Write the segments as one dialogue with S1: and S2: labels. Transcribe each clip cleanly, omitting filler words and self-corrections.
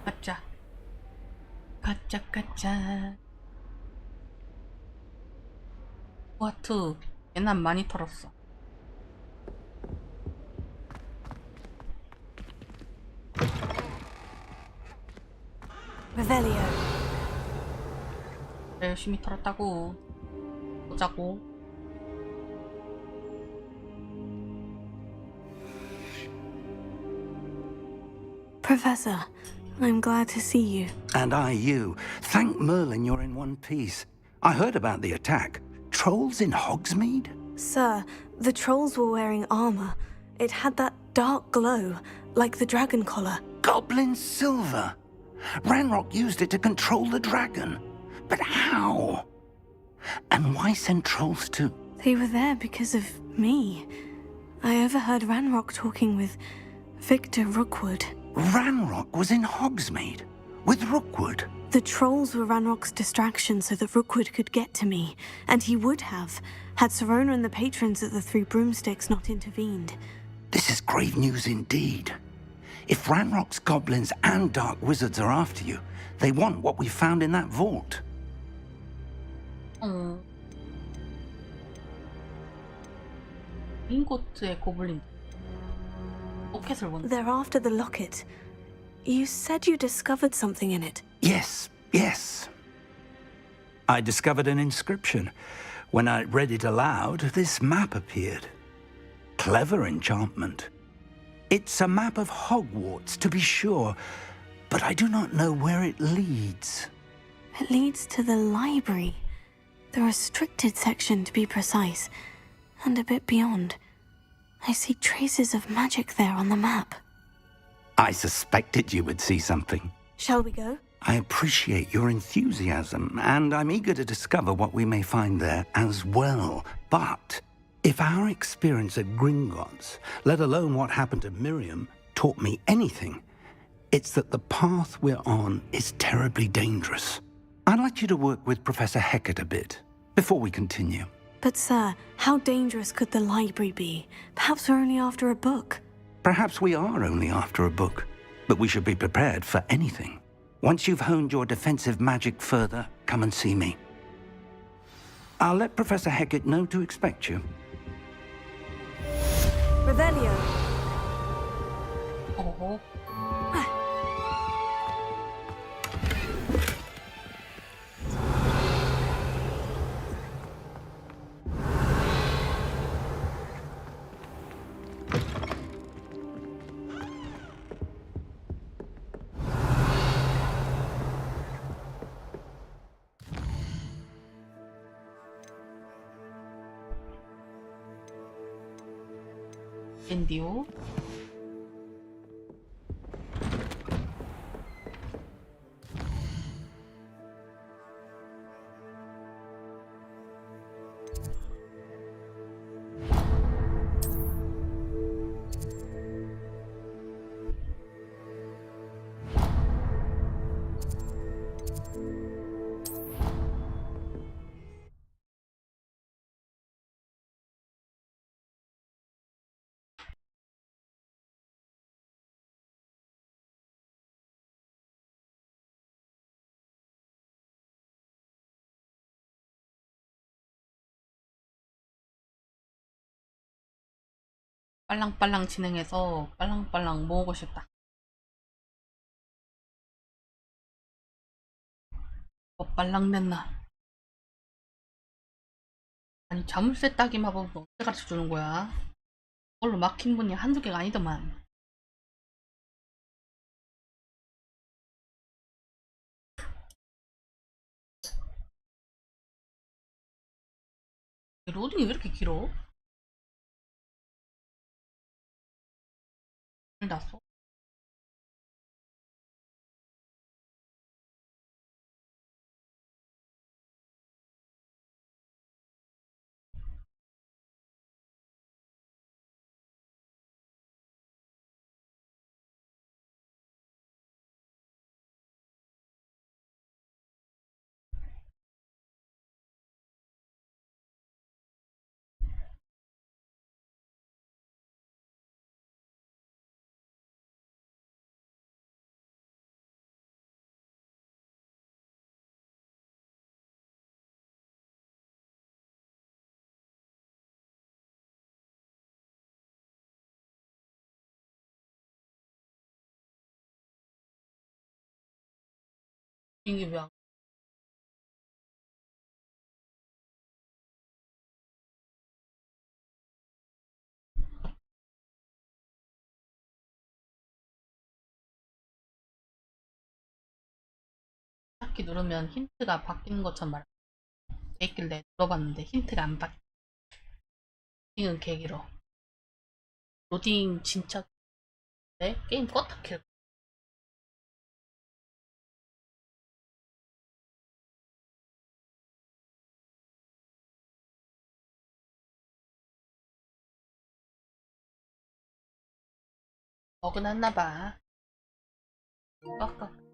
S1: 가짜 가짜 가짜. 호그와트 옛날 많이 털었어.
S2: Revelio.
S1: 열심히 털었다고. 보자고.
S2: Professor, I'm glad to see you.
S3: And I you. Thank Merlin you're in one piece. I heard about the attack. Trolls in Hogsmeade?
S2: Sir, the trolls were wearing armor. It had that dark glow, like the dragon collar.
S3: Goblin silver. Ranrock used it to control the dragon. But how? And why send trolls to...
S2: They were there because of me. I overheard Ranrock talking with Victor Rookwood.
S3: Ranrock was in Hogsmeade with Rookwood.
S2: The trolls were Ranrock's distraction so that Rookwood could get to me, and he would have, had Serona and the patrons at the Three Broomsticks not intervened.
S3: This is grave news indeed. If Ranrock's goblins and dark wizards are after you, they want what we found in that vault.
S1: 링고트의 고블린 로켓을 본.
S2: They're after the locket. You said you discovered something in it.
S3: Yes, yes. I discovered an inscription. When I read it aloud, this map appeared. Clever enchantment. It's a map of Hogwarts, to be sure, but I do not know where it leads.
S2: It leads to the library. The restricted section, to be precise, and a bit beyond. I see traces of magic there on the map.
S3: I suspected you would see something.
S2: Shall we go?
S3: I appreciate your enthusiasm, and I'm eager to discover what we may find there as well. But if our experience at Gringotts, let alone what happened to Miriam, taught me anything, it's that the path we're on is terribly dangerous. I'd like you to work with Professor Hecat a bit before we continue.
S2: But sir, how dangerous could the library be? Perhaps we're only after a book.
S3: Perhaps we are only after a book, but we should be prepared for anything. Once you've honed your defensive magic further, come and see me. I'll let Professor Hecat know to expect you.
S2: Revelio.
S1: 어. 엔디오. 빨랑빨랑 진행해서 빨랑빨랑 모으고 싶다. 빨랑 냈나? 아니 자물쇠 따기 마법은 어떻게 가르쳐 주는 거야? 그걸로 막힌 분이 한두 개가 아니더만. 로딩이 왜 이렇게 길어? 났어? 이게 왜 안... 딱히 누르면 힌트가 바뀌는 것처럼 말돼 있길래 눌러봤는데 힌트가 안 바뀌. 로딩은 개길어. 로딩 진짜 네? 게임 껐다 킬. 어긋났나봐. 껐다.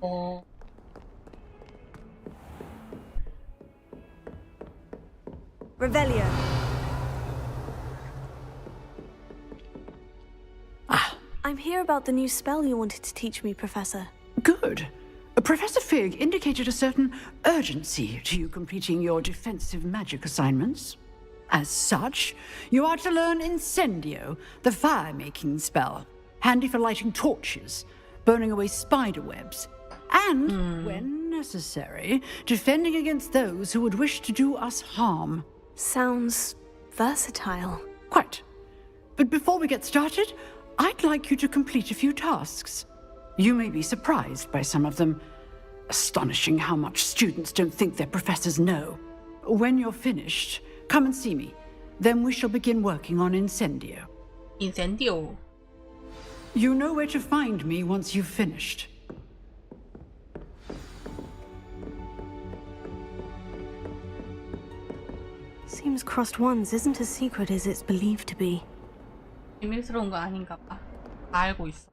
S1: 어.
S4: Revelio.
S2: I'm here about the new spell you wanted to teach me, Professor.
S5: Good. Professor Fig indicated a certain urgency to you completing your defensive magic assignments. As such, you are to learn Incendio, the fire-making spell, handy for lighting torches, burning away spider webs, and, when necessary, defending against those who would wish to do us harm.
S2: Sounds versatile.
S5: Quite. But before we get started, I'd like you to complete a few tasks. You may be surprised by some of them. Astonishing how much students don't think their professors know. When you're finished, come and see me. Then we shall begin working on Incendio.
S1: 인센디오.
S5: You know where to find me once you've finished.
S2: Seems Crossed Ones isn't as secret as it's believed to be.
S1: 비밀스러운 거 아닌가 봐. 다 알고 있어.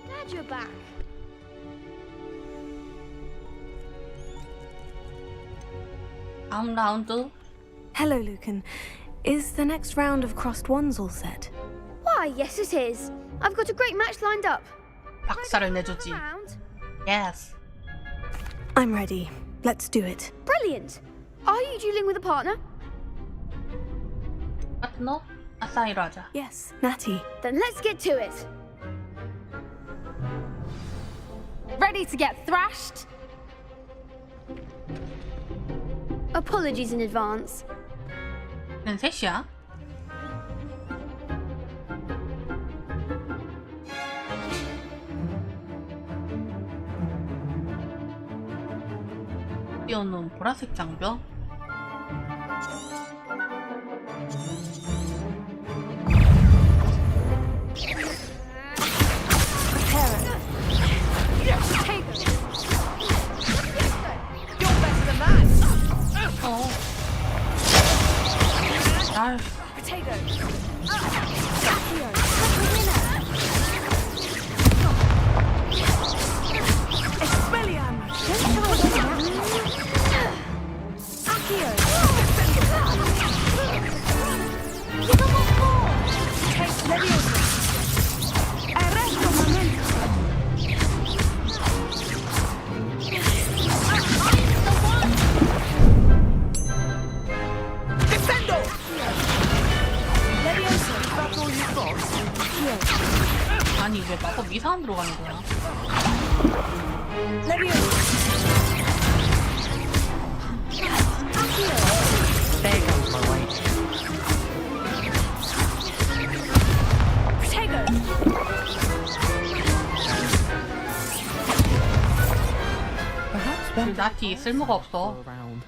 S4: Glad you're back.
S1: 다음 라운드.
S2: Hello, Lucan. Is the next round of Crossed Ones all set?
S4: Why, yes it is. I've got a great match lined up.
S1: 박사를 내주지.
S4: Round.
S1: Yes.
S2: I'm ready. Let's do it.
S4: Brilliant. Are you dueling with a partner?
S1: 파트너? 아싸이로 하자.
S2: Yes, Natty.
S4: Then let's get to it. Ready to get thrashed? Apologies in advance.
S1: 는 셋이야. 띄워놓은 보라색 장벽. 날 아니 왜 마법 이상한 들어가는 거야?
S6: goes my way.
S2: Protego!
S6: Perhaps
S1: 그
S6: one
S1: 나티 쓸모가 없어.
S6: around.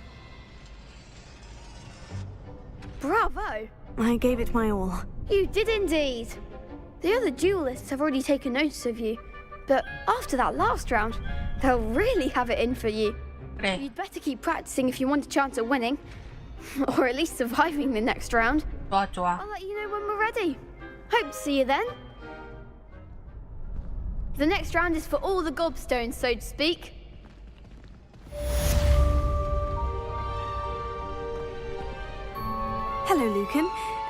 S4: Bravo!
S2: I gave it my all.
S4: You did indeed. The other duelists have already taken notice of you, but after that last round, they'll really have it in for you.
S1: 그래.
S4: You'd better keep practicing if you want a chance at winning, or at least surviving the next round.
S1: 좋아 좋아.
S4: I'll let you know when we're ready. Hope to see you then. The next round is for all the gobstones, so to speak.
S2: Hello, Lucan.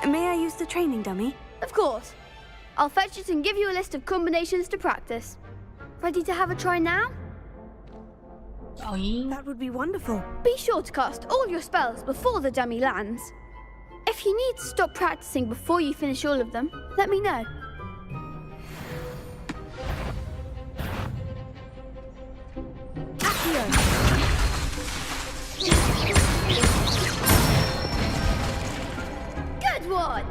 S2: May I use the training dummy?
S4: Of course. I'll fetch it and give you a list of combinations to practice. Ready to have a try now?
S1: 어잉.
S2: That would be wonderful.
S4: Be sure to cast all your spells before the dummy lands. If you need to stop practicing before you finish all of them, let me know.
S2: Accio!
S4: Good one!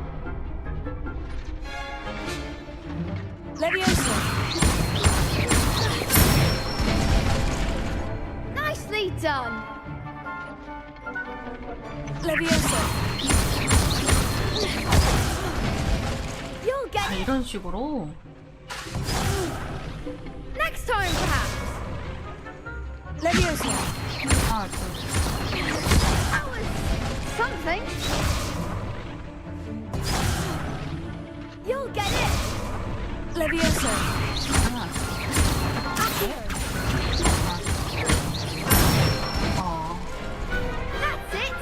S2: Leviosa!
S4: Nicely done!
S2: Leviosa!
S4: You'll
S1: 아,
S4: get it
S1: 이런 식으로.
S4: next time, perhaps!
S2: Leviosa!
S1: 아, 그,
S4: That was something! You'll get it!
S2: Leviosa!
S1: 어.
S4: That's it!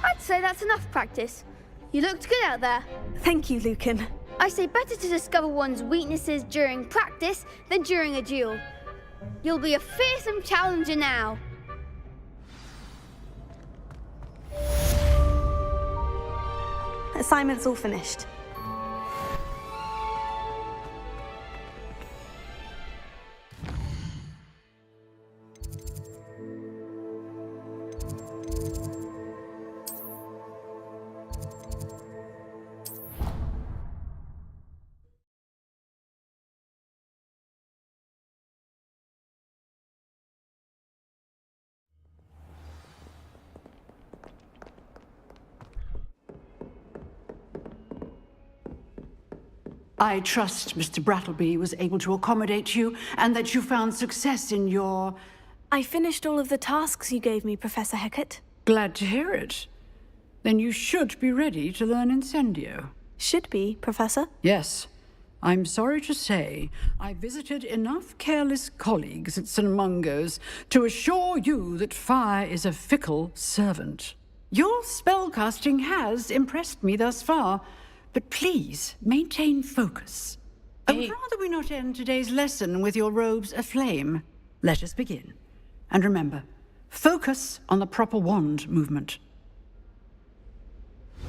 S4: I'd say that's enough practice. You looked good out there.
S2: Thank you, Lucan.
S4: I say better to discover one's weaknesses during practice than during a duel. You'll be a fearsome challenger now.
S2: Assignment's all finished.
S5: I trust Mr. Brattleby was able to accommodate you and that you found success in your...
S2: I finished all of the tasks you gave me, Professor Hecat.
S5: Glad to hear it. Then you should be ready to learn Incendio.
S2: Should be, Professor.
S5: Yes. I'm sorry to say, I visited enough careless colleagues at St. Mungo's to assure you that fire is a fickle servant. Your spellcasting has impressed me thus far, but please maintain focus. I would rather we not end today's lesson with your robes aflame. Let us begin. And remember, focus on the proper wand movement.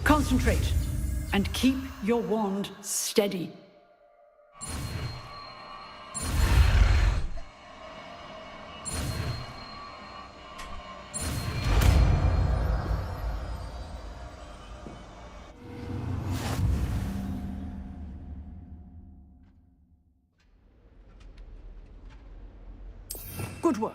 S5: Concentrate and keep your wand steady. Good work.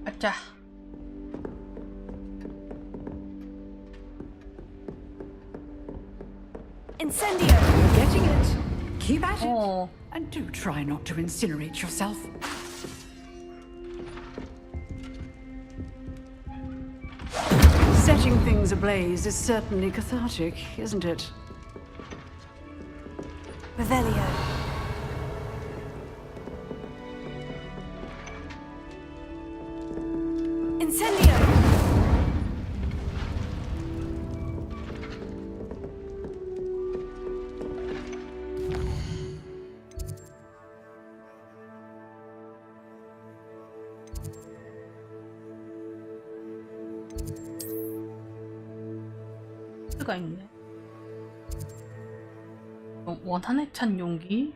S1: 아짜.
S2: Incendio!
S5: You're getting it. Keep at it.
S1: 어,
S5: And do try not to incinerate yourself. Setting things ablaze is certainly cathartic, isn't it?
S2: Revelio. Incendio!
S1: 가 있네. 원한에 찬 용기.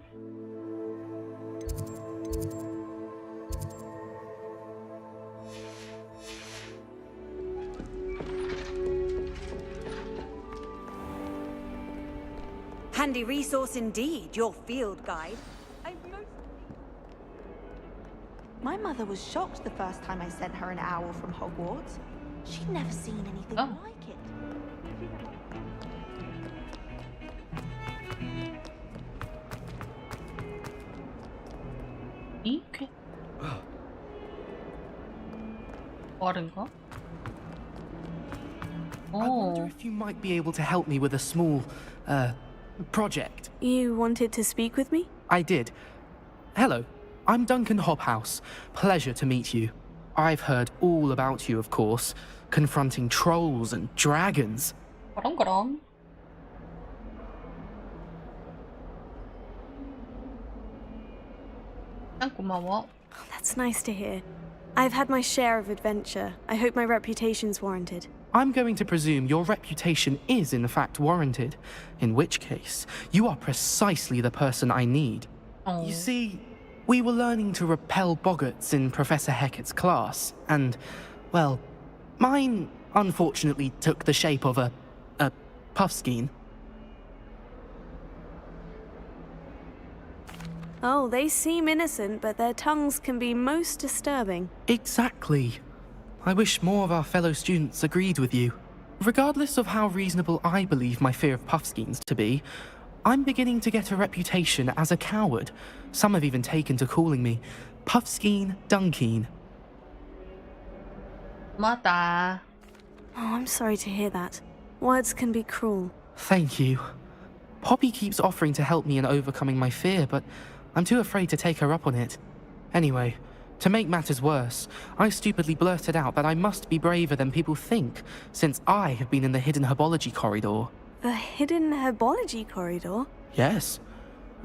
S7: Handy resource indeed, your field guide.
S8: My mother was shocked the first time I sent her an owl from Hogwarts. She'd never seen anything
S1: Oh.
S8: like it.
S1: 이 쾌. 빠른가?
S6: I wonder
S1: 오,
S6: if you might be able to help me with a small, project.
S2: You wanted to speak with me?
S6: I did. Hello, I'm Duncan Hobhouse. Pleasure to meet you. I've heard all about you, of course, confronting trolls and dragons.
S1: 그럼. 난 고마워.
S2: That's nice to hear. I've had my share of adventure. I hope my reputation's warranted.
S6: I'm going to presume your reputation is in fact warranted, in which case, you are precisely the person I need.
S1: 어.
S6: You see, we were learning to repel boggarts in Professor Hecat's class, and, well, mine unfortunately took the shape of a puffskein.
S2: Oh, they seem innocent, but their tongues can be most disturbing.
S6: Exactly. I wish more of our fellow students agreed with you. Regardless of how reasonable I believe my fear of puffskeins to be, I'm beginning to get a reputation as a coward. Some have even taken to calling me Puffskein Dunkeen.
S1: 고맙다.
S2: Oh, I'm sorry to hear that. Words can be cruel.
S6: Thank you. Poppy keeps offering to help me in overcoming my fear, but I'm too afraid to take her up on it. Anyway, to make matters worse, I stupidly blurted out that I must be braver than people think, since I have been in the hidden herbology corridor.
S2: The hidden herbology corridor?
S6: Yes.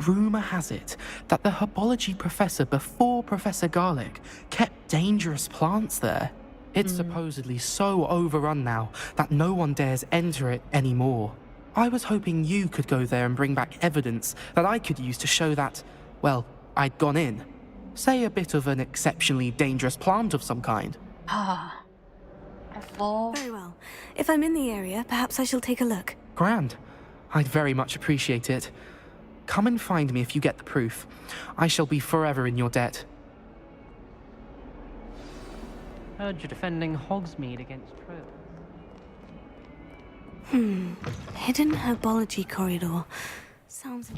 S6: Rumour has it that the herbology professor before Professor Garlic kept dangerous plants there. It's supposedly so overrun now that no one dares enter it anymore. I was hoping you could go there and bring back evidence that I could use to show that, well, I'd gone in. Say a bit of an exceptionally dangerous plant of some kind.
S1: 아, 알았어.
S2: Very well. If I'm in the area, perhaps I shall take a look.
S6: Grand. I'd very much appreciate it. Come and find me if you get the proof. I shall be forever in your debt.
S9: Heard you're defending Hogsmeade against trolls.
S2: Hidden herbology corridor. Sounds...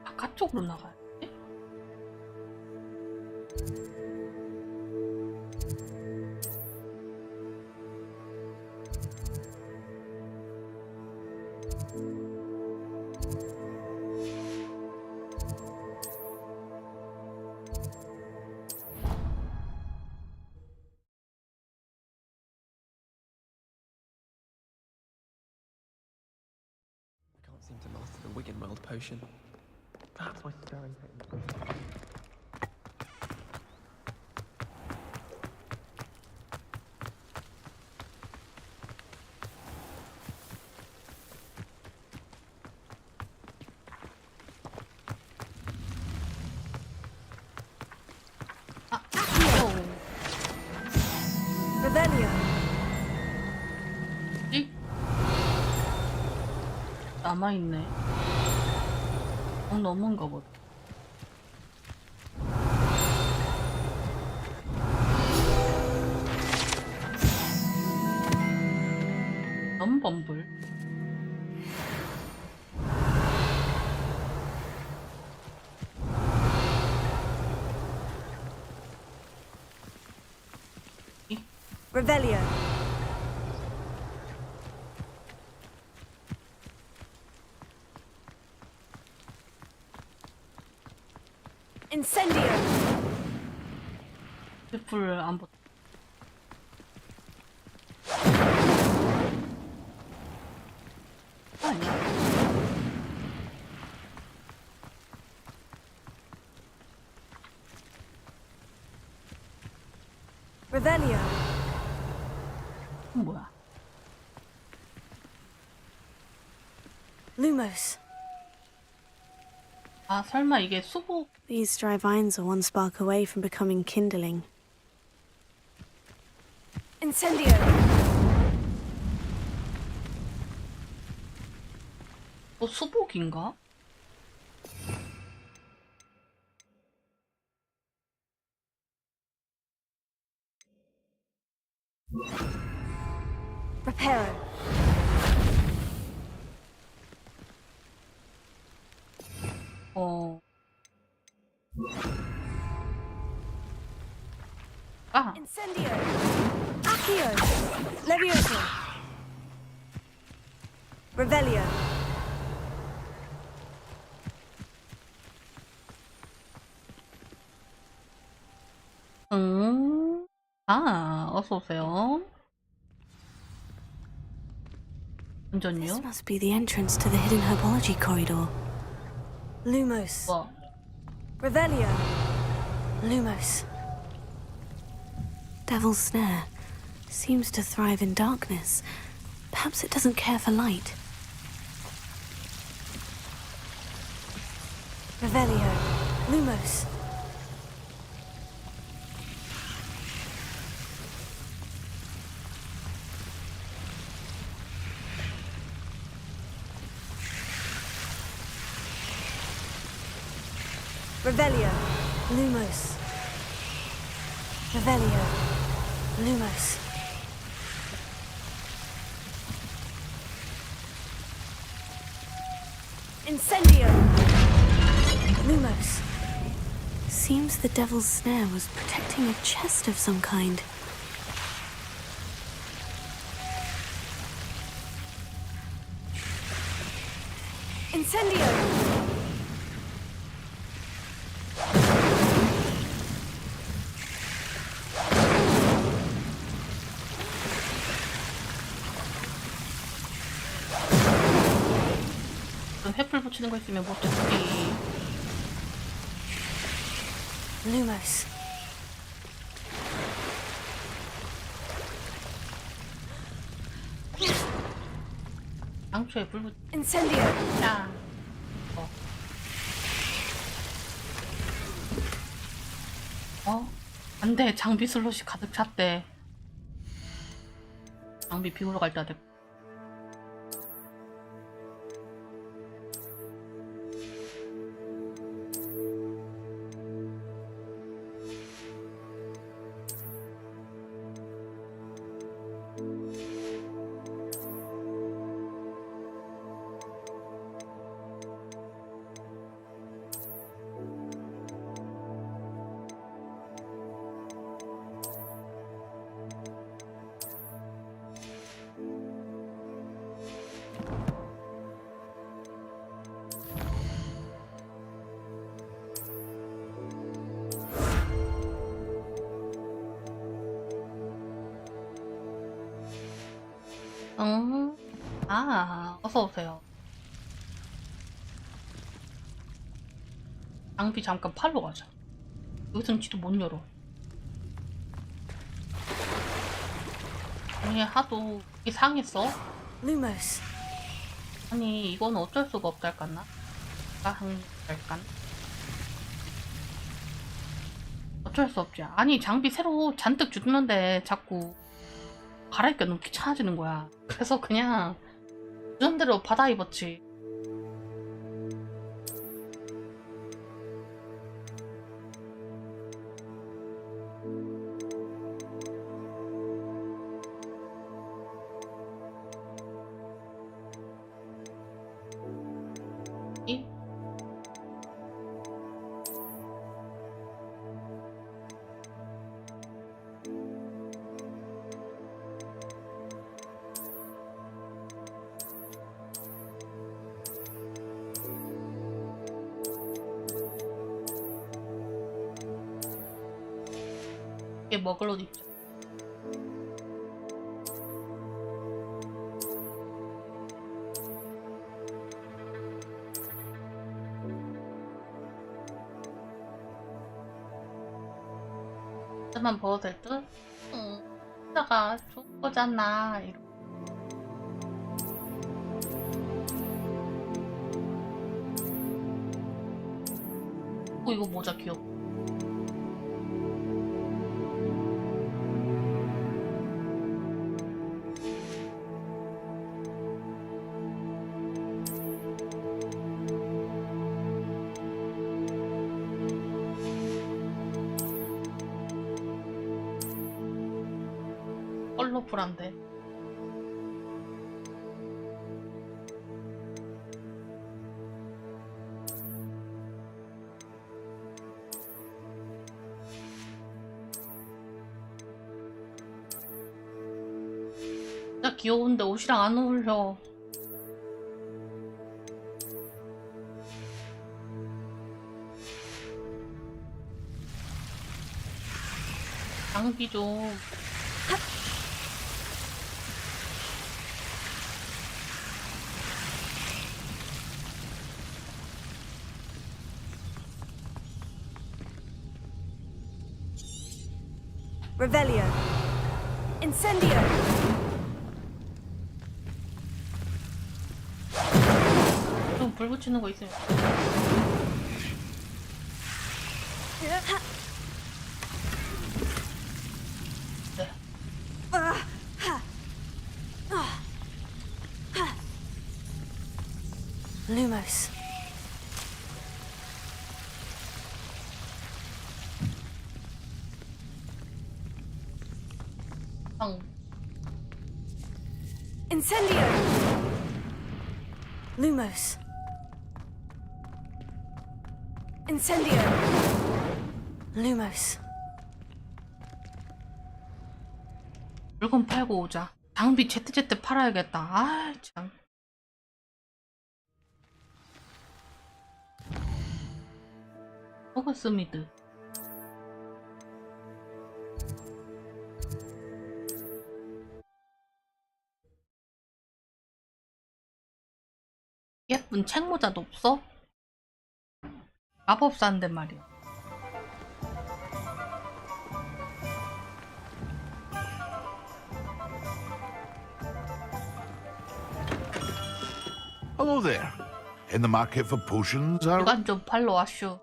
S1: 바깥쪽으로 나가야 돼?
S10: I can't seem to master the Wiggenweld potion. Perhaps my stirring technique.
S1: 남아있네. 너무한가 보다. 넘범불.
S7: Revelio. Incendio.
S1: 불을 안 보. 아니야.
S7: Revelio.
S1: 뭐야?
S2: Lumos.
S1: 아, 설마 이게 수복.
S2: These dry vines are one spark away from becoming kindling.
S7: Incendio.
S1: 수복인가?
S7: Reparo.
S1: 아,
S7: Incendio. Accio. Levioso. Revelio.
S1: 어서 오세요.
S2: This
S1: 운전요?
S2: must be the entrance to the hidden herbology corridor.
S7: Lumos.
S1: 뭐?
S7: Revelio.
S2: Lumos. Devil's Snare seems to thrive in darkness. Perhaps it doesn't care for light.
S7: Revelio. Lumos. Revelio. Lumos. Revelio. Lumos. Incendio. Lumos.
S2: Seems the Devil's Snare was protecting a chest of some kind.
S7: Incendio.
S1: 그럼 횃불 붙이는 거 있으면 못 듣기.
S2: Lumos.
S1: 당초에 불 붙.
S7: Incendio.
S1: 야. 안 돼. 장비 슬롯이 가득 찼대. 장비 비우러 갈 때가 됐고. 어서 오세요. 장비 잠깐 팔러 가자. 여기서는 지도 못 열어. 아니, 하도 이게 상했어?
S2: Lumos.
S1: 아니, 이건 어쩔 수가 없달까나? 할까? 어쩔 수 없지. 아니, 장비 새로 잔뜩 주는데 자꾸 갈아입기가 너무 귀찮아지는 거야. 그래서 그냥 주전대로 받아 입었지. 이게 먹을 옷 입자. 만 벗어도 될 듯? 응, 진짜가 좋은 거잖아. 이러고. 이거 모자 귀엽고. 컬러풀한데. 진짜 귀여운데 옷이랑 안 어울려. 장비 좀.
S7: Revelio. Incendio.
S1: 좀 불 붙이는 거 있으면. 네.
S2: Lumos.
S1: 방.
S7: Incendio.
S2: Lumos.
S7: Incendio.
S2: Lumos.
S1: 물건 팔고 오자. 장비 제때제때 팔아야겠다. 아 참. 호그스미드. 예쁜 책모자도 없어? 마법사인데 말이야.
S11: Hello there. In the market for potions, are...
S1: 이건 좀 팔러 왔슈.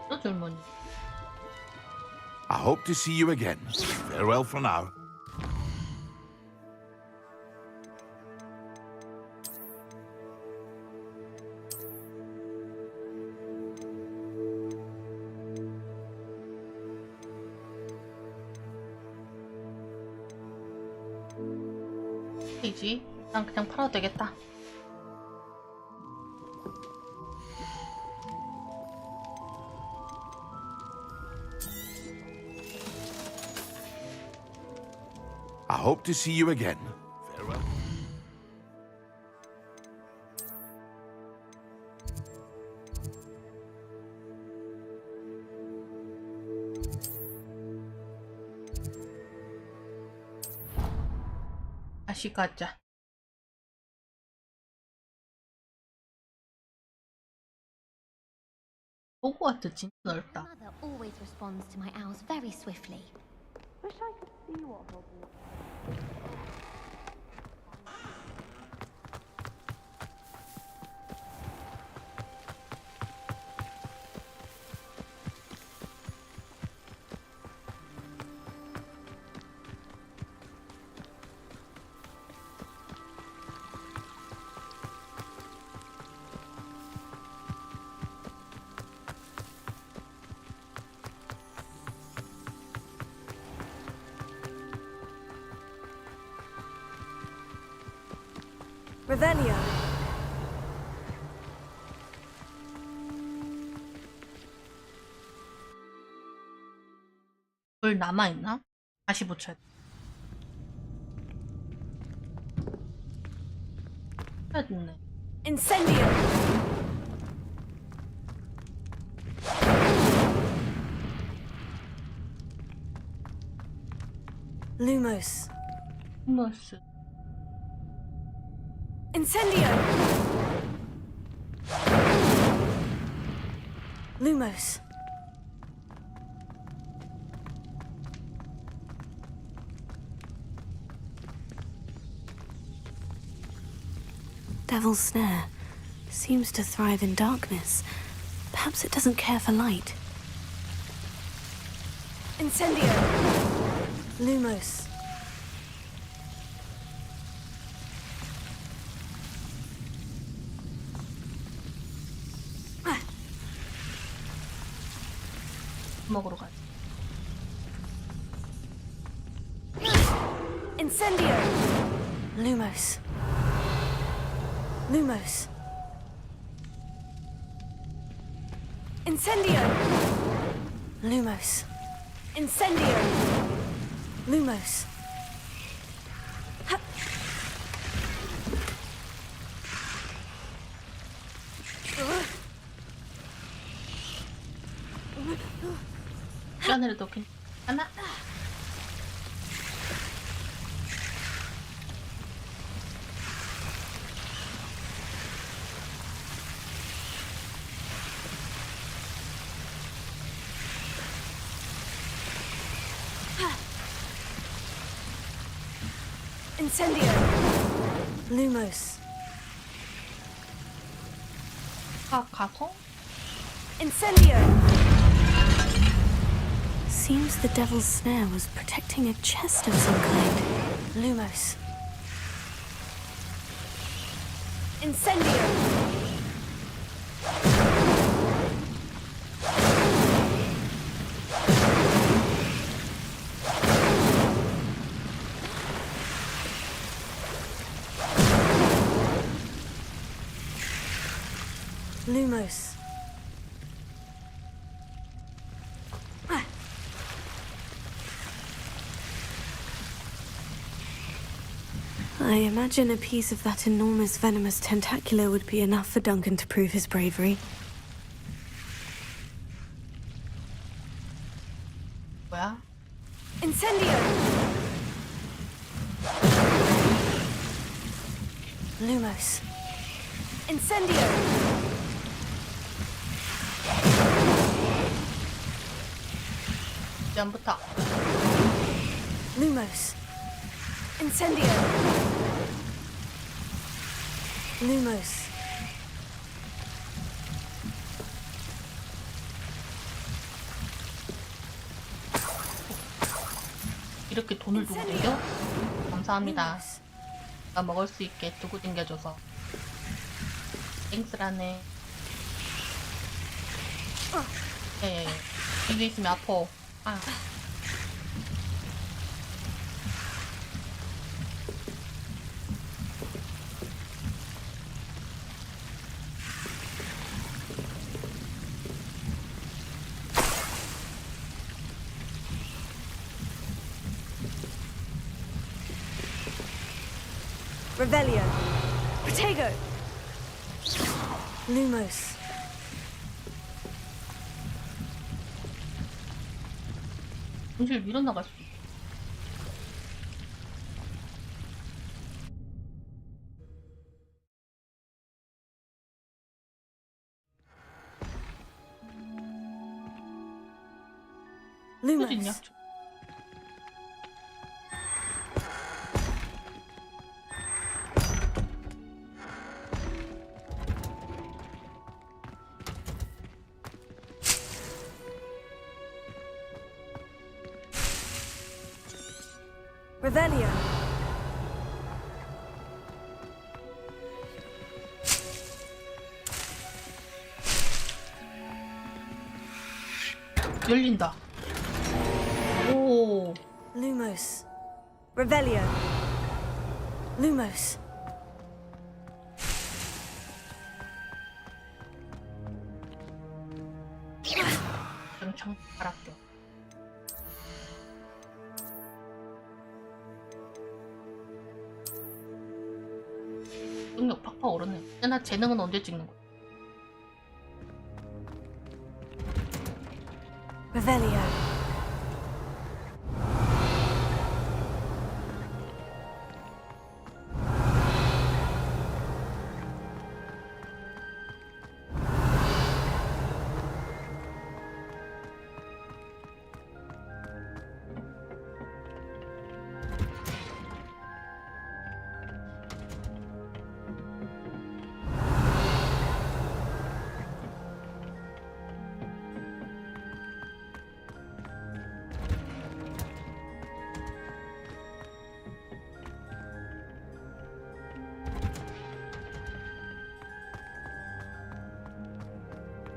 S1: 또 젊은이.
S11: I hope to see you again. Farewell for now.
S1: 이지? 난 그냥 팔아도 되겠다.
S11: I hope to see you again. Farewell.
S1: 다시 가자. 호그와트 진짜 넓다.
S12: Mother always responds to my owls very swiftly.
S8: Revelio.
S1: 불 남아있나? 다시 붙여야 돼. 해야 됐네.
S8: Incendio. Lumos.
S1: 후머스.
S8: Incendio. Lumos.
S2: Devil's Snare seems to thrive in darkness. Perhaps it doesn't care for light.
S8: Incendio. Lumos.
S1: 먹으러 가자.
S8: Incendio. Lumos. Lumos. Incendio. Lumos. Incendio. Lumos. Ha-
S1: 시간을 더 괜찮아?
S8: Incendio. Lumos.
S1: 가서?
S8: Incendio.
S2: Seems the Devil's Snare was protecting a chest of some kind.
S8: Lumos. Incendio. Lumos.
S2: I imagine a piece of that enormous venomous tentacular would be enough for Duncan to prove his bravery.
S1: 뭐야?
S8: Incendio. Lumos. Incendio.
S1: 전부터.
S8: Lumos. Incendio. Lumos.
S1: 이렇게 돈을 두고 댕겨? 감사합니다. 나 먹을 수 있게 두고 댕겨줘서. 땡스라네. 예, 위에 있으면 아파. 아.
S8: Revelio. Protego. Lumos.
S1: 정실 밀어나갈 수 있어. 어딨냐?
S8: Lumos. Revelio.
S1: 열린다. 오.
S8: Lumos. Revelio. Lumos.
S1: 장 갈아껴. 능력 팍팍 오르네. 나 재능은 언제 찍는 거야?
S2: Revelio.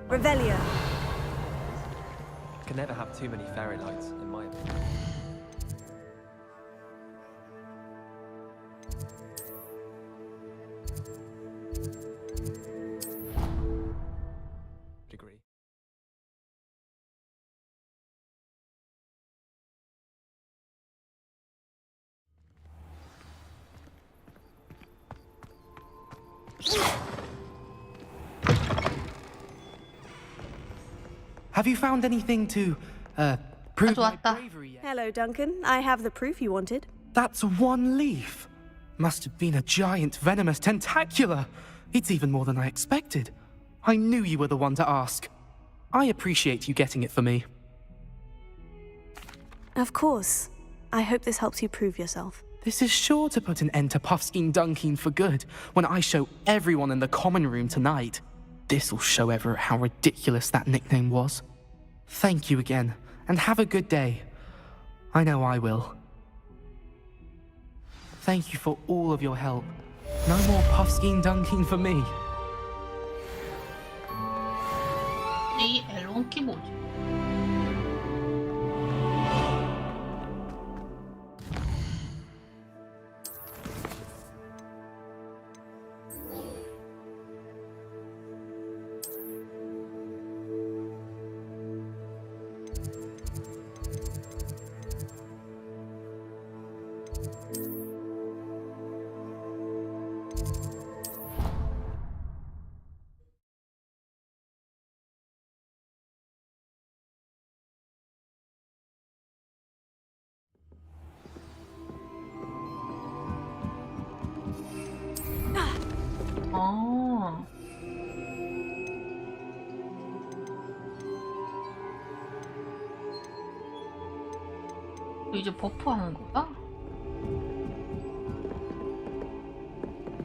S2: Revelio.
S10: Can never have too many fairy lights, in my opinion. Agree.
S6: Have you found anything to, prove my
S1: 가져왔다.
S6: bravery yet?
S13: Hello, Duncan. I have the proof you wanted.
S6: That's one leaf. Must have been a giant venomous tentacula. It's even more than I expected. I knew you were the one to ask. I appreciate you getting it for me.
S13: Of course. I hope this helps you prove yourself.
S6: This is sure to put an end to Puffskein Dunkeen for good when I show everyone in the common room tonight. This'll show Everett how ridiculous that nickname was. Thank you again, and have a good day. I know I will. Thank you for all of your help. No more Puffskein Dunkeen for me.
S1: 이 엘론키 뭐지? 아. 이제 버프하는 거야?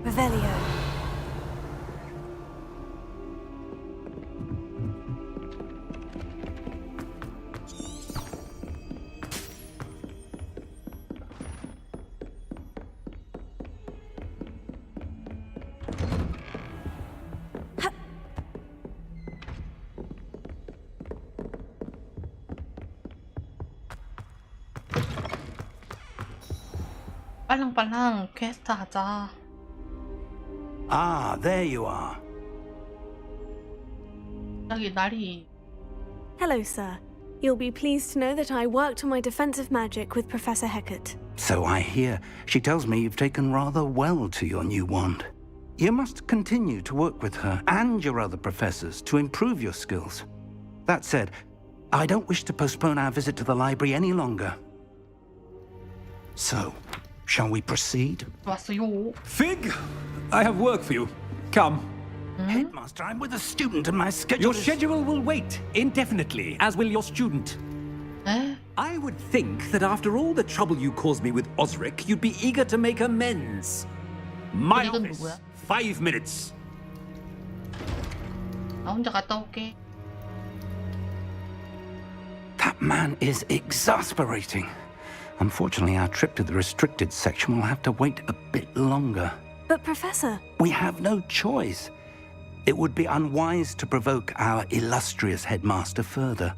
S13: Revelio.
S1: 빨랑빨랑 퀘스트 하자.
S3: Ah, there you are.
S1: 여기 날이
S13: Hello, sir. You'll be pleased to know that I worked on my defensive magic with Professor Hecat.
S3: So I hear. She tells me you've taken rather well to your new wand. You must continue to work with her and your other professors to improve your skills. That said, I don't wish to postpone our visit to the library any longer. So, shall we proceed?
S1: 왔어요.
S14: Fig, I have work for you. Come.
S3: Headmaster, I'm with a student and my schedule
S14: Your
S3: is...
S14: schedule will wait indefinitely, as will your student.
S1: 에?
S14: I would think that after all the trouble you caused me with Osric, you'd be eager to make amends. My
S1: 이건
S14: office,
S1: 누구야?
S14: 5 minutes.
S1: 나 혼자 갔다 올게.
S3: That man is exasperating. Unfortunately, our trip to the restricted section will have to wait a bit longer.
S13: But, Professor,
S3: We have no choice. It would be unwise to provoke our illustrious headmaster further.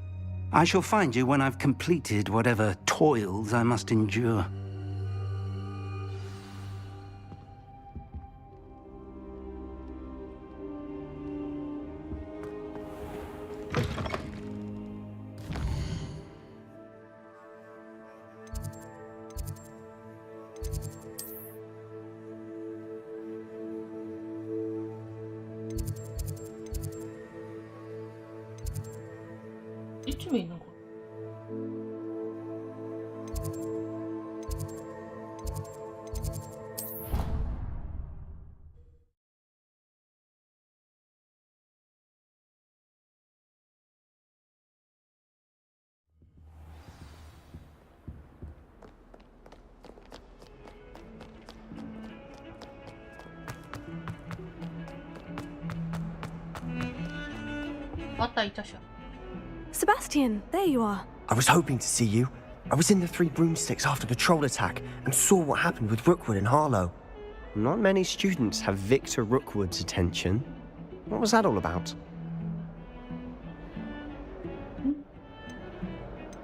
S3: I shall find you when I've completed whatever toils I must endure.
S1: 이쯤에 있는 거. 왔다 이 자식아.
S13: Sebastian, there you are.
S15: I was hoping to see you. I was in the Three Broomsticks after the troll attack and saw what happened with Rookwood and Harlow.
S16: Not many students have Victor Rookwood's attention. What was that all about?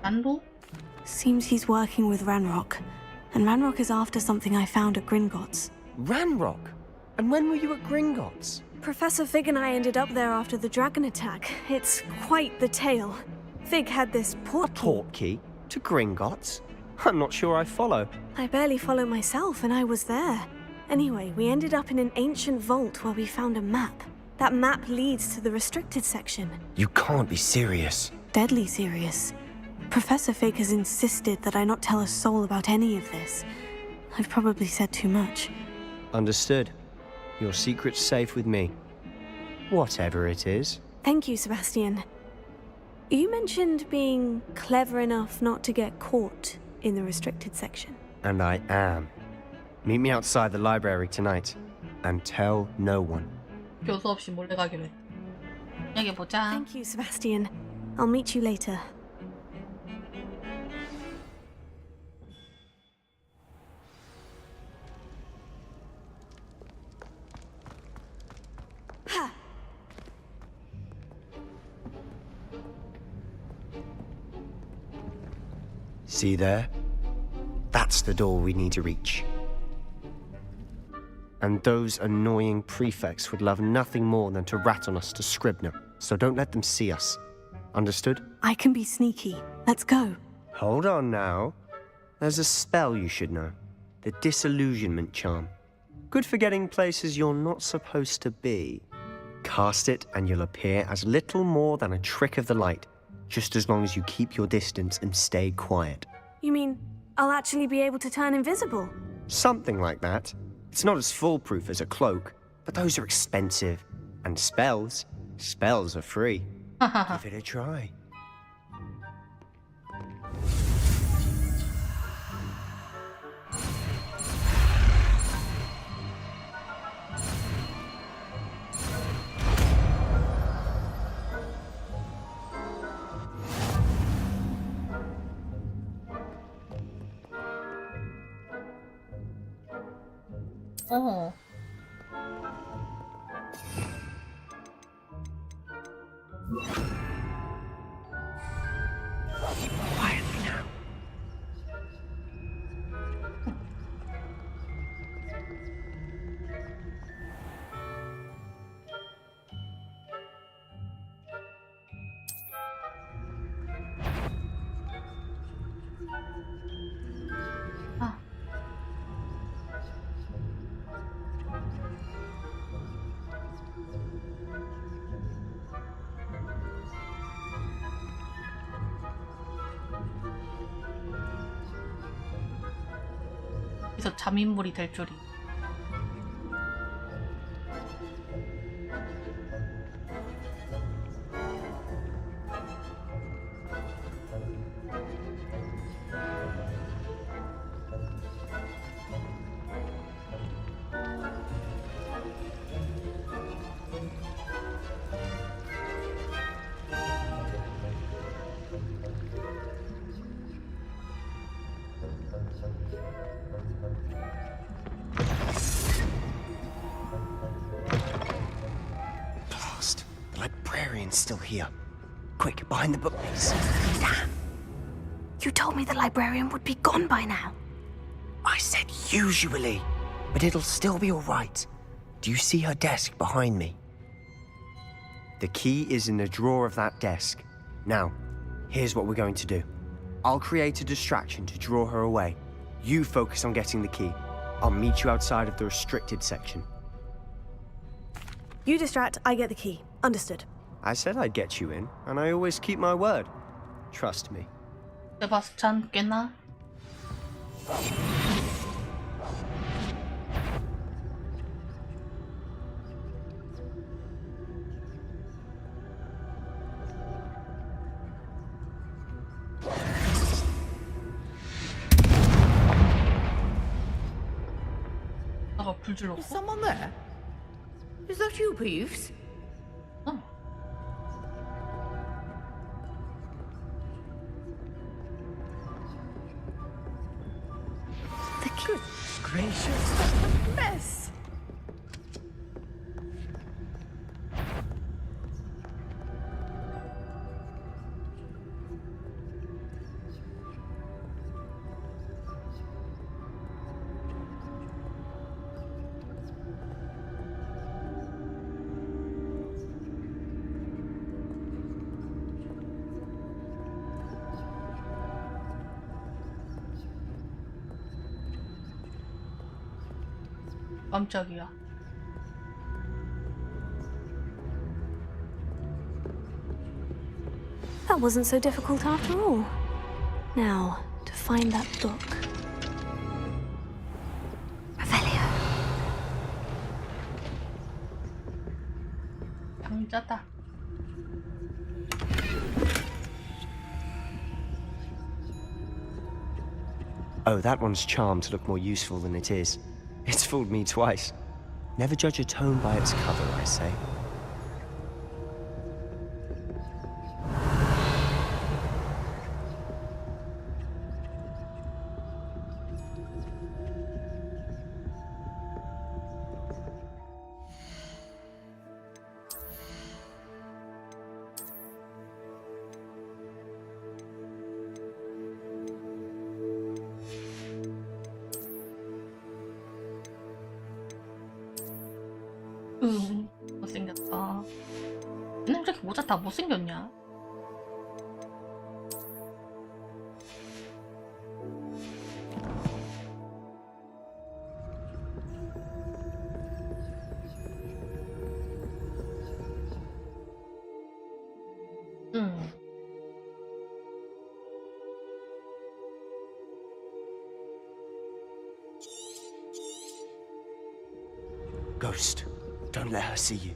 S1: 난도?
S2: Seems he's working with Ranrock, and Ranrock is after something I found at Gringotts.
S16: Ranrock? And when were you at Gringotts?
S13: Professor Fig and I ended up there after the dragon attack. It's quite the tale. Fig had this portkey.
S16: Portkey? To Gringotts? I'm not sure I follow.
S13: I barely follow myself, and I was there. Anyway, we ended up in an ancient vault where we found a map. That map leads to the restricted section.
S15: You can't be serious.
S2: Deadly serious. Professor Fig has insisted that I not tell a soul about any of this. I've probably said too much.
S16: Understood. Your secret's safe with me. Whatever it is.
S13: Thank you, Sebastian. You mentioned being clever enough not to get caught in the restricted section.
S16: And I am. Meet me outside the library tonight. And tell no one.
S1: 교수 없이 몰래 가기로 했다. 저녁에 보자.
S13: Thank you, Sebastian. I'll meet you later.
S16: See there? That's the door we need to reach. And those annoying prefects would love nothing more than to rat on us to Scribner, so don't let them see us. Understood?
S2: I can be sneaky. Let's go.
S16: Hold on now. There's a spell you should know. The Disillusionment Charm. Good for getting places you're not supposed to be. Cast it and you'll appear as little more than a trick of the light, just as long as you keep your distance and stay quiet.
S13: You mean I'll actually be able to turn invisible?
S16: Something like that. It's not as foolproof as a cloak, but those are expensive. And spells are free. Give it a try.
S1: 어.
S16: Quietly now.
S1: 그래서 잠인물이 될 줄이.
S16: Still here. Quick, behind the bookcase.
S2: Damn. You told me the librarian would be gone by now.
S15: I said usually, but it'll still be all right.
S16: Do you see her desk behind me? The key is in the drawer of that desk. Now, here's what we're going to do. I'll create a distraction to draw her away. You focus on getting the key. I'll meet you outside of the restricted section.
S13: You distract, I get the key. Understood.
S16: I said I'd get you in, and I always keep my word. Trust me.
S1: 세바스찬 꽤나? 아가 불 질렀고.
S5: Is someone there? Is that you, Peeves?
S2: The key.
S5: Gracious. Mess.
S1: 깜짝이야.
S13: That wasn't so difficult after all. Now, to find that book.
S2: Revelio.
S1: 상자다.
S16: Oh, that one's charmed to look more useful than it is. It's fooled me twice. Never judge a tome by its cover, I say.
S1: 못생겼다. 근데 이렇게 모자 다 못생겼냐?
S16: Ghost, don't let her see you.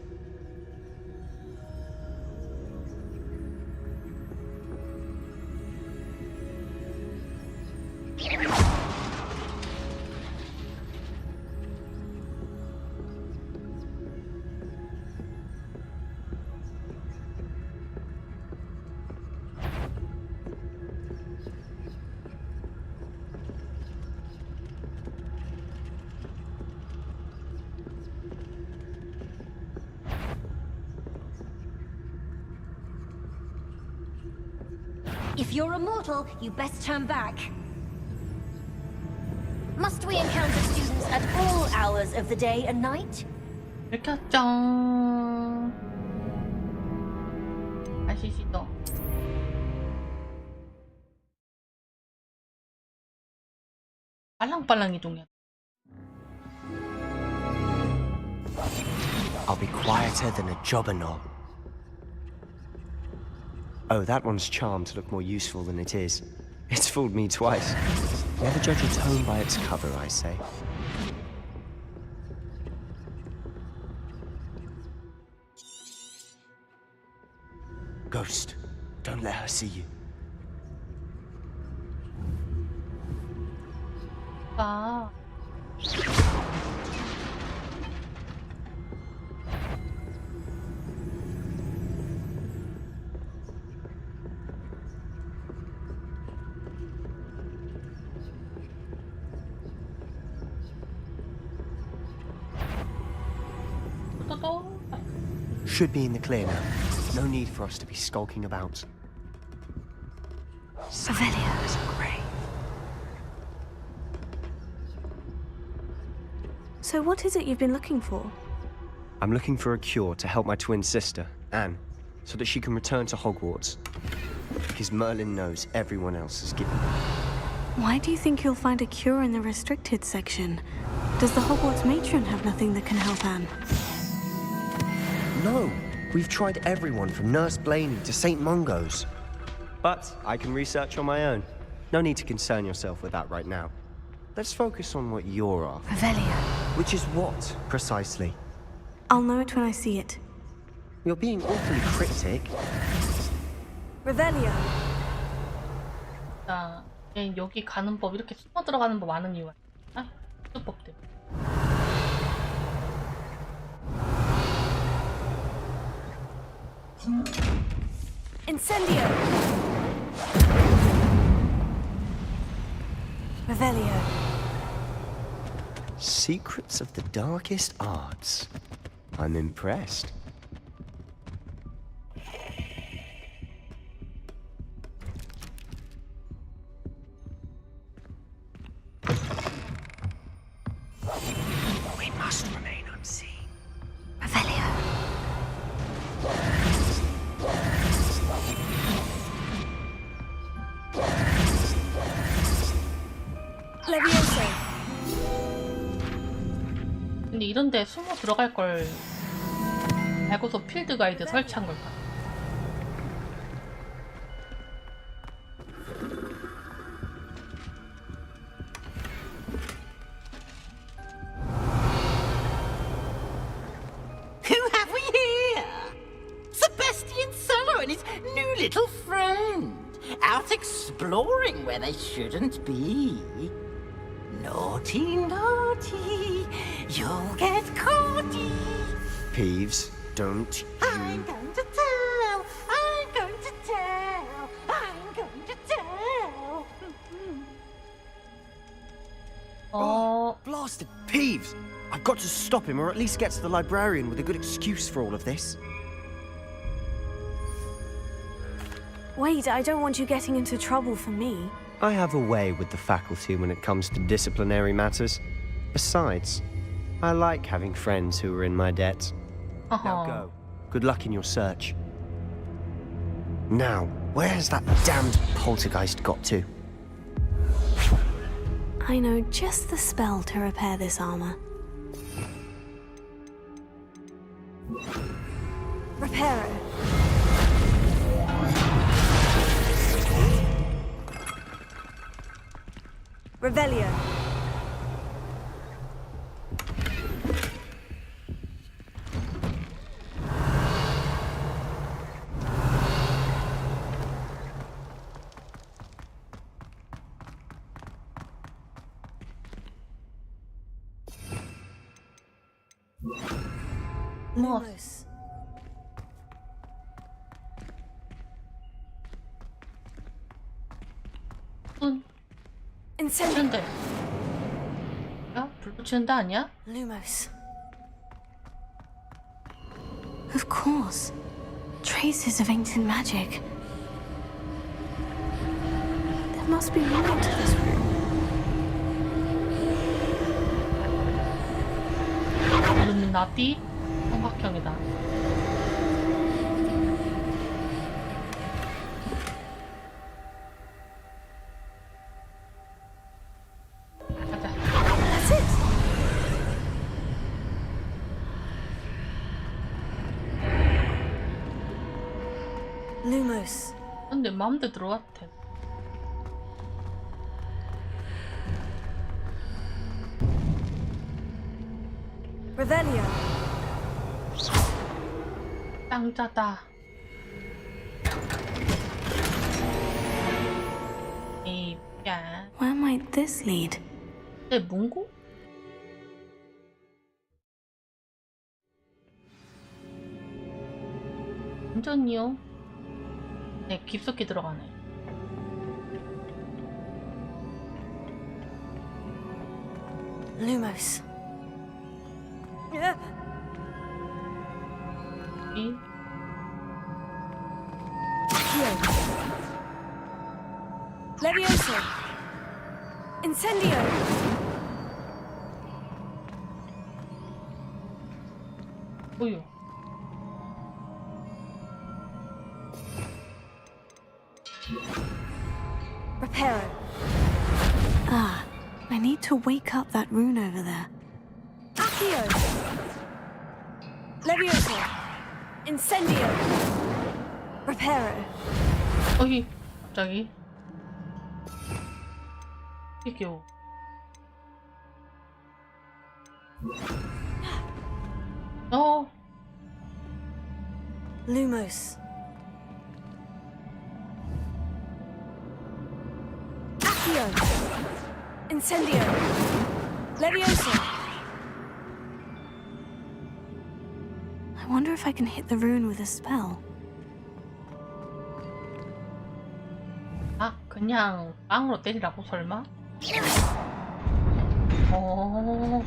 S12: If you're a mortal, you best turn back. Must we encounter students at all hours of the day and night?
S1: 들켰죠. 아시시죠? 빨랑빨랑 이동해.
S16: I'll be quieter than a jobberknoll. Oh, that one's charmed to look more useful than it is. It's fooled me twice. Never judge a tome by its cover, I say. Ghost, don't let her see you.
S1: 아.
S16: Should be in the clear now. No need for us to be skulking about.
S2: Revelio.
S16: Is great.
S13: So what is it you've been looking for?
S16: I'm looking for a cure to help my twin sister, Anne, so that she can return to Hogwarts. Because Merlin knows everyone else is given up.
S13: Why do you think you'll find a cure in the restricted section? Does the Hogwarts matron have nothing that can help Anne?
S16: No! We've tried everyone from Nurse Blaney to St. Mungo's. But I can research on my own. No need to concern yourself with that right now. Let's focus on what you're after.
S2: Revelio.
S16: Which is what, precisely?
S13: I'll know it when I see it.
S16: You're being awfully cryptic.
S13: Revelio.
S1: 자, 여기 가는 법, 이렇게 숨어 들어가는 법 아는 이유가 있나? 수법 때문에.
S13: Incendio. Revelio.
S16: Secrets of the darkest arts. I'm impressed. We must remain unseen.
S2: Revelio.
S13: Levioso.
S1: 근데 이런데 숨어 들어갈 걸 알고서 필드 가이드 설치한 걸까?
S17: Who have we here? Sebastian Solo and his new little friend. Out exploring where they shouldn't be. Naughty, naughty. You'll get caughty.
S16: Peeves, don't you...
S17: I'm going to tell. I'm going to tell. I'm going to tell.
S1: 어,
S16: Blasted Peeves! I've got to stop him, or at least get to the librarian with a good excuse for all of this.
S13: Wait, I don't want you getting into trouble for me.
S16: I have a way with the faculty when it comes to disciplinary matters. Besides, I like having friends who are in my debt. Now go. Good luck in your search. Now, where has that damned poltergeist got to?
S13: I know just the spell to repair this armor. Reparo. Revelio. Lumos.
S1: 붙이는데. 야, 불 붙이는데 아니야?
S13: Lumos. Of course. Traces of ancient magic. There must be more to this room.
S1: 일루미나티 삼각형이다.
S13: That's it. Lumos.
S1: 근데 마음대로 들어왔대.
S13: Revelio.
S1: 짱짜다. 에이, 야.
S2: Where might this lead?
S1: 내 문고? 완전히요. 네, 깊숙이 들어가네.
S13: Lumos.
S1: 이
S13: Levioso. Incendio.
S1: 뭐요?
S13: Reparo.
S2: Ah, I need to wake up that rune over there.
S13: Accio. Levioso. Incendio. Reparo.
S1: 어이, 갑자기? 되게 귀여워.
S13: Lumos. Accio. Incendio. Leviosa.
S2: I wonder if I can hit the rune with a spell.
S1: 아, 그냥 빵으로 때리라고 설마? 어.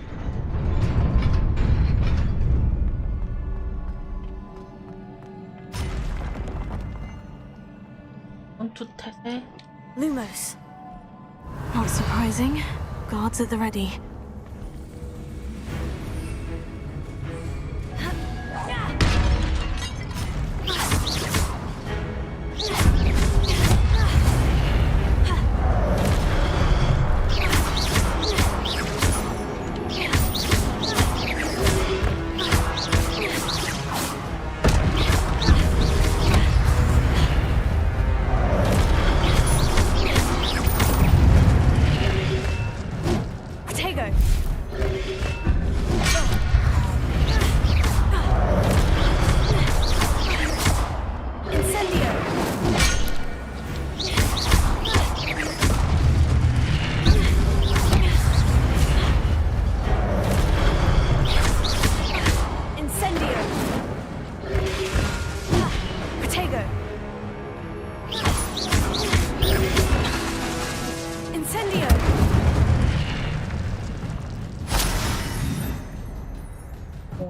S1: 원투 태세.
S2: Lumos. Not surprising. Guards at the ready.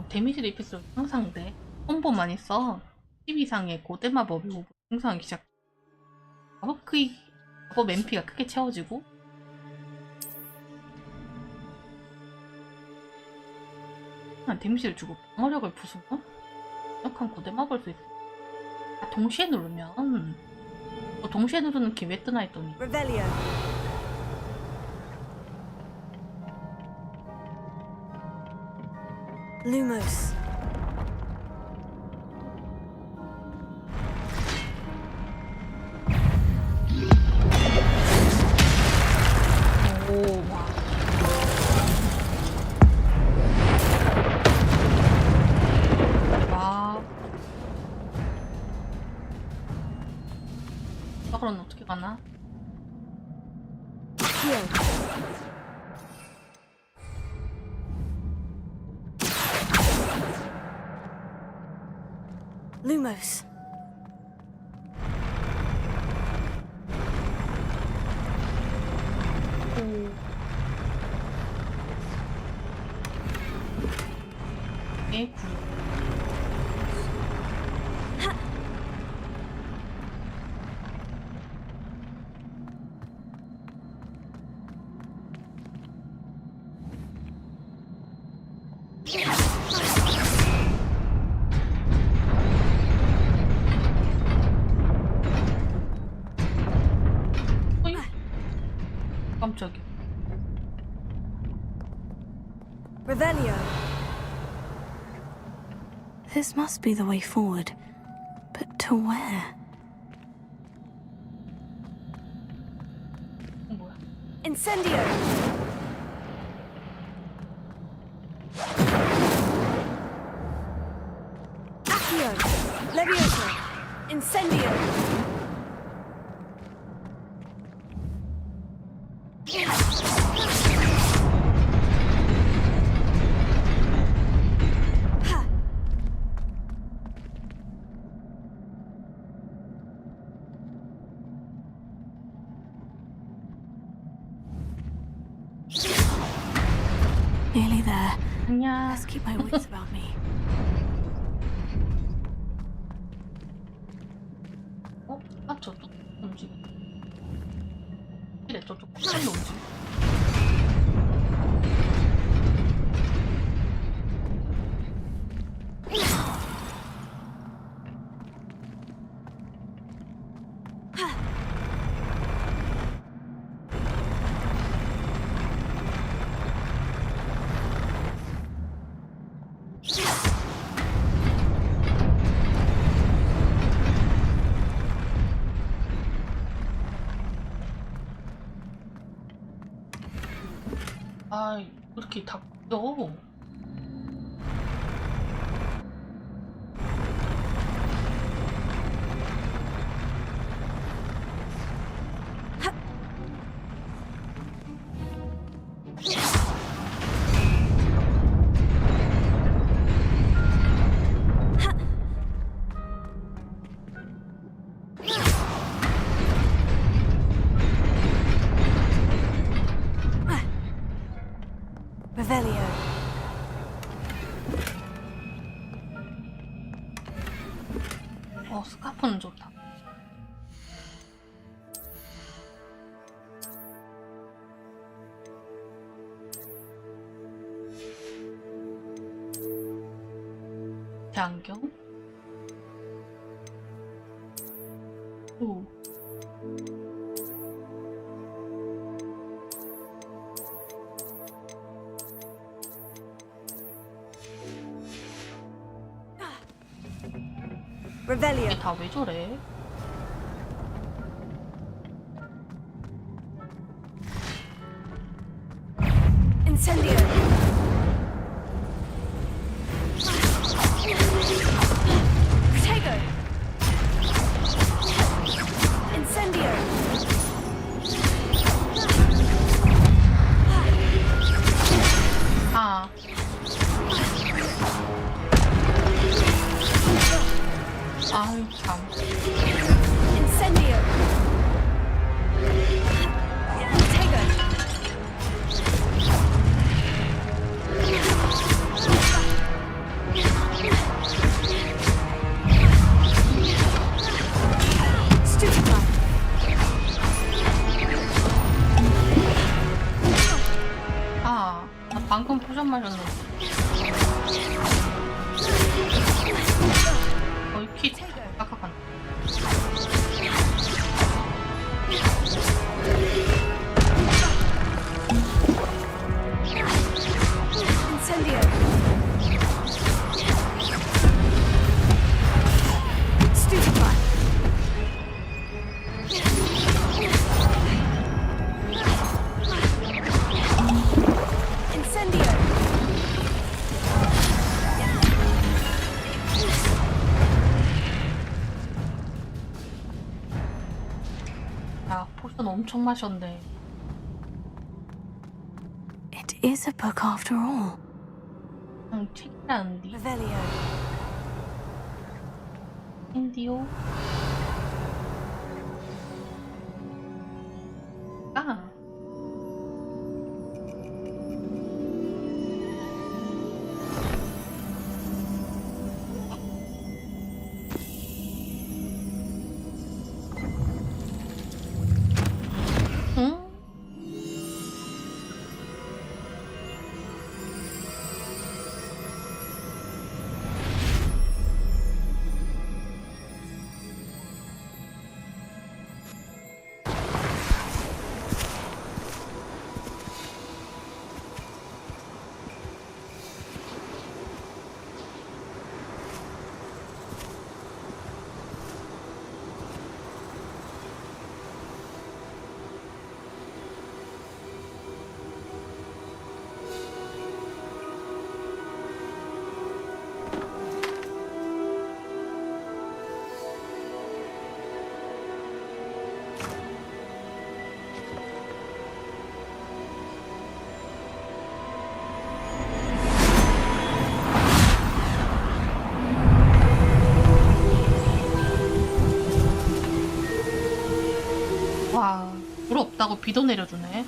S1: 데미지 리피스로 향상돼. 콤보 많이 써. 10 이상의 고대 마법이 5분 생성하기 시작. 마법 MP가 크게 채워지고. 데미지를 주고 방어력을 부수고 약한 고대 마법을 수 있어. 아, 동시에 누르면 동시에 누르는 기회 뜨나 했더니
S13: Lumos.
S1: 오, 와. 와. 그럼 어떻게 가나?
S13: Lumos.
S1: 네, 깜짝이야.
S13: Revelio.
S2: This must be the way forward. But to where?
S1: 뭐야?
S13: Incendio. Accio. Leviosa. Incendio.
S2: Nearly there.
S1: 안녕.
S2: Let's keep my wits about me.
S1: 아, 저쪽 움직여. 이래, 저쪽 빨리 움직여. 아, 그렇게 다 껴.
S13: Revelio.
S1: 스카프는 좋다. 안경? 오.
S13: Revelio.
S1: 다 왜 저래?
S13: Incendio. Protego. Incendio.
S1: 아. 아유 참.
S13: Incendio. Protego. Stupefy.
S1: 아, 나 방금 포션 마셨는데. 거의 피 깍깍한.
S13: Incendio. Stupefy. Incendio.
S1: 야, 포션 엄청 마셨네.
S2: It is a book after all.
S1: 책이라는데.
S13: Revelio.
S1: 인디오. 아. 응? 와, 물 없다고 비도 내려주네.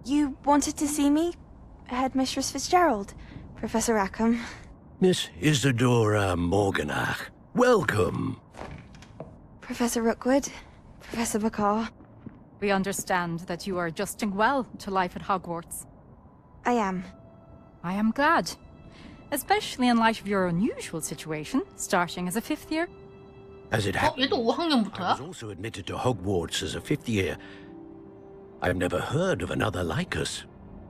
S8: You wanted to see me? Headmistress Fitzgerald? Professor Rackham?
S18: Miss Isadora Morganach, welcome.
S8: Professor Rookwood? Professor Bakar?
S19: We understand that you are adjusting well to life at Hogwarts.
S8: I am.
S19: I am glad. Especially in light of your unusual situation, starting as a 5th year.
S18: As it happens,
S1: 얘도 5학년부터야?
S18: I was also admitted to Hogwarts as a 5th year. I've never heard of another like us.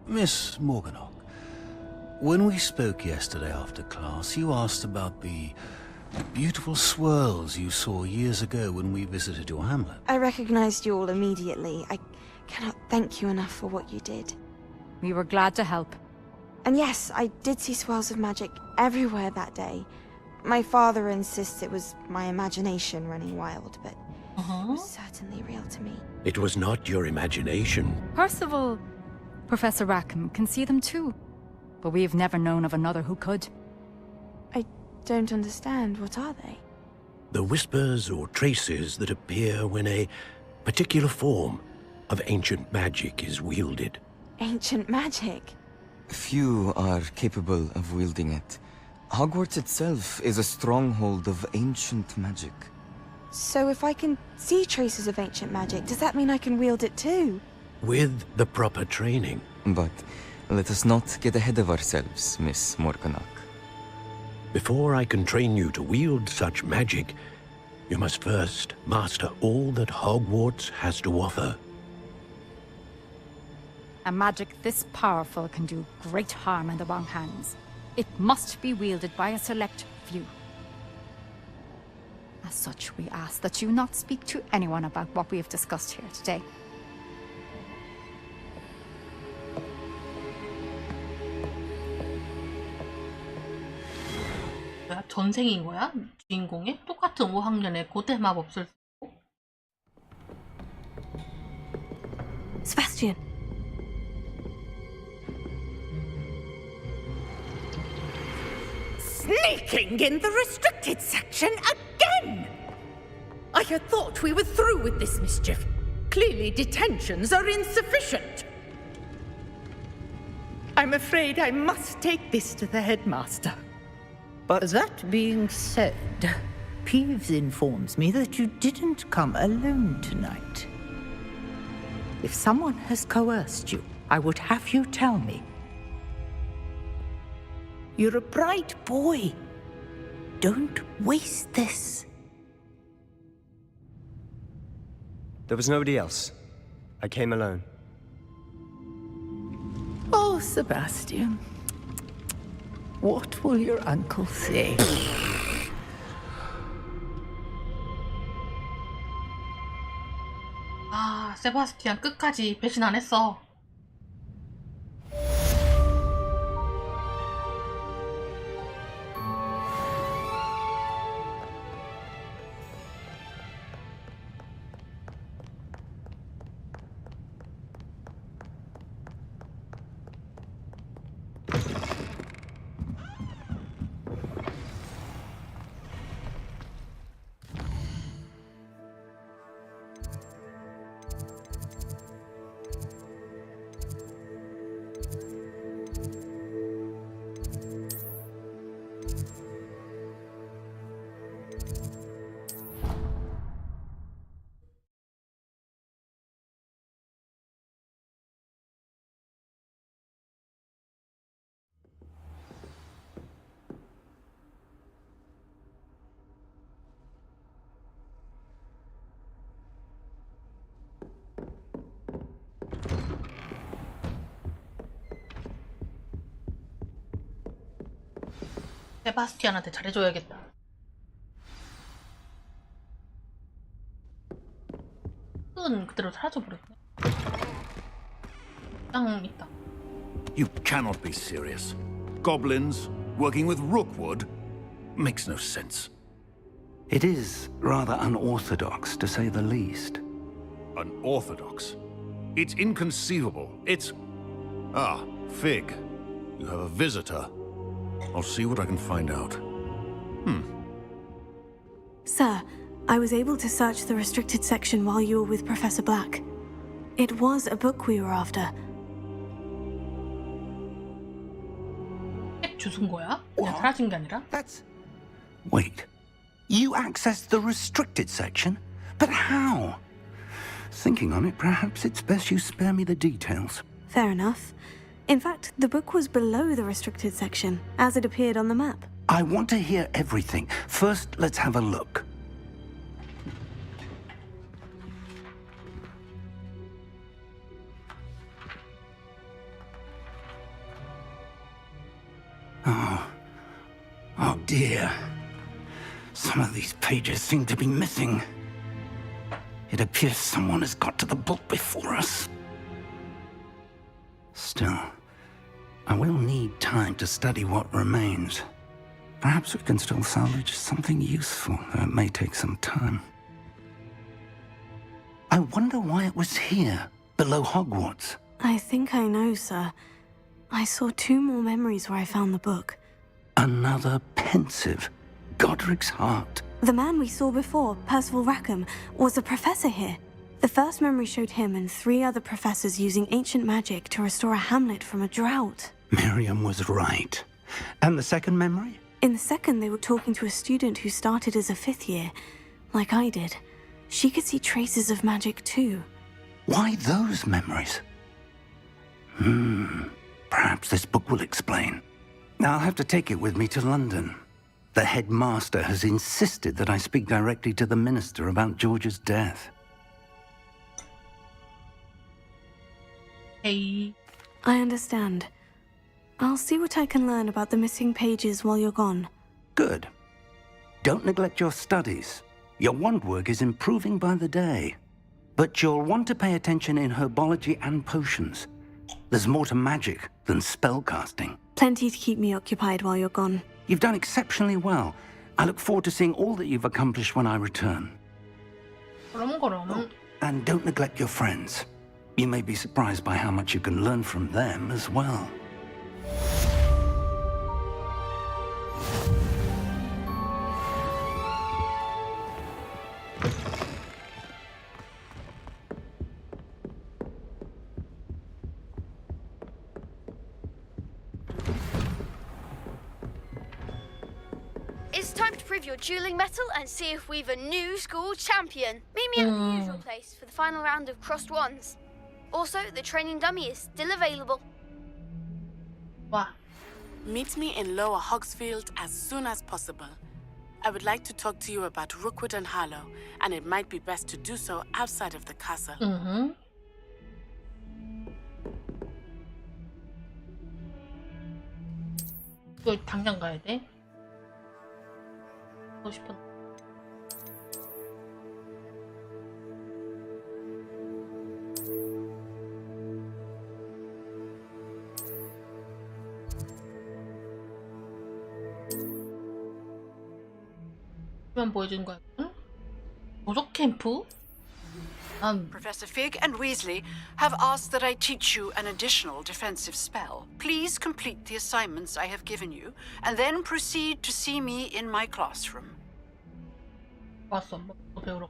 S20: Miss Morganach, when we spoke yesterday after class, you asked about the beautiful swirls you saw years ago when we visited your hamlet.
S8: I recognized you all immediately. I cannot thank you enough for what you did.
S19: We were glad to help.
S8: And yes, I did see swirls of magic everywhere that day. My father insists it was my imagination running wild, but it was certainly real to me.
S18: It was not your imagination.
S19: Percival, Professor Rackham can see them too. But we've never known of another who could.
S8: I don't understand. What are they?
S18: The whispers or traces that appear when a particular form of ancient magic is wielded.
S8: Ancient magic?
S21: Few are capable of wielding it. Hogwarts itself is a stronghold of ancient magic.
S8: So if I can see traces of ancient magic, does that mean I can wield it too?
S18: With the proper training.
S21: But let us not get ahead of ourselves, Miss Morganach.
S18: Before I can train you to wield such magic, you must first master all that Hogwarts has to offer.
S19: A magic this powerful can do great harm in the wrong hands. It must be wielded by a select few. As such, we ask that you not speak to anyone about what we have discussed here today.
S1: 뭐야? 전생인 거야? 주인공이? 똑같은 5학년의 고대 마법술 쓰고?
S13: Sebastian.
S17: Sneaking in the restricted section again! I had thought we were through with this mischief. Clearly detentions are insufficient. I'm afraid I must take this to the headmaster.
S22: But that being said, Peeves informs me that you didn't come alone tonight. If someone has coerced you, I would have you tell me. You're a bright boy. Don't waste this.
S16: There was nobody else. I came alone.
S22: Oh, Sebastian. What will your uncle say?
S1: 아, 세바스티안 끝까지 배신 안 했어. 세바스티안한테 잘해줘야겠다. 끈 그대로 사라져버렸네. 땅 있다.
S11: You cannot be serious. Goblins working with Rookwood makes no sense.
S3: It is rather unorthodox, to say the least.
S11: Unorthodox? It's inconceivable. It's... Ah, Fig. You have a visitor. I'll see what I can find out.
S13: Sir, I was able to search the restricted section while you were with Professor Black. It was a book we were after.
S1: 주운 거야? 그냥 사라진 게 아니라?
S3: Wait, you accessed the restricted section? But how? Thinking on it, perhaps it's best you spare me the details.
S13: Fair enough. In fact, the book was below the restricted section, as it appeared on the map.
S3: I want to hear everything. First, let's have a look. Oh dear. Some of these pages seem to be missing. It appears someone has got to the book before us. Still, I will need time to study what remains. Perhaps we can still salvage something useful, though it may take some time. I wonder why it was here, below Hogwarts.
S13: I think I know, sir. I saw 2 more memories where I found the book.
S3: Another pensive. Godric's heart.
S13: The man we saw before, Percival Rackham, was a professor here. The first memory showed him and 3 other professors using ancient magic to restore a hamlet from a drought.
S3: Miriam was right. And the second memory?
S13: In the second, they were talking to a student who started as a 5th year, like I did. She could see traces of magic too.
S3: Why those memories? Perhaps this book will explain. I'll have to take it with me to London. The headmaster has insisted that I speak directly to the minister about George's death.
S1: Hey.
S13: I understand. I'll see what I can learn about the missing pages while you're gone.
S3: Good. Don't neglect your studies. Your wand work is improving by the day. But you'll want to pay attention in herbology and potions. There's more to magic than spellcasting.
S13: Plenty to keep me occupied while you're gone.
S3: You've done exceptionally well. I look forward to seeing all that you've accomplished when I return. And don't neglect your friends. You may be surprised by how much you can learn from them as well.
S4: It's time to prove your dueling mettle and see if we've a new school champion. Meet me at the usual place for the final round of crossed wands. Also, the training dummy is still available.
S9: Meet me in Lower Hogsfield as soon as possible. I would like to talk to you about Rookwood and Harlow, and it might be best to do so outside of the castle.
S1: 이거 당장 가야 돼? 하고 싶은. 만 보여준 거야. 응? 도적 캠프?
S5: Professor Fig and Weasley have asked that I teach you an additional defensive spell. Please complete the assignments I have given you, and then proceed to see me in my classroom.
S1: 왔어, 뭐 배우러.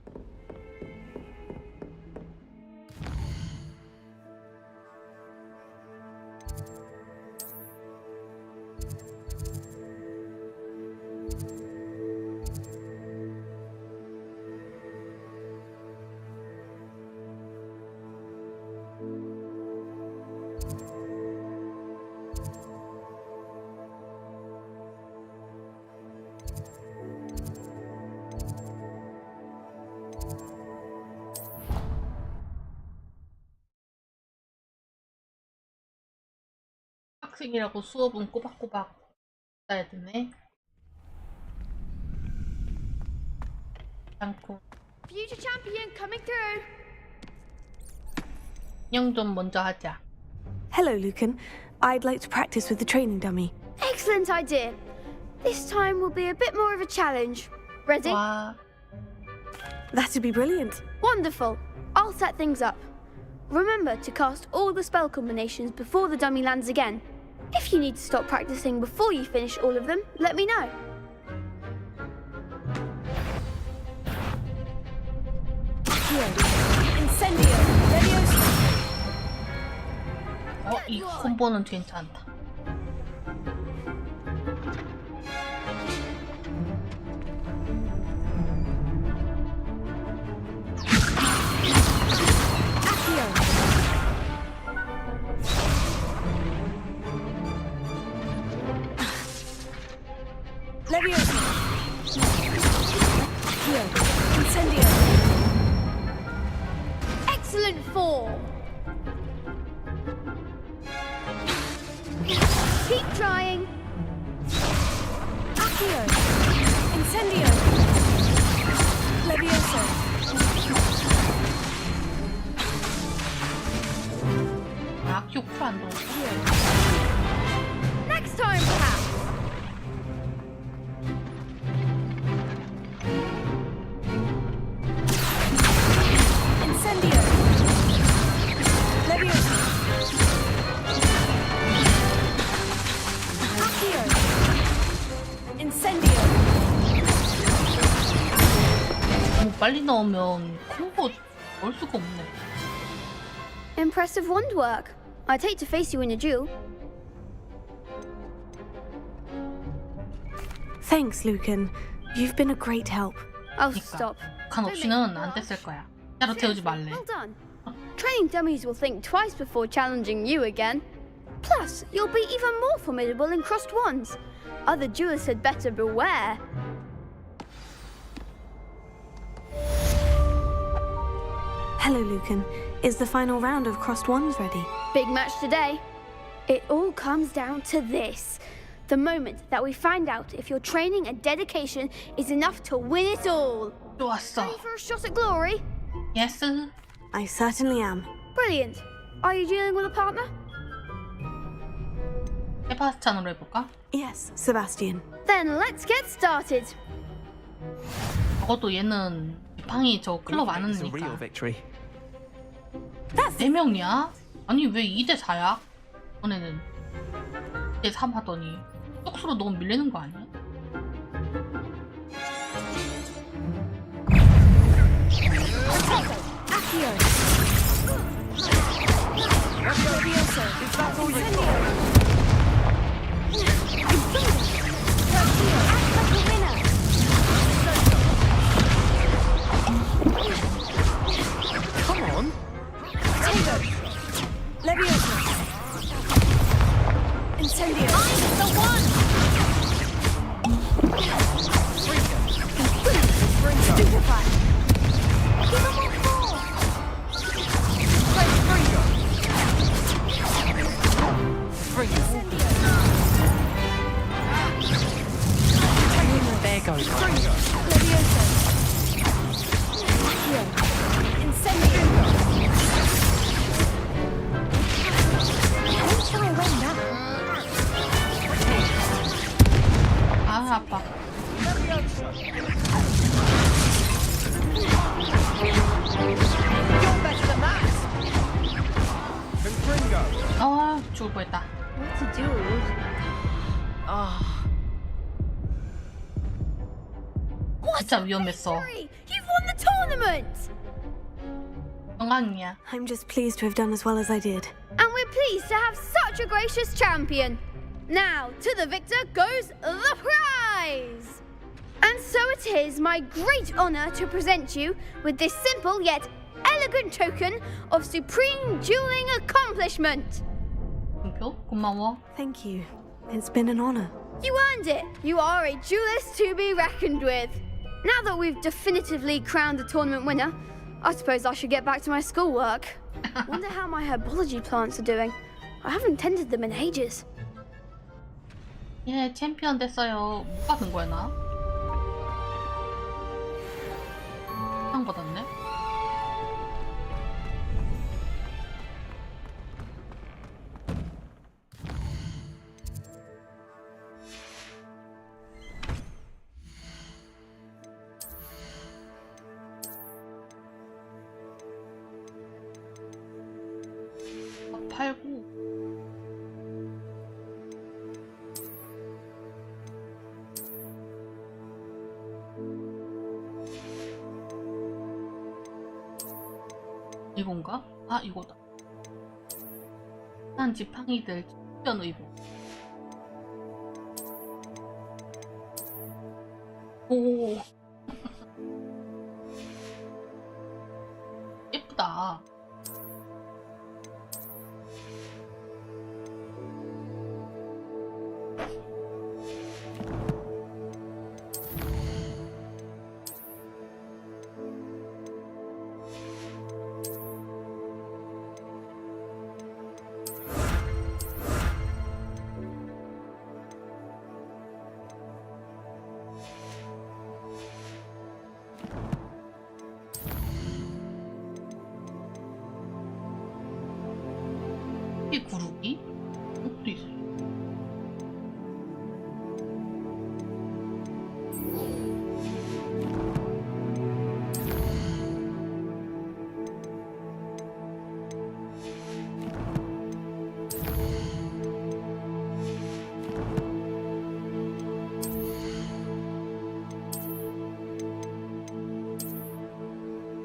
S1: 학생이라고 수업은 꼬박꼬박 따야 되네. 않고.
S4: Future champion coming through.
S1: 인형 좀 먼저 하자.
S13: Hello, Lucan. I'd like to practice with the training dummy.
S4: Excellent idea. This time will be a bit more of a challenge. Ready?
S13: That'd be brilliant.
S4: Wonderful. I'll set things up. Remember to cast all the spell combinations before the dummy lands again. If you need to stop practicing before you finish all of them, let me know.
S13: Incendio.
S1: 이 콤보는 괜찮다.
S4: excellent form. Keep trying.
S13: Accio. Incendio. Levioso.
S1: 악기 풀안 들어.
S4: Next time, perhaps.
S13: Incendio. Levioso. Accio. Incendio.
S1: 너무 빨리 넣으면 콤보 넣을 수가 없네.
S4: Impressive wand work. I'd hate to face you in a duel.
S13: Thanks, Lucan. You've been a great help.
S4: I'll stop.
S1: 간 없이는 안 됐을 거야. 따로 태우지 말래.
S4: Well done. Training dummies will think twice before challenging you again. Plus, you'll be even more formidable in crossed wands. Other duelists had better beware.
S13: Hello, Lucan. Is the final round of crossed wands ready?
S4: Big match today. It all comes down to this. The moment that we find out if your training and dedication is enough to win it all.
S1: 좋았어.
S4: Ready for a shot at glory?
S1: Yes.
S13: I certainly am.
S4: Brilliant. Are you dealing with a partner?
S1: 세바스찬으로 해볼까?
S13: Yes, Sebastian.
S4: Then let's get started.
S1: 적어도 얘는 지팡이 저 클럽 안
S15: It's a real
S1: 하니까.
S15: victory.
S1: 4명이야? 아니 왜 2대4야? 전에는 2대3 하더니 쪽수로 너무 밀리는 거 아니야?
S13: Accio. Levioso. Incendio.
S6: Come on.
S13: Levioso. Incendio.
S4: I'm the one!
S13: Stupefy.
S4: Give him more force!
S6: There goes.
S13: Levioso. Accio. Incendio. I'm sure I won that.
S1: 아 아파. 아 죽을 뻔했다.
S4: What to do?
S1: 진짜 위험했어.
S4: Hurry! You've won the tournament!
S1: 영광이야.
S13: I'm just pleased to have done as well as I did.
S4: And we're pleased to have such a gracious champion. Now, to the victor goes the prize! And so it is my great honor to present you with this simple yet elegant token of supreme dueling accomplishment.
S1: 금표 고마워.
S13: Thank you. It's been an honor.
S4: You earned it. You are a duelist to be reckoned with. Now that we've definitively crowned the tournament winner, I suppose I should get back to my schoolwork. Wonder how my herbology plants are doing. I haven't tended them in ages.
S1: 예, 챔피언 됐어요. 못 받은 거야 나? 상 받았네. 팔고 이건가? 아 이거다. 한 지팡이들 챔피언 의복. 오 예쁘다. 이 구르기? 또 있어.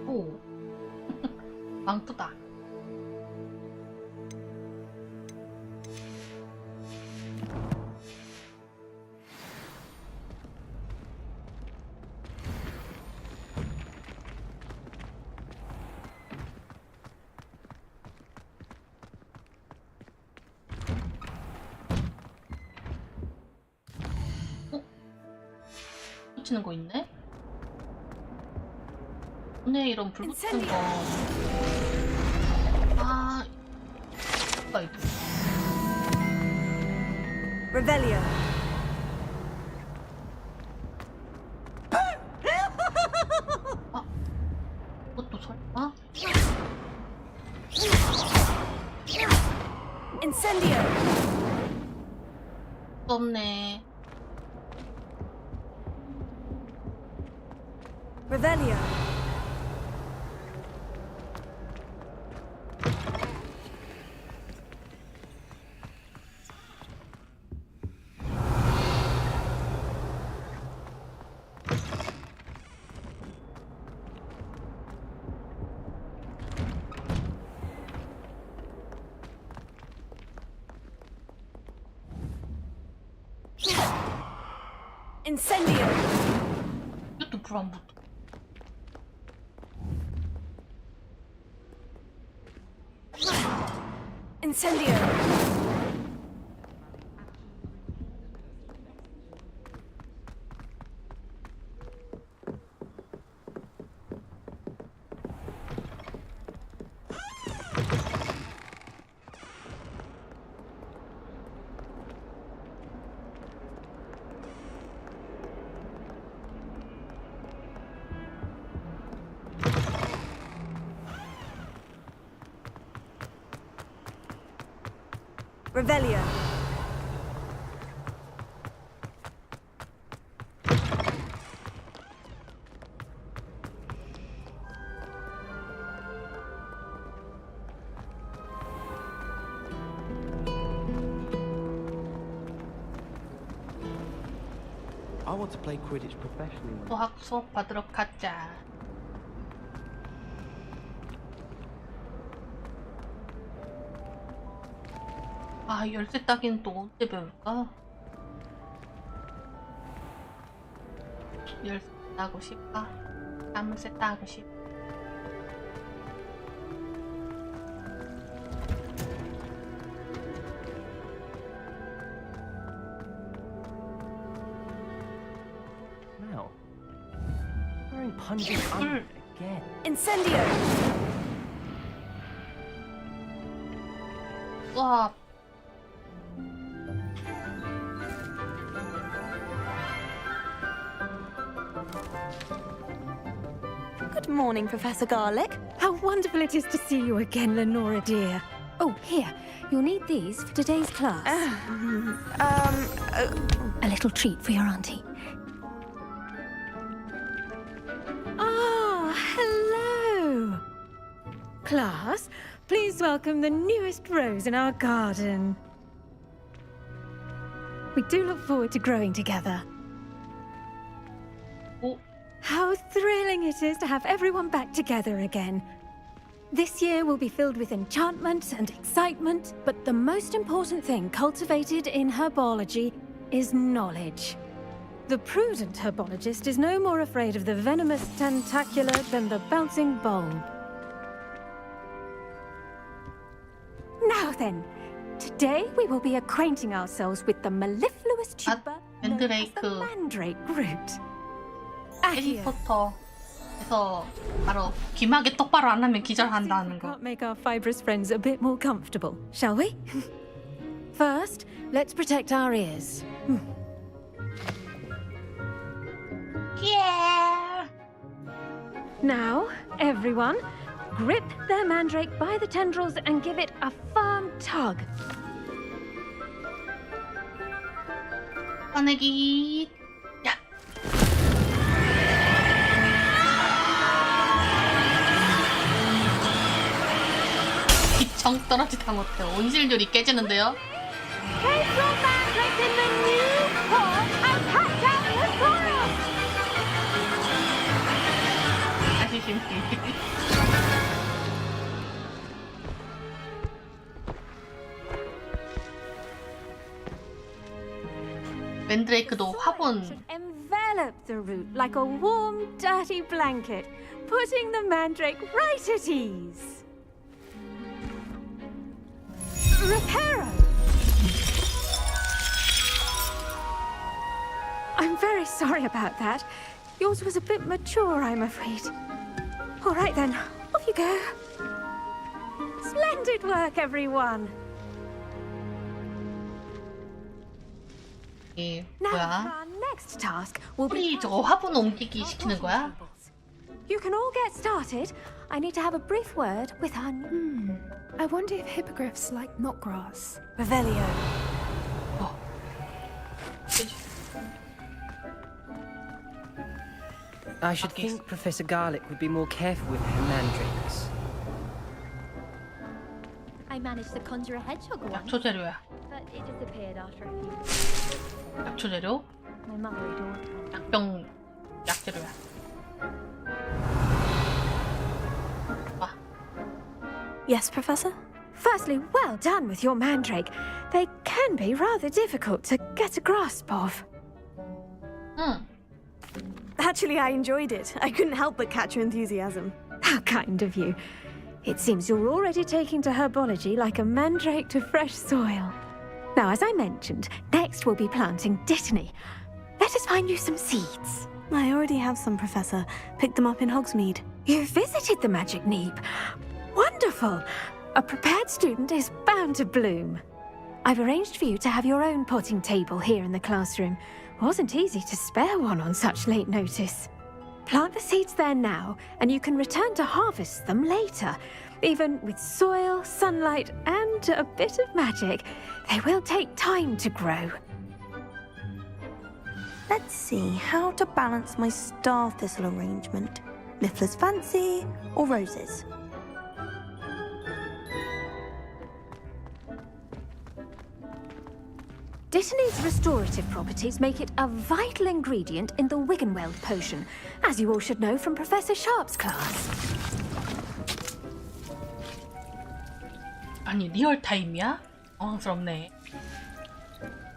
S1: 오, 망토다. 붙이는 거 있네? 손에 이런 불 붙이는 거. 아, 뭐가 있지?
S13: Revelio.
S1: 아, 그것도 설마?
S13: Incendio.
S1: 없네.
S13: Revelio. Incendio.
S1: 이것도 불 안 붙어.
S13: Incendio. Revelio.
S15: I want to play Quidditch professionally.
S1: 수학 수업 받으러 가자. 아, 열쇠 따기는 또 언제 배울까? 열쇠 따고 싶다. 자물쇠 따고 싶다.
S15: Now, wearing pungent underwear again.
S13: Incendio.
S1: 와.
S13: Good morning, Professor Garlick.
S7: How wonderful it is to see you again, Lenora dear. Oh, here, you'll need these for today's class. A little treat for your auntie. Ah, hello. Class, please welcome the newest rose in our garden. We do look forward to growing together. How thrilling it is to have everyone back together again. This year will be filled with enchantment and excitement, but the most important thing cultivated in herbology is knowledge. The prudent herbologist is no more afraid of the venomous tentacular than the bouncing bulb. Now then, today we will be acquainting ourselves with the mellifluous tuber known as the mandrake root.
S1: 해리포터에서 바로 귀마개 똑바로 안 하면 기절한다는 거.
S7: Can't make our fibrous friends a bit more comfortable, shall we? First, let's protect our ears.
S1: Yeah.
S7: Now, everyone, grip their mandrake by the tendrils and give it a firm tug.
S1: 꺼내기. 야. 기청 떨어지다 못해 온실률이 깨지는데요.
S7: Place your mandrake in the new pot and cut down the soil.
S1: 다시 심기. 맨드레이크도 화분.
S7: Envelop the root like a warm, dirty blanket, putting the mandrake right at ease. Reparo! I'm very sorry about that. Yours was a bit mature, I'm afraid. All right then, off you go. Splendid work, everyone.
S1: 예,
S7: Now,
S1: 뭐야?
S7: our next task will
S1: 우리
S7: be.
S1: 저거 화분 옮기기 시키는 거야?
S7: You can all get started. I need to have a brief word with our.
S10: I wonder if hippogriffs like knotgrass.
S13: Revelio.
S14: I should think Professor Garlick would be more careful with her mandrakes.
S12: I managed to conjure a hedgehog once,
S1: 약초 재료야.
S12: but it disappeared after a few.
S1: 약초 재료?
S12: My mother adored it.
S1: 약병 약 재료야.
S13: Yes, Professor?
S7: Firstly, well done with your mandrake. They can be rather difficult to get a grasp of.
S13: Actually, I enjoyed it. I couldn't help but catch your enthusiasm.
S7: How kind of you. It seems you're already taking to herbology like a mandrake to fresh soil. Now, as I mentioned, next we'll be planting dittany. Let us find you some seeds.
S13: I already have some, Professor. Picked them up in Hogsmeade.
S7: You visited the Magic Neep. Wonderful. A prepared student is bound to bloom. I've arranged for you to have your own potting table here in the classroom. Wasn't easy to spare one on such late notice. Plant the seeds there now, and you can return to harvest them later. Even with soil, sunlight, and a bit of magic, they will take time to grow.
S13: Let's see how to balance my star thistle arrangement. Miffler's Fancy or roses?
S7: Dittany's restorative properties make it a vital ingredient in the Wiggenweld potion, as you all should know from Professor Sharp's class.
S1: 아니 리얼 타임이야? 당황스럽네.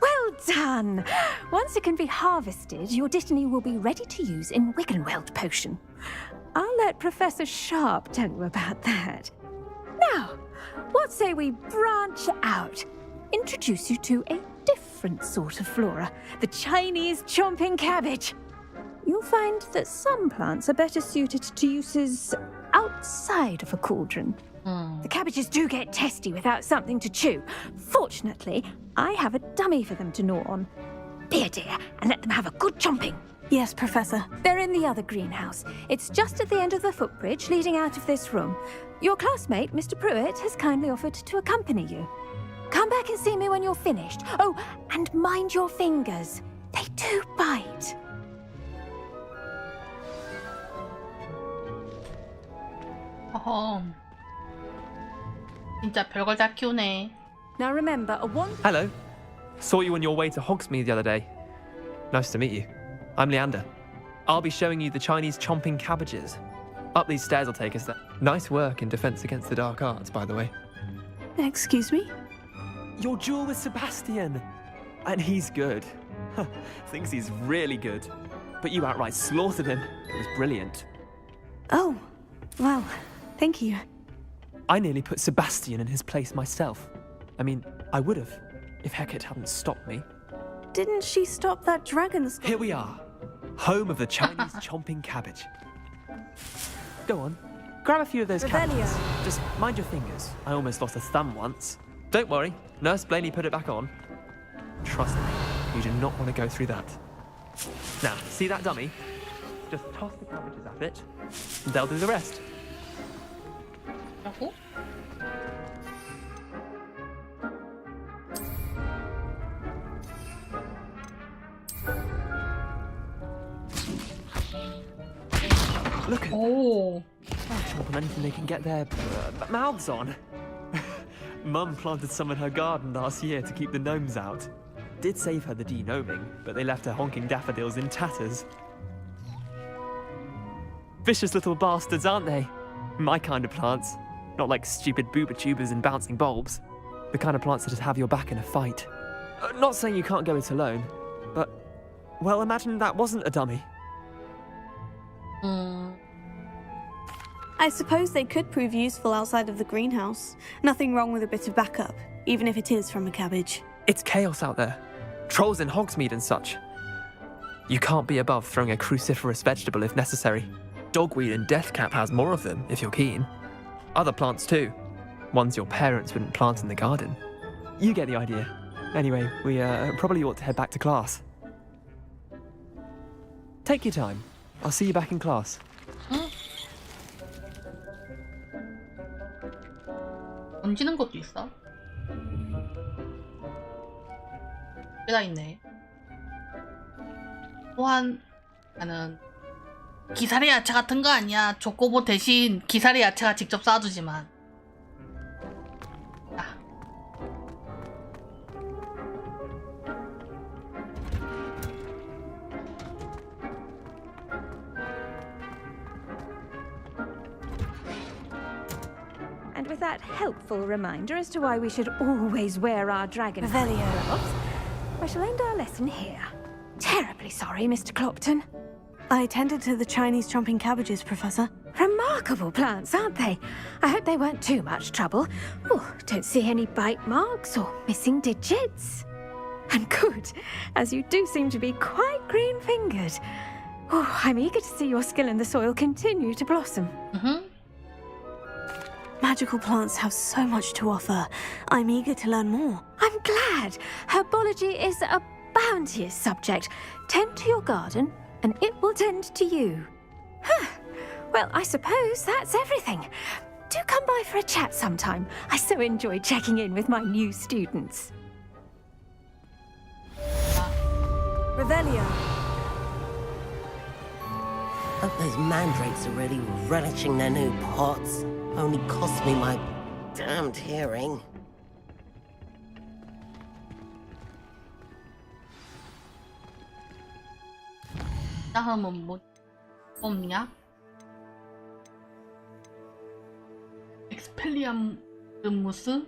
S7: Well done! Once it can be harvested, your Dittany will be ready to use in Wiggenweld potion. I'll let Professor Sharp tell you about that. Now, what say we branch out? Introduce you to a different sort of flora, the Chinese chomping cabbage. You'll find that some plants are better suited to uses outside of a cauldron. The cabbages do get testy without something to chew. Fortunately, I have a dummy for them to gnaw on. Be a dear and let them have a good chomping.
S13: Yes, Professor.
S7: They're in the other greenhouse. It's just at the end of the footbridge leading out of this room. Your classmate, Mr. Pruitt, has kindly offered to accompany you. Come back and see me when you're finished. Oh, and mind your fingers. They do bite.
S1: 어허. 진짜 별걸 다 키우네.
S7: Now remember, a one...
S23: Hello. Saw you on your way to Hogsmeade the other day. Nice to meet you. I'm Leander. I'll be showing you the Chinese chomping cabbages. Up these stairs will take us there. Nice work in Defense Against the Dark Arts, by the way.
S13: Excuse me?
S23: Your duel with Sebastian. And he's good. Thinks he's really good. But you outright slaughtered him. It was brilliant.
S13: Oh, well, thank you.
S23: I nearly put Sebastian in his place myself. I mean, I would have, if Hecate hadn't stopped me.
S13: Didn't she stop that dragon?
S23: Here we are, home of the Chinese chomping cabbage. Go on, grab a few of those cabbages. Just mind your fingers. I almost lost a thumb once. Don't worry, Nurse Blaney put it back on. Trust me, you do not want to go through that. Now, see that dummy? Just toss the cabbages at it, and they'll do the rest. Look at
S1: 오.
S23: chomp on anything they can get their mouths on. Mum planted some in her garden last year to keep the gnomes out. Did save her the de-gnoming, but they left her honking daffodils in tatters. Vicious little bastards, aren't they? My kind of plants. Not like stupid booba tubers and bouncing bulbs. The kind of plants that just have your back in a fight. Not saying you can't go it alone, but, well, imagine that wasn't a dummy.
S13: I suppose they could prove useful outside of the greenhouse. Nothing wrong with a bit of backup, even if it is from a cabbage.
S23: It's chaos out there. Trolls in Hogsmeade and such. You can't be above throwing a cruciferous vegetable if necessary. Dogweed and deathcap has more of them, if you're keen. Other plants too. Ones your parents wouldn't plant in the garden. You get the idea. Anyway, we probably ought to head back to class. Take your time. I'll see you back in class.
S1: 던지는 것도 있어? 꽤다 있네. 또한 나는 기사리 야채 같은 거 아니야. 조코보 대신 기사리 야채가 직접 쏴주지만.
S7: And with that helpful reminder as to why we should always wear our dragon gloves, I shall end our lesson here. Terribly sorry, Mr. Clopton.
S13: I tended to the Chinese chomping cabbages, Professor.
S7: Remarkable plants, aren't they? I hope they weren't too much trouble. Oh, don't see any bite marks or missing digits. And good, as you do seem to be quite green-fingered. Oh, I'm eager to see your skill in the soil continue to blossom.
S13: Magical plants have so much to offer. I'm eager to learn more.
S7: I'm glad. Herbology is a bounteous subject. Tend to your garden, and it will tend to you. Well, I suppose that's everything. Do come by for a chat sometime. I so enjoy checking in with my new students.
S13: Revelio.
S2: Hope those mandrakes are really relishing their new pots. Only cost me my damned hearing.
S1: 다음은 뭐 없냐? 엑스펠리아무스?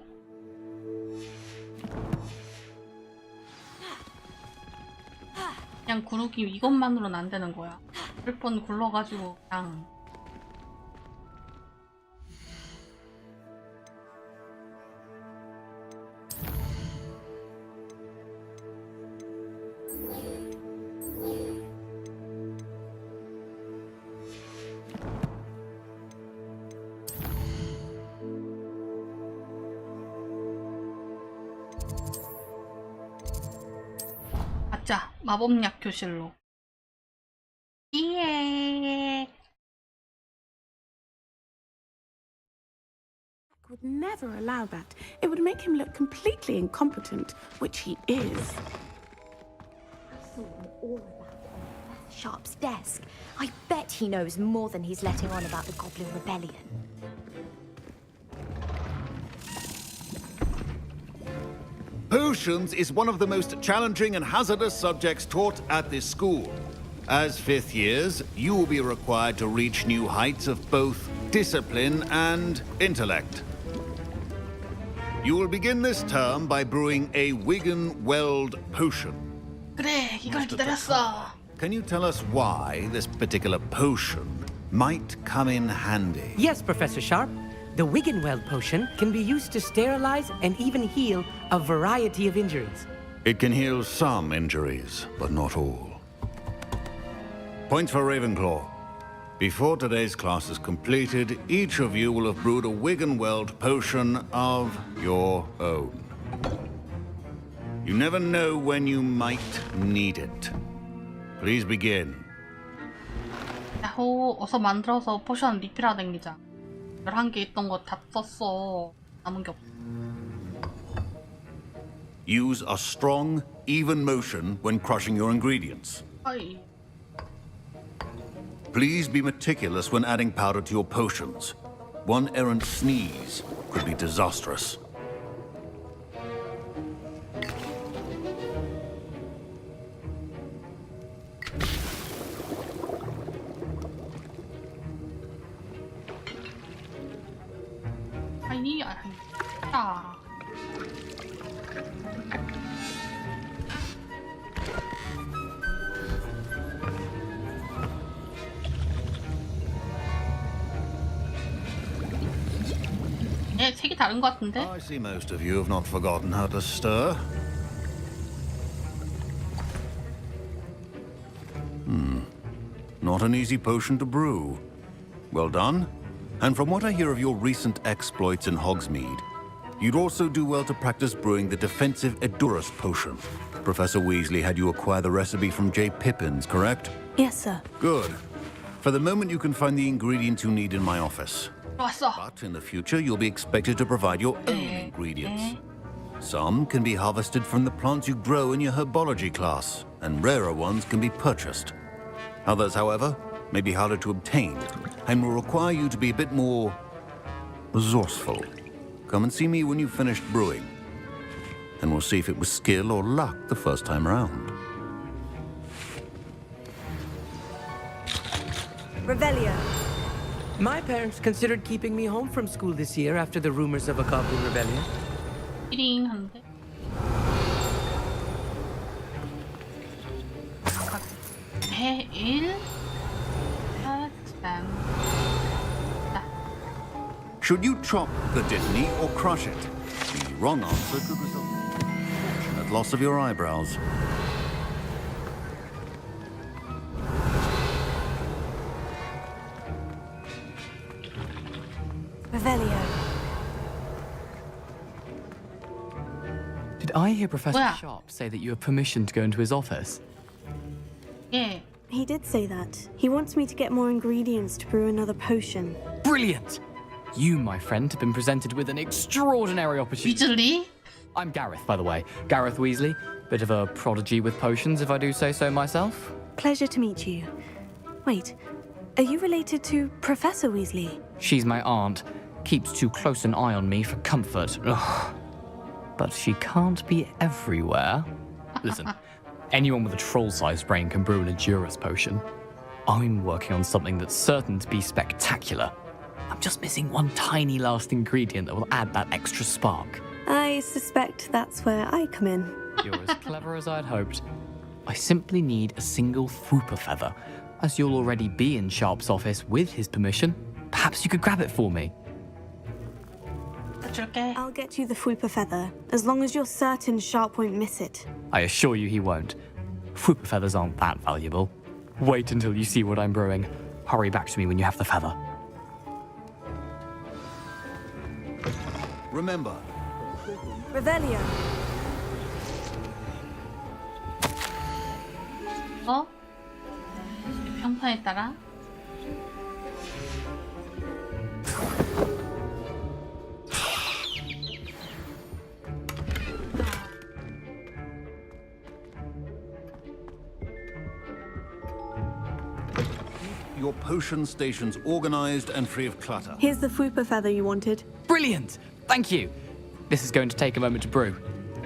S1: 그냥 구르기 이것만으로는 안 되는 거야. 몇 번 굴러가지고 그냥. 자, 마법약 교실로. 예.
S8: Would never allow that. It would make him look completely incompetent, which he is.
S7: I saw him all about it on Professor Sharp's desk. I bet he knows more than he's letting on about the Goblin Rebellion.
S11: Potions is one of the most challenging and hazardous subjects taught at this school. As fifth years, you will be required to reach new heights of both discipline and intellect. You will begin this term by brewing a Wigan-Weld potion.
S1: 그래, 이걸 기다렸어.
S11: Can you tell us why this particular potion might come in handy?
S14: Yes, Professor Sharp. The Wigan-Weld potion can be used to sterilize and even heal a variety of injuries.
S11: It can heal some injuries, but not all. Points for Ravenclaw. Before today's class is completed, each of you will have brewed a Wigan-Weld potion of your own. You never know when you might need it. Please begin.
S1: 야호, 어서 만들어서 포션 리필하다 댕기자. 11개 있던 거 다 썼어. 남은 게 없어.
S11: Use a strong, even motion when crushing your ingredients.
S1: 아이.
S11: Please be meticulous when adding powder to your potions. One errant sneeze could be disastrous.
S1: 아니, 알았다. 네, 색이 다른 것 같은데?
S11: I see most of you have not forgotten how to stir. Not an easy potion to brew. Well done. And from what I hear of your recent exploits in Hogsmeade, you'd also do well to practice brewing the defensive Edurus potion. Professor Weasley had you acquire the recipe from J. Pippins, correct?
S13: Yes, sir.
S11: Good. For the moment, you can find the ingredients you need in my office.
S1: 왔어.
S11: But in the future, you'll be expected to provide your own ingredients. Some can be harvested from the plants you grow in your herbology class, and rarer ones can be purchased. Others, however, may be harder to obtain, and will require you to be a bit more resourceful. Come and see me when you've finished brewing, and we'll see if it was skill or luck the first time around.
S14: Revelio. My parents considered keeping me home from school this year after the rumors of a Goblin Rebellion.
S1: 띠링 하는데. 해 1 4
S11: Should you chop the Disney or crush it? The wrong answer could result in unfortunate loss of your eyebrows.
S13: Revelio.
S6: Did I hear Professor
S1: 뭐야?
S6: Sharp say that you have permission to go into his office?
S1: 예.
S13: He did say that. He wants me to get more ingredients to brew another potion.
S6: Brilliant! You, my friend, have been presented with an extraordinary opportunity.
S1: 위즐리?
S6: I'm Gareth, by the way. Gareth Weasley. Bit of a prodigy with potions, if I do say so myself.
S13: Pleasure to meet you. Wait, are you related to Professor Weasley?
S6: She's my aunt. Keeps too close an eye on me for comfort. Ugh. But she can't be everywhere. Listen, anyone with a troll-sized brain can brew an Edurus potion. I'm working on something that's certain to be spectacular. I'm just missing one tiny last ingredient that will add that extra spark.
S13: I suspect that's where I come in.
S6: You're as clever as I'd hoped. I simply need a single Fwooper feather. As you'll already be in Sharp's office with his permission, perhaps you could grab it for me.
S1: 어쩔게.
S13: I'll get you the Fwooper feather, as long as you're certain Sharp won't miss it.
S6: I assure you he won't. Fwooper feathers aren't that valuable. Wait until you see what I'm brewing. Hurry back to me when you have the feather.
S11: Remember,
S13: Revelio.
S1: 어? 평판에 따라?
S11: your potion stations organized and free of clutter.
S13: Here's the Fwooper feather you wanted.
S6: Brilliant! Thank you. This is going to take a moment to brew.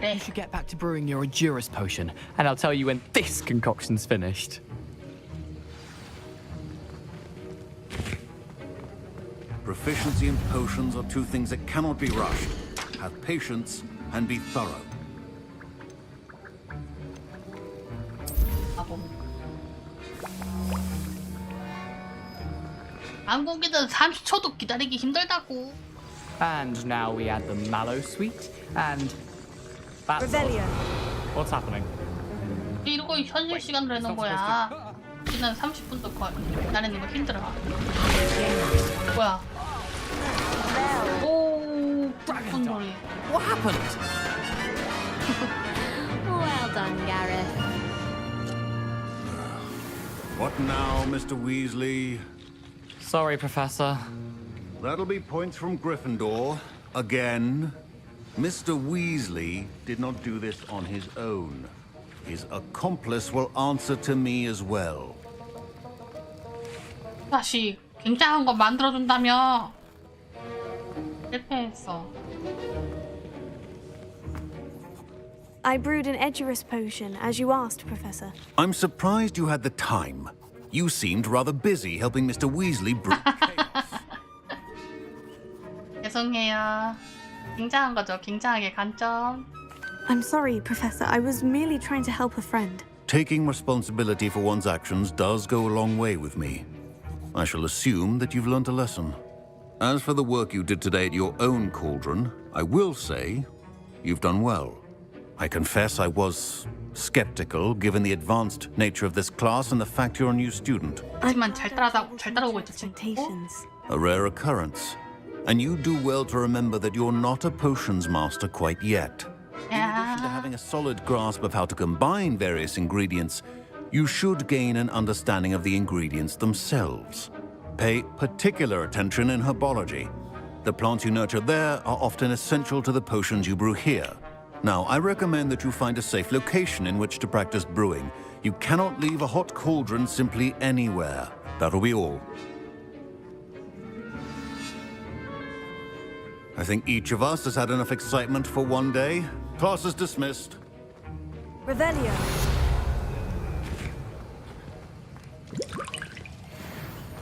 S6: You should get back to brewing your Edurus potion, and I'll tell you when this concoction's finished.
S11: Proficiency in potions are two things that cannot be rushed. Have patience and be thorough.
S1: 한국인은 30초도 기다리기 힘들다고.
S6: And now we add the mallow sweet, and that's
S13: Revelio.
S6: What's happening?
S1: 이러고 현실 시간으로 해놓은 거야. 우리는 30분도 기다리는 거 힘들어. 뭐야? 오, prakun 놀이.
S6: What happened?
S4: Well done, Gareth.
S11: What now, Mr. Weasley?
S6: Sorry, Professor.
S11: That'll be points from Gryffindor. Again. Mr. Weasley did not do this on his own. His accomplice will answer to me as well.
S1: 다시 굉장한 거 만들어준다며. 실패했어.
S13: I brewed an Edurus potion, as you asked, Professor.
S11: I'm surprised you had the time. You seemed rather busy helping Mr. Weasley brew chaos.
S1: 죄송해요. 굉장한 거죠. 굉장하게 간점.
S13: I'm sorry, Professor. I was merely trying to help a friend.
S11: Taking responsibility for one's actions does go a long way with me. I shall assume that you've learnt a lesson. As for the work you did today at your own cauldron, I will say you've done well. I confess I was skeptical given the advanced nature of this class and the fact you're a new student.
S1: 하지만 잘 따라오고 있죠, 친구.
S11: A rare occurrence. And you do well to remember that you're not a potions master quite yet. In addition to having a solid grasp of how to combine various ingredients, you should gain an understanding of the ingredients themselves. Pay particular attention in herbology. The plants you nurture there are often essential to the potions you brew here. Now, I recommend that you find a safe location in which to practice brewing. You cannot leave a hot cauldron simply anywhere. That'll be all. I think each of us has had enough excitement for one day. Class is dismissed.
S13: Revelio.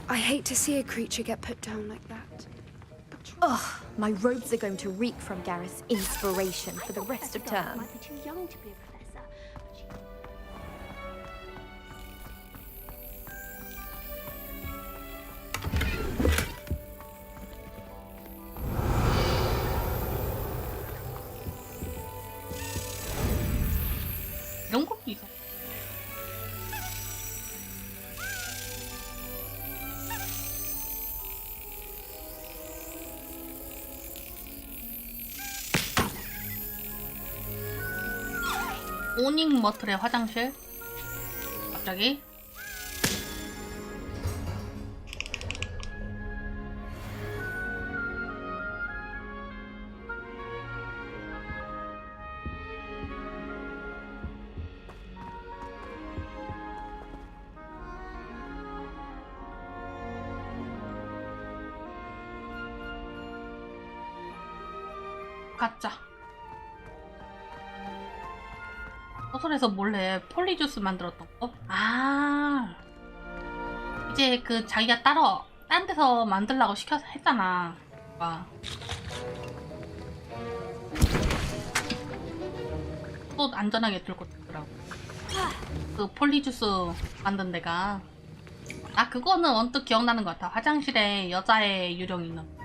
S10: I hate to see a creature get put down like that.
S18: Ugh, my robes are going to reek from Gareth's inspiration for the rest of term.
S13: Might be too young to be a professor, but she...
S1: 이런 것도 있어. 오닝 머틀의 화장실. 갑자기 가짜. 소설에서 몰래 폴리주스 만들었던 거? 아, 이제 그 자기가 따로 딴 데서 만들라고 시켜서 했잖아. 와. 또 안전하게 들고 있더라고. 그 폴리주스 만든 데가. 아, 그거는 언뜻 기억나는 것 같아. 화장실에 여자의 유령 있는 거.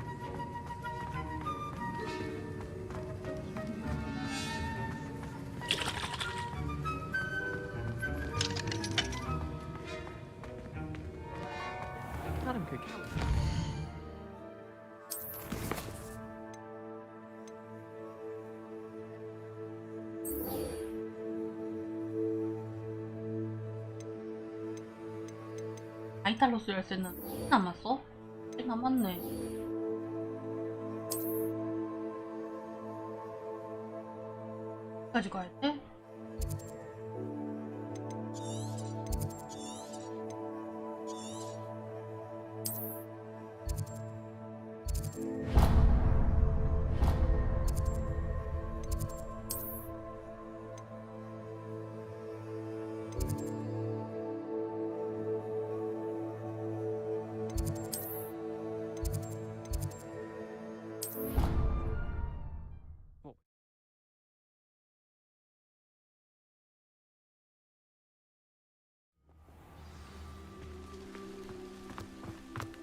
S1: 아이탈로스 열쇠는 남았어? 남았네. 여기까지 가야 돼?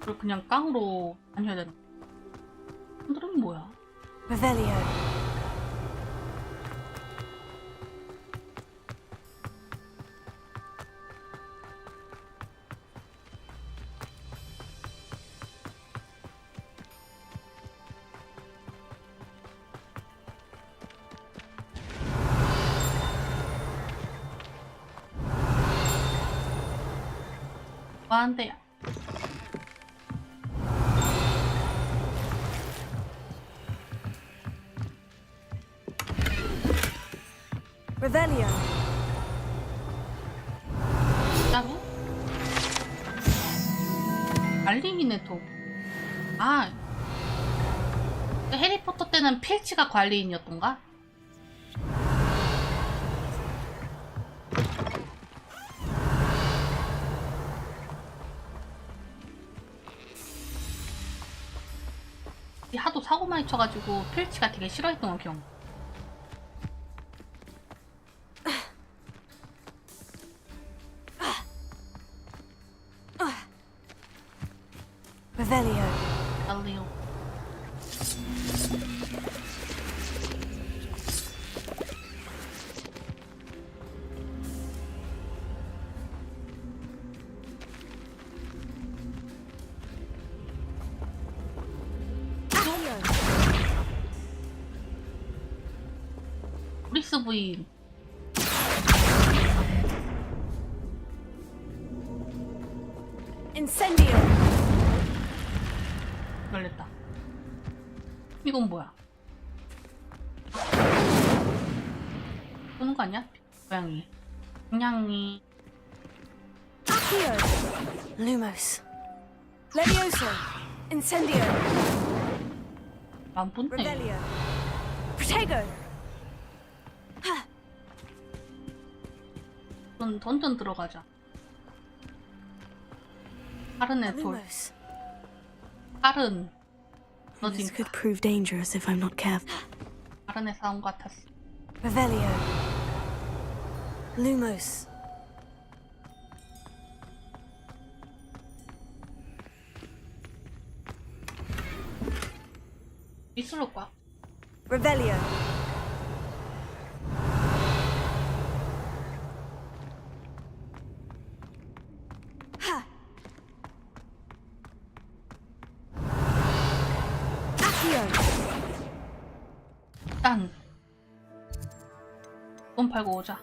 S1: 그걸 그냥 깡으로 다녀야 되는 거야. 사람들은 뭐야?
S13: Revelio.
S1: 뭐한대야?
S13: Revelio.
S1: 따로? 관리인의 도구. 아, 해리포터 때는 필치가 관리인이었던가? 하도 사고 많이 쳐가지고 필치가 되게 싫어했던 거 기억.
S13: Revelio.
S1: 알리오. 브리스 부인.
S13: Incendio.
S1: 열렸다. 이건 뭐야? 보는 거 아니야? 고양이. 고양이.
S13: Accio. Lumos. Levioso. Incendio.
S1: 맘뿐네.
S13: Revelio. Protego.
S1: 던전 들어가자. 빠른 애돌.
S13: Lumos.
S1: 빠른.
S13: This could prove dangerous if I'm not careful.
S1: 빠른 애 싸움 같았어.
S13: Revelio. Lumos.
S1: 미술로 꽉.
S13: Revelio. Ha. Accio.
S1: 일단 돈 팔고 오자.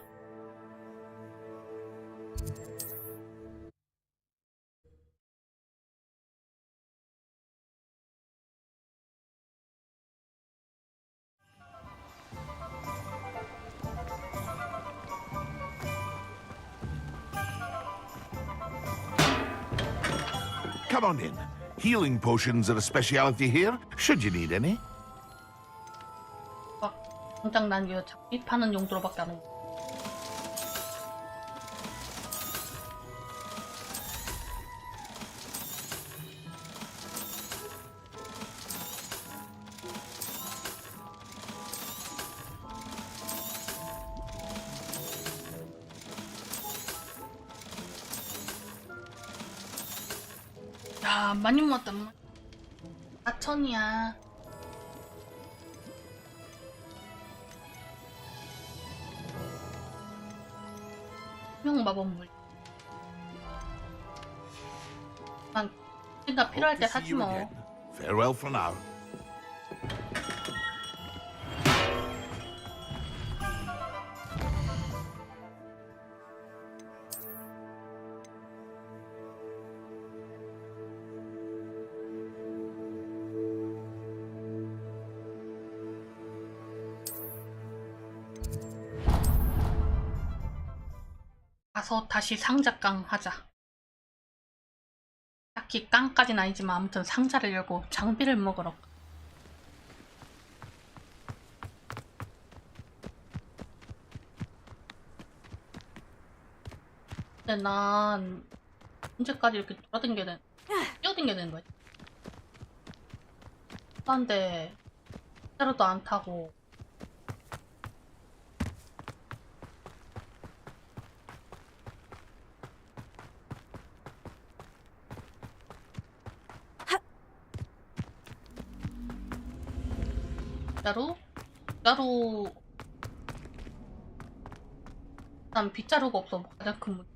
S19: Come on in. Healing potions are a speciality here, should you need any.
S1: 당장 난 이거 잡기 파는 용도로밖에 안 오. 야, 많이 모았다. 4천이야. 명 마법물. 난 그러니까 필요할 때 사지 뭐.
S19: Farewell for now.
S1: 가서 다시 상자깡 하자. 딱히 깡까진 아니지만 아무튼 상자를 열고 장비를 먹으러. 근데 난 언제까지 이렇게 뛰어댕겨야 되는 거야? 그런데 때로도 안 타고. 빗자루 난 빗자루가 없어. 가장 큰 문제.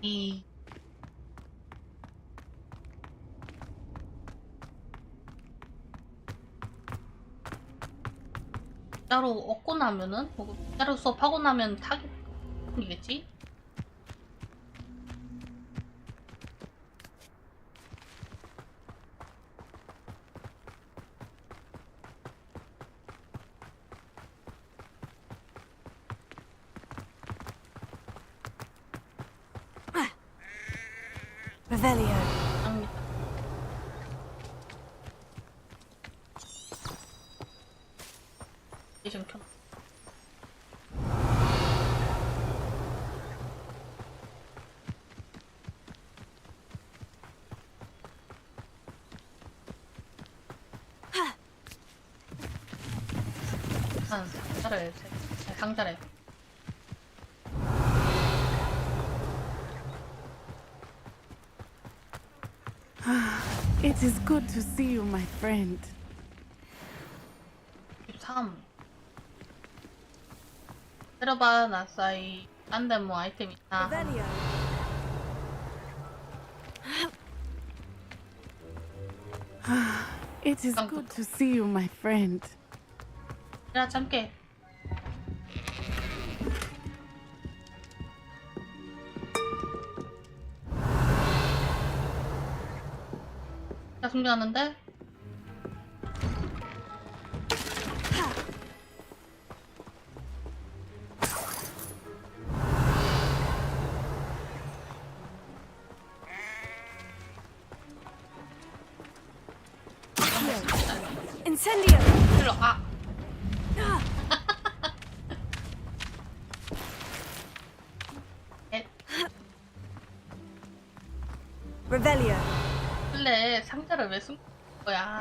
S1: 이 빗자루 얻고 나면은 빗자루 수업하고 나면 타기 생기겠지?
S13: Revelio.
S1: 좀 켜. 상자래.
S8: It is good to see you, my friend.
S1: 13. 때려봐, 나사이. 딴 데 뭐 아이템 있나?
S8: It is good to see you, my friend.
S1: 야, 잠게. 나 숨겨놨는데?
S13: Incendio!
S1: 일로, 아!
S13: Revelio.
S1: 원래 상자를 왜 숨긴 거야?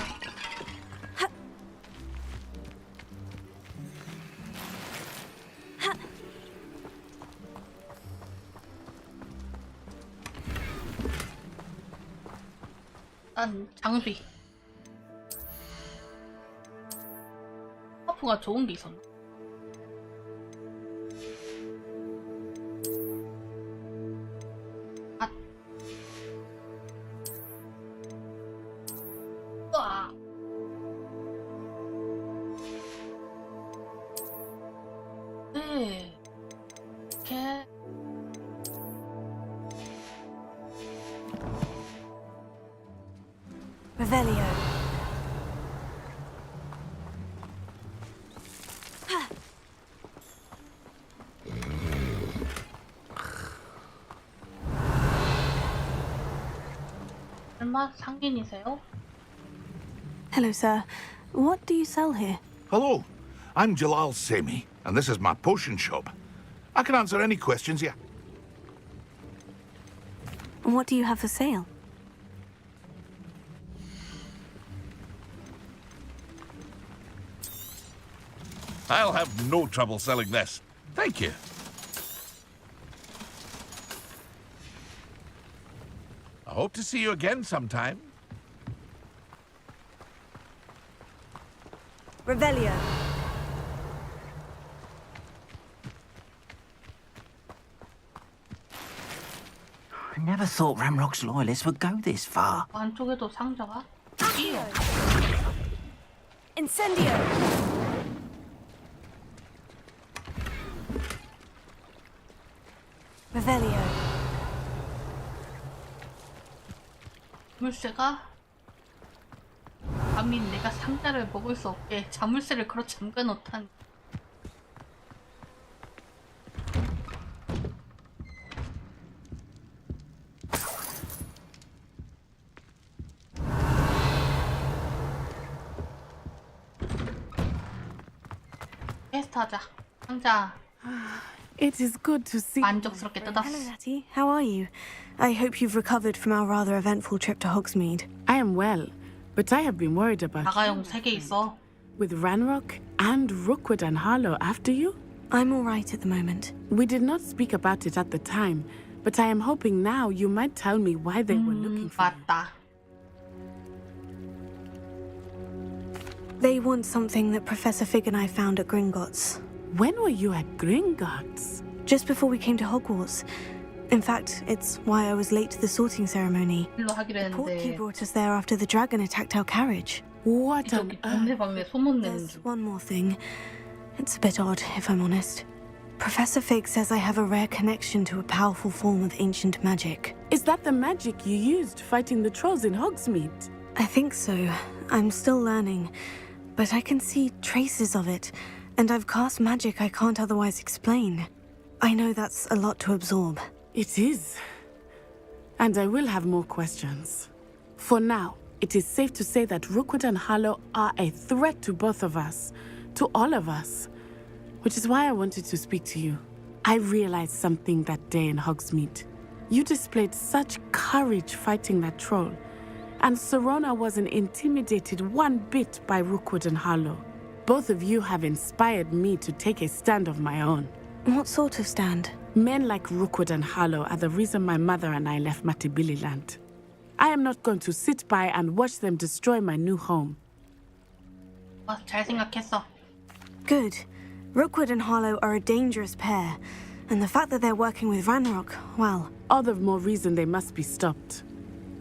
S1: 난 장비. 하프가 좋은 게 있었나? 아. 우와. 네. 이렇게.
S13: Revelio.
S1: 설마 상인이세요?
S13: Hello, sir. What do you sell here?
S19: Hello, I'm Jalal Semi, and this is my potion shop. I can answer any questions you...
S13: What do you have for sale?
S19: I'll have no trouble selling this. Thank you. I hope to see you again sometime.
S13: Revelio.
S17: I never thought Ramrock's loyalists would go this far.
S1: 안쪽에도 상자가 끼어.
S13: Incendio. Revelio.
S1: 자물쇠가 감히 내가 상자를 먹을 수 없게 자물쇠를 걸어 잠가 놓다니. 퀘스트하자. 상자.
S8: It is good to see
S1: 만족스럽게 뜯었어.
S13: Hello, Natty. How are you? I hope you've recovered from our rather eventful trip to Hogsmeade.
S8: I am well, but I have been worried about
S1: 자가용 3개 있어.
S8: with Ranrock and Rookwood and Harlow after you.
S13: I'm all right at the moment.
S8: We did not speak about it at the time, but I am hoping now you might tell me why they were looking for
S1: 맞다.
S13: They want something that Professor Fig and I found at Gringotts.
S8: When were you at Gringotts?
S13: Just before we came to Hogwarts. In fact, it's why I was late to the sorting ceremony.
S1: 일로 하기로
S13: The portkey
S1: 했는데
S13: brought us there after the dragon attacked our carriage.
S8: What on
S1: 이쪽이 동네방네 소문 내는
S13: There's
S1: 중.
S13: one more thing. It's a bit odd, if I'm honest. Professor Fig says I have a rare connection to a powerful form of ancient magic.
S8: Is that the magic you used fighting the trolls in Hogsmeade?
S13: I think so. I'm still learning, but I can see traces of it, and I've cast magic I can't otherwise explain. I know that's a lot to absorb.
S8: It is.
S9: And I will have more questions. For now, it is safe to say that Rookwood and Harlow are a threat to both of us, to all of us. Which is why I wanted to speak to you. I realized something that day in Hogsmeade. You displayed such courage fighting that troll, and Serona wasn't intimidated one bit by Rookwood and Harlow. Both of you have inspired me to take a stand of my own.
S13: What sort of stand?
S9: Men like Rookwood and Harlow are the reason my mother and I left Matibililand. I am not going to sit by and watch them destroy my new home.
S1: 잘 생각했어.
S13: Good. Rookwood and Harlow are a dangerous pair, and the fact that they're working with Ranrock, well...
S9: All the more reason they must be stopped.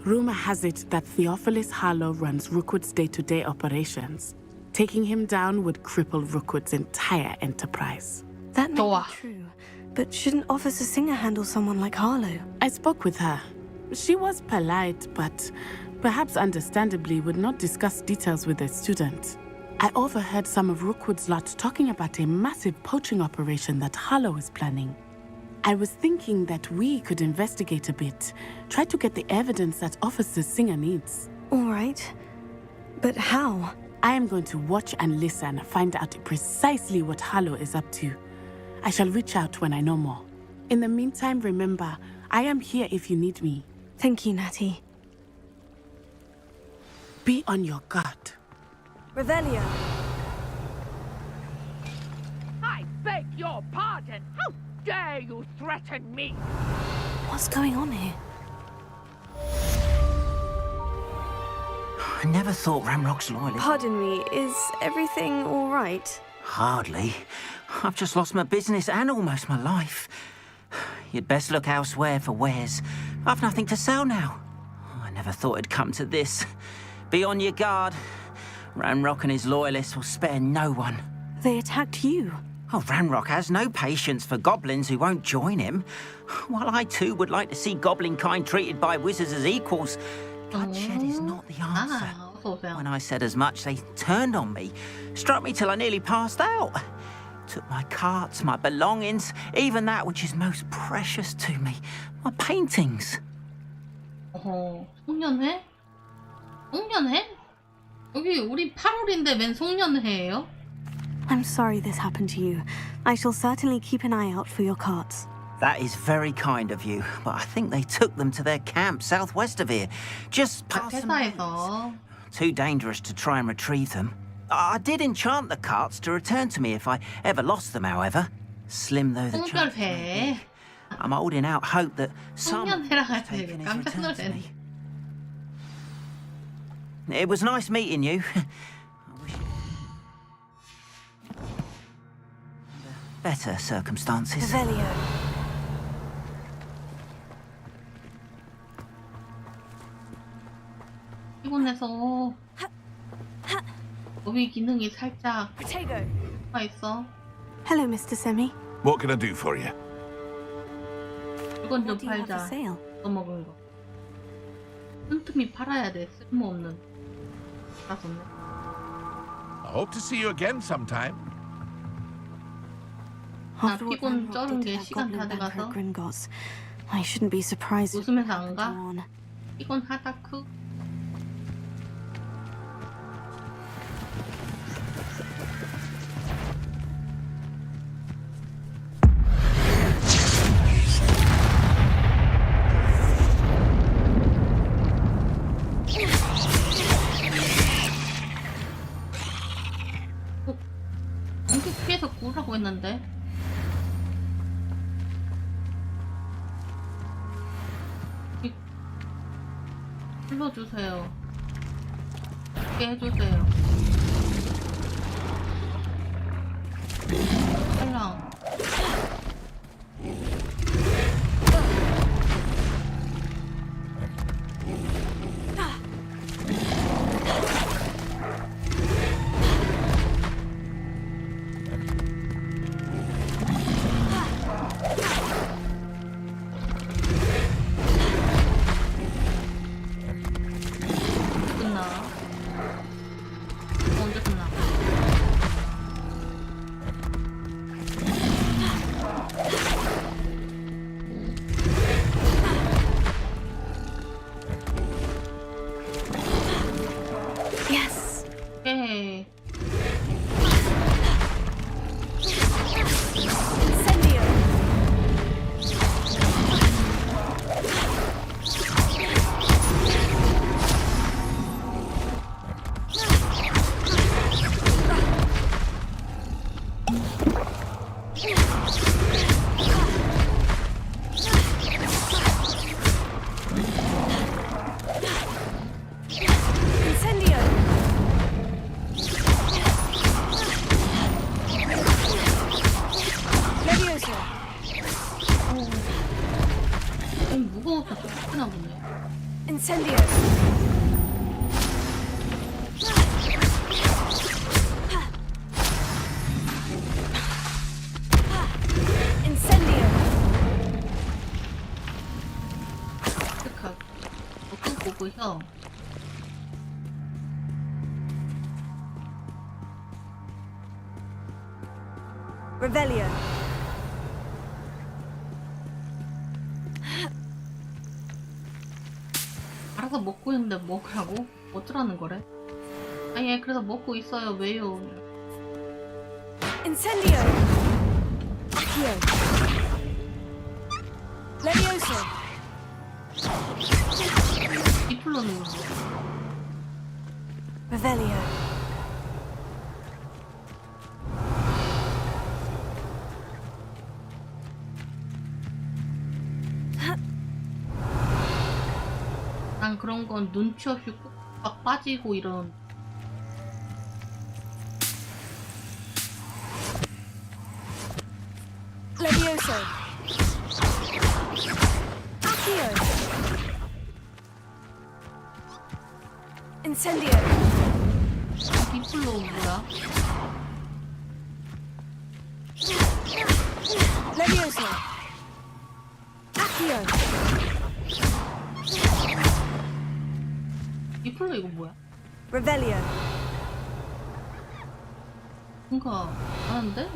S9: Rumor has it that Theophilus Harlow runs Rookwood's day-to-day operations. Taking him down would cripple Rookwood's entire enterprise.
S13: That may be true, but shouldn't Officer Singer handle someone like Harlow?
S9: I spoke with her. She was polite, but perhaps understandably would not discuss details with a student. I overheard some of Rookwood's lot talking about a massive poaching operation that Harlow is planning. I was thinking that we could investigate a bit, try to get the evidence that Officer Singer needs.
S13: All right. But how?
S9: I am going to watch and listen, find out precisely what Harlow is up to. I shall reach out when I know more. In the meantime, remember, I am here if you need me.
S13: Thank you, Natty.
S9: Be on your guard.
S13: Revelio.
S16: I beg your pardon. How dare you threaten me?
S13: What's going on here?
S17: I never thought Ramrock's loyalists...
S13: Pardon me, is everything all right?
S17: Hardly. I've just lost my business and almost my life. You'd best look elsewhere for wares. I've nothing to sell now. I never thought it'd come to this. Be on your guard. Ranrock and his loyalists will spare no one.
S13: They attacked you.
S17: Oh, Ranrock has no patience for goblins who won't join him. While I too would like to see goblin kind treated by wizards as equals, bloodshed is not the answer. When I said as much, they turned on me, struck me till I nearly passed out. Took my carts, my belongings, even that which is most precious to me, my paintings.
S1: 송년회? 송년회? 여기 우리 8월인데 웬 송년회예요?
S13: I'm sorry this happened to you. I shall certainly keep an eye out for your carts.
S17: That is very kind of you, but I think they took them to their camp southwest of here. Just past some mountains. Too dangerous to try and retrieve them. I did enchant the carts to return to me if I ever lost them, however. Slim though the chance may be, I'm holding out hope that someone has taken his return to me. It was nice meeting you. I wish under better circumstances.
S13: Revelio.
S1: 피곤해서 몸의 기능이 살짝 가 있어.
S13: Hello, Mr. Semi.
S19: What can I do for you?
S1: 이건 좀 팔자. 써먹은 거. 틈틈이 팔아야 돼. 쓸모없는. 알았었네.
S19: I hope to see you again sometime.
S1: 나 피곤 쩔은 게 시간 다 돼가서
S13: Gringotts. I shouldn't be surprised.
S1: 웃으면서 안 가? 피곤하다 크. 공격 피해서 구우라고 했는데 불러주세요. 쉽게 해주세요. 빨랑
S13: Yes.
S1: 오케이.
S13: Incendio. Incendio. Levioso.
S1: 좀 무거워서 좀 크나 보네.
S13: Incendio. Incendio.
S1: 획득하고. 또 보고요.
S13: Revelio.
S1: 알아서 먹고 있는데 먹으라고? 어쩌라는 거래? 아예 그래서 먹고 있어요. 왜요?
S13: Incendio. Accio. Levioso.
S1: 디플로는 뭐?
S13: Revelio.
S1: 난 그런 건 눈치 없이 꼭 빠지고 이런.
S13: Levioso. Accio. Incendio.
S1: 디플로 뭐야?
S13: Levioso. Accio.
S1: 디플로 이거 뭐야?
S13: Revelio.
S1: 뭔가 아는데?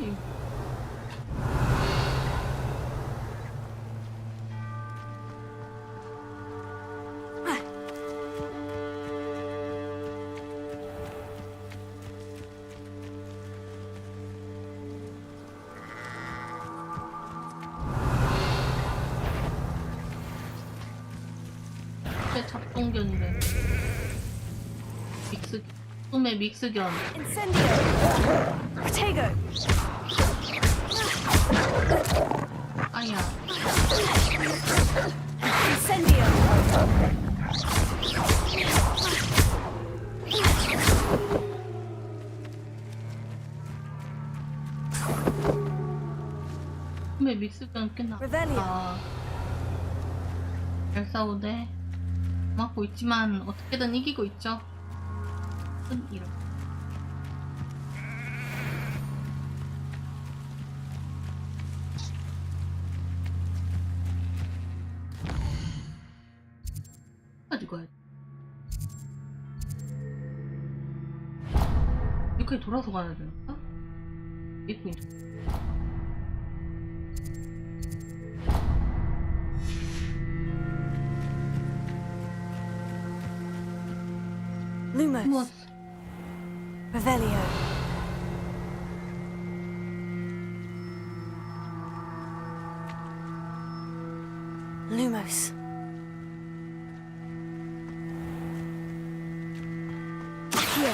S1: 잡동견이래. 믹스, 꿈의 믹스견.
S13: Incendio. Protego.
S1: 아야.
S13: Incendio.
S1: 꿈의 믹스견 끝나. 아, 잘 싸우네. 맞고 있지만 어떻게든 이기고 있죠. 이런. 가지고 가야 돼. 여기까지 돌아서 가야 되나? 믿고 있는.
S13: Lumos. Revelio. Lumos. Accio.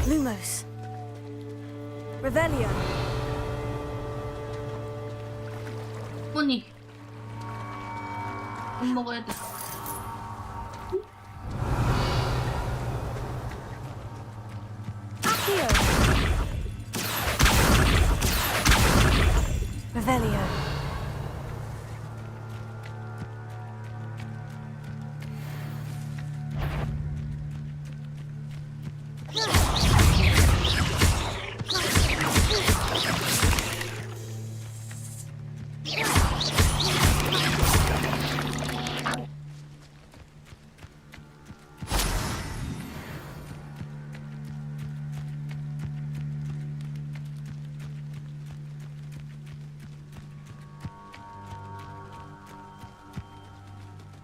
S13: Lumos. Revelio.
S1: 어머니, 밥 먹어야 돼.
S13: Accio. Revelio.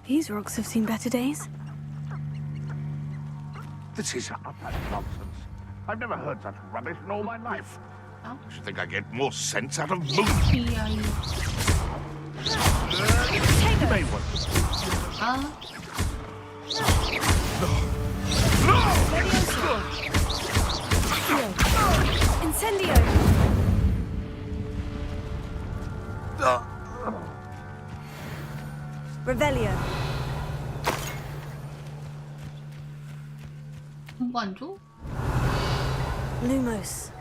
S13: These rocks have seen better days.
S19: This is utter nonsense. I've never heard such rubbish in all my life. I should think I get more sense out of movies. You may want
S13: Incendio! Revelio.
S1: 공부 안 줘?
S13: Lumos.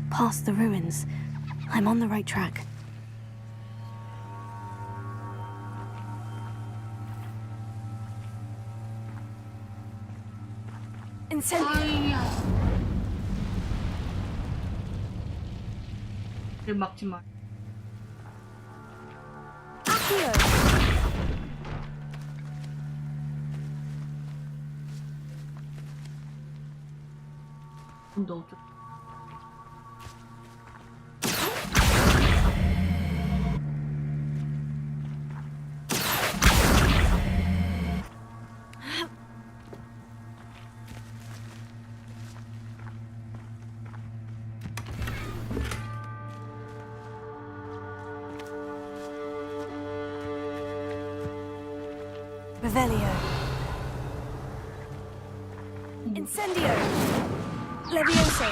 S13: Past the ruins. I'm on the right track. Incendio.
S1: 를 막지 마.
S13: Accio.
S1: 너 어쩌?
S13: Revelio. Incendio. Levioso.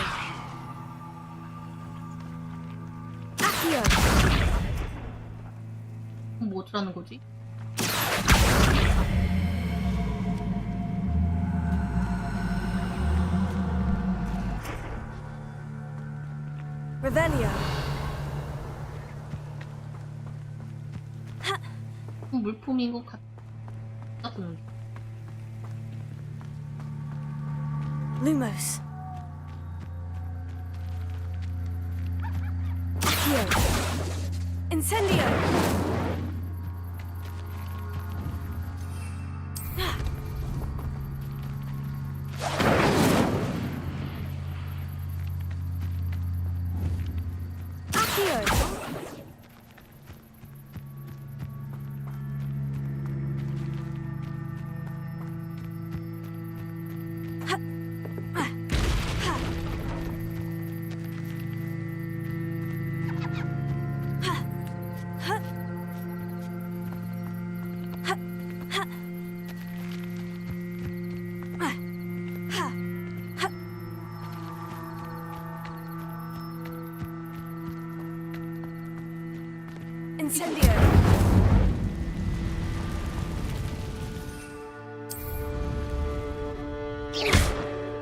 S13: Accio.
S1: 뭐 어쩌라는 거지?
S13: Revelio.
S1: 물품인 것 같아.
S13: Lumos. Accio. Incendio. Accio. Incendio.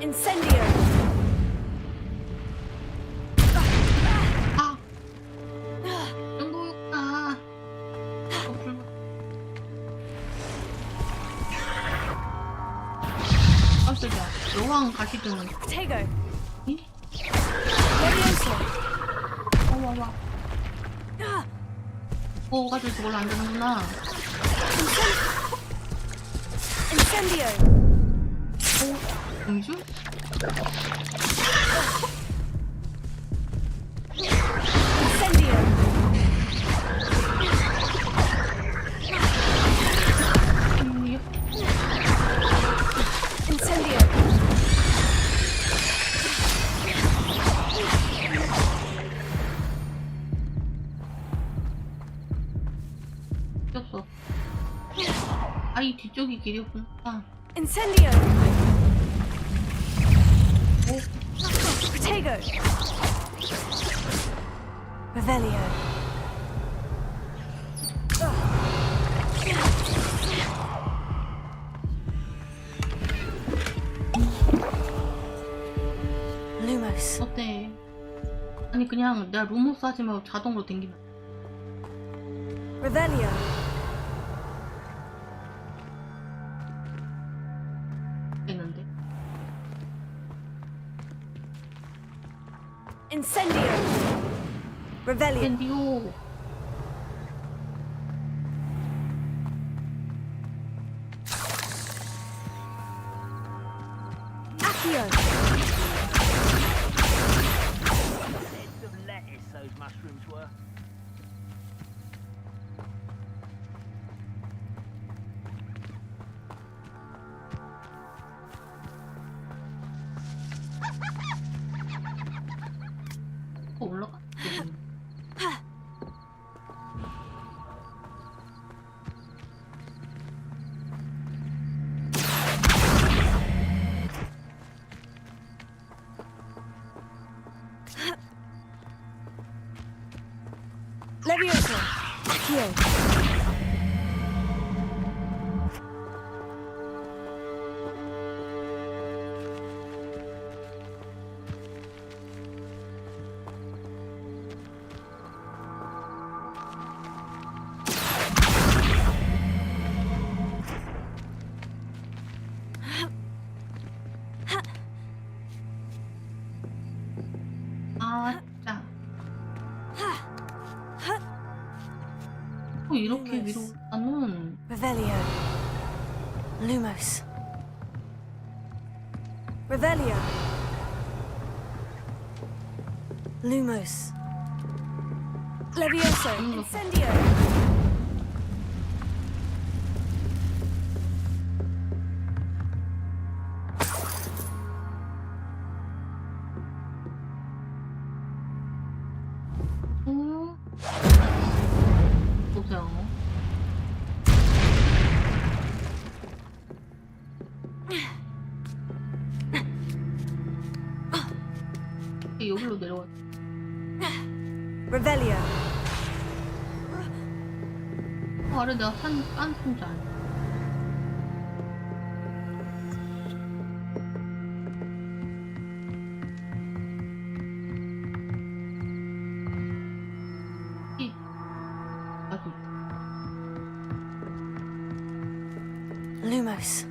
S13: Incendio.
S1: 연구였다. 깜짝이야. 여왕 가시드는.
S13: Tego.
S1: 이?
S13: Levioso.
S1: 와와와. 가지고 저걸로 안 되는구나.
S13: Incendio.
S1: 공주?
S13: Incendio. Incendio.
S1: 꼈어. 이 뒤쪽이 길이었구나.
S13: Incendio. Protego. Revelio. Lumos.
S1: 어때? 아니 그냥 내가 루모스 하지 말고 자동으로 댕기면.
S13: Revelio.
S1: 되는데.
S13: Incendio. Revelio.
S1: 인cendio.
S13: Accio.
S16: Lettuce, those mushrooms were.
S13: Levioso. Accio.
S1: 아, 진짜. 이렇게 위로 가는.
S13: Revelio. Lumos. Revelio. Lumos. Levioso. Incendio.
S1: 보세요. 여기로 내려와.
S13: Revelio.
S1: 아래 내가 깐 상자 아니야.
S13: Lumos.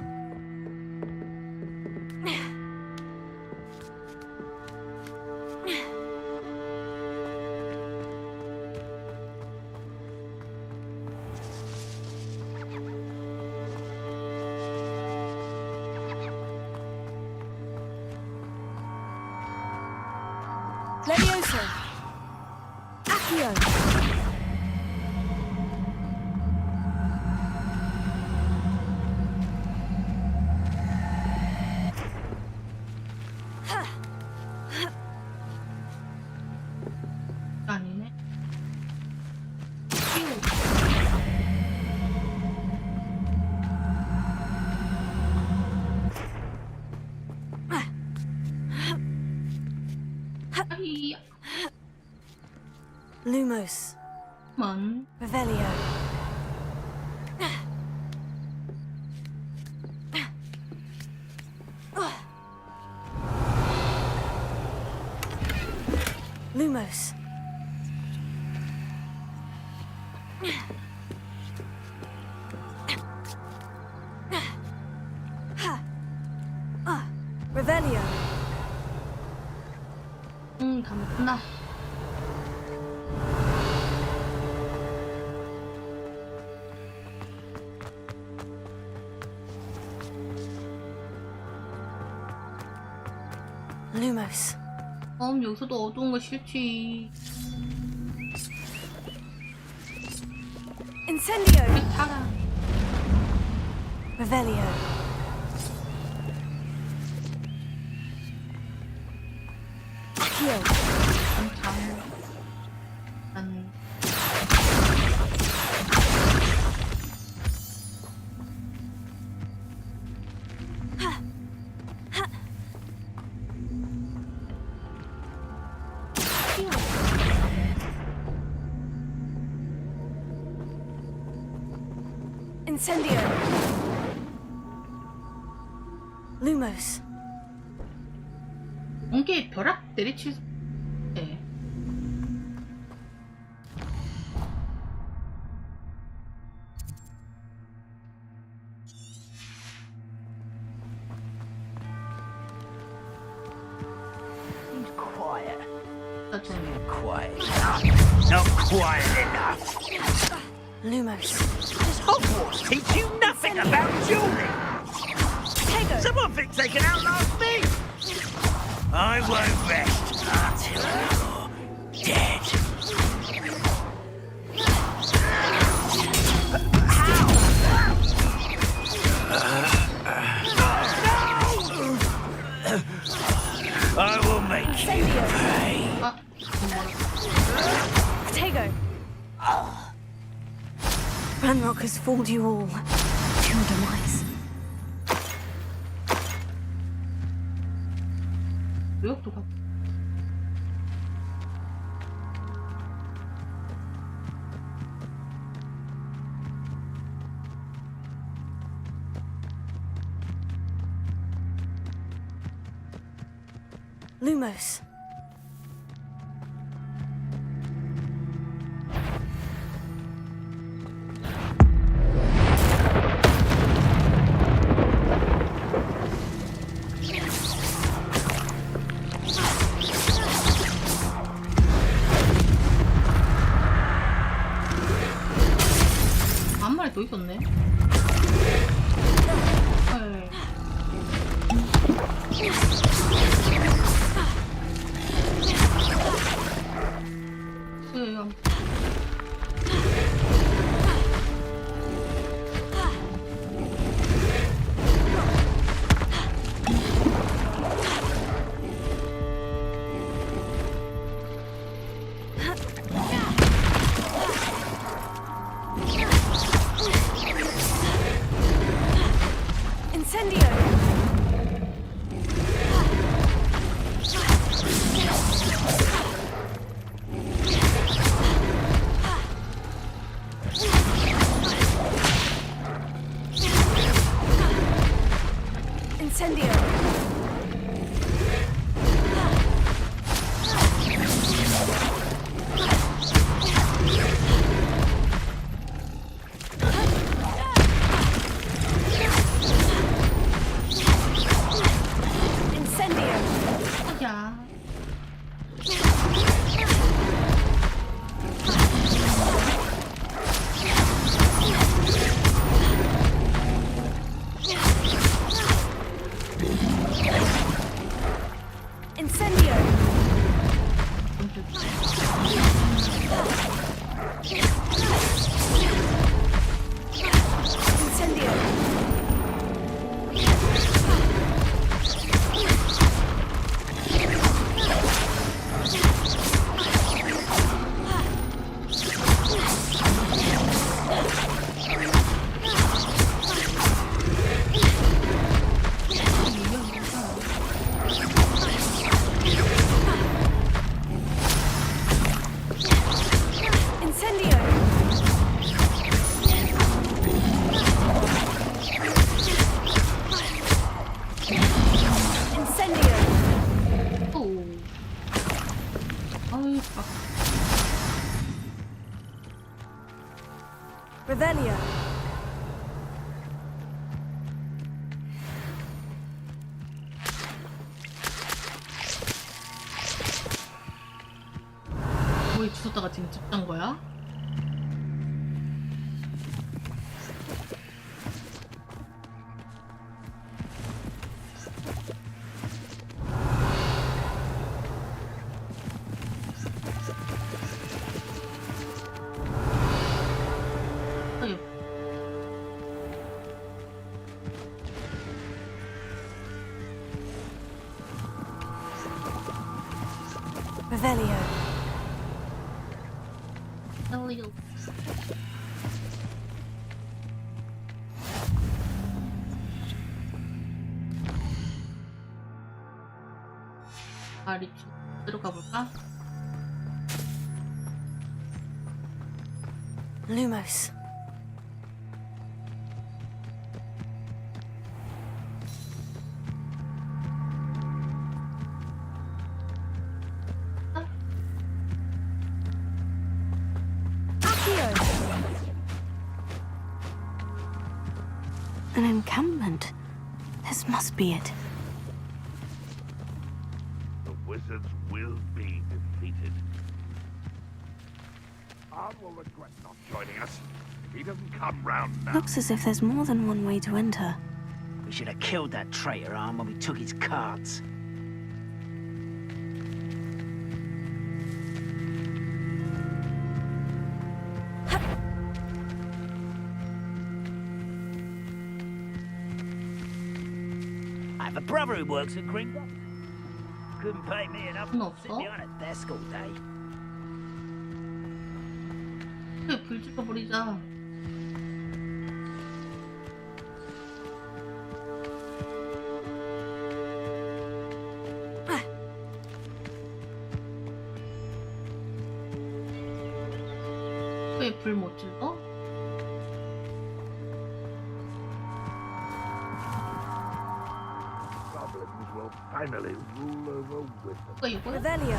S13: Levioso. Accio.
S1: 아니네.
S13: Lumos.
S1: Mon.
S13: Revelio. Lumos. Revelio.
S1: 다 먹구나.
S13: Lumos.
S1: 여기서도 어두운 거 싫지.
S13: Incendio.
S1: 타라.
S13: Revelio. Accio. Incendio. Lumos.
S1: 엉게 벼락 내리칠 때.
S16: Seems quiet.
S1: quiet.
S16: Not quiet enough.
S13: Lumos.
S16: Does Hogwarts teach you nothing about dueling? Someone thinks they can outlast me. I won't rest until you're dead. I will make you pay.
S13: Ranrock has fooled you all to your demise.
S1: 뉴욕도 가.
S13: Lumos.
S1: 한 마리 더 있었네. 헐.
S13: Incendio! Incendio!
S1: 야.
S13: Incendio! Incendio! Incendio! Incendio!
S1: 오. 아유, 아.
S13: Revelio!
S1: 거의 주웠다가 지금 집단 거야? 아유.
S13: Revelio!
S1: Elio. 아, 리치 들어가 볼까?
S13: Lumos. An encampment. This must be it.
S19: The wizards will be defeated. Arn will regret not joining us if he doesn't come round now.
S13: Looks as if there's more than one way to enter.
S17: We should have killed that traitor Arm when we took his cards. I have a brother who works at Gringotts. Couldn't pay me enough to sit behind a desk all day.
S1: 그래, 불 지펴버리자. 왜 불 못 질러?
S19: Goblins will finally rule over wisdom.
S1: 이거 이거야?
S13: Revelio.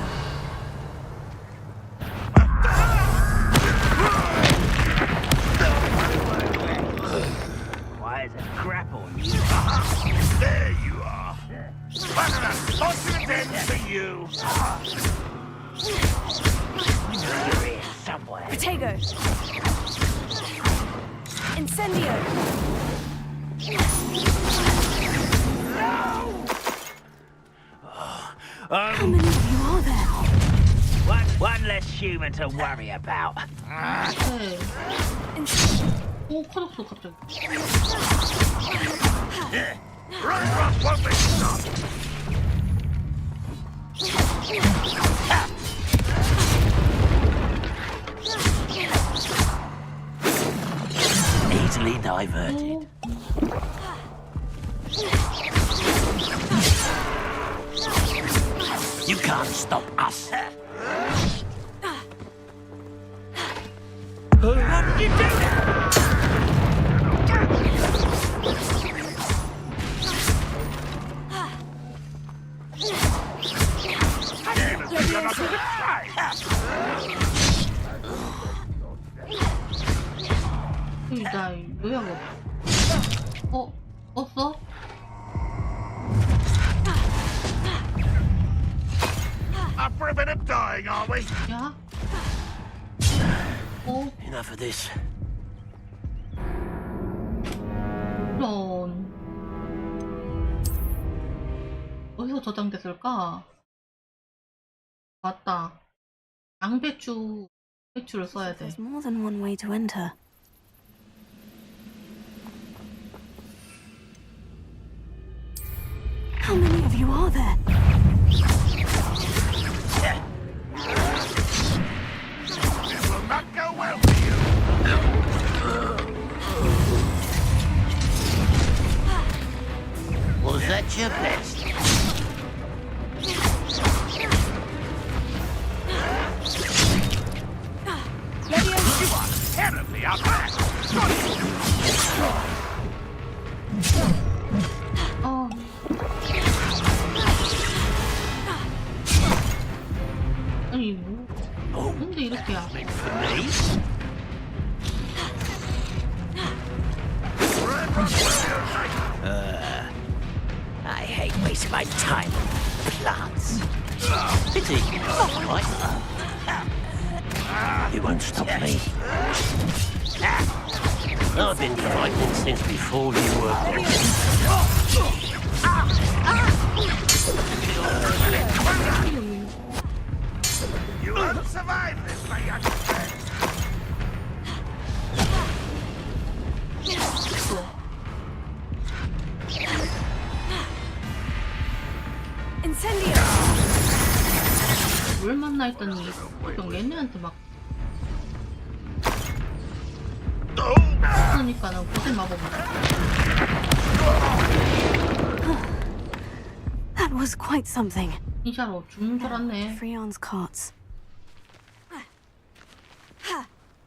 S16: Why is a crap on you?
S19: There you are. One of the fortunate ends for you.
S16: You're here somewhere.
S13: Protego. Incendio. How many of you are there?
S16: One less human to worry about.
S1: 오, 커졌어, 갑자기.
S19: Rock won't be stopped.
S16: Easily diverted. You can't stop us. How did you do that?
S1: 나 요약을 껐어?
S19: Up for a bit of dying, are we?
S1: 야?
S16: Enough of this.
S1: 이런 어디서 저장됐을까? 맞다. 배추를 써야 돼.
S13: There's more than one way to enter. How many of you are there?
S19: It will not go well for you.
S16: Was that your best?
S19: You are terribly outmatched.
S1: 아니 뭐 근데 이렇게 야
S16: I hate wasting my time on plants. Pity. Not right. You won't stop me. I've been fighting since before you were born.
S19: You won't survive this, my young friend.
S13: Incendio.
S1: 뭘 만나 했더니 보통 얘네한테 막 그러니까는 고생 마법이다.
S13: That was quite something.
S1: 인샤로 죽는 줄 알았네.
S13: Freon's carts.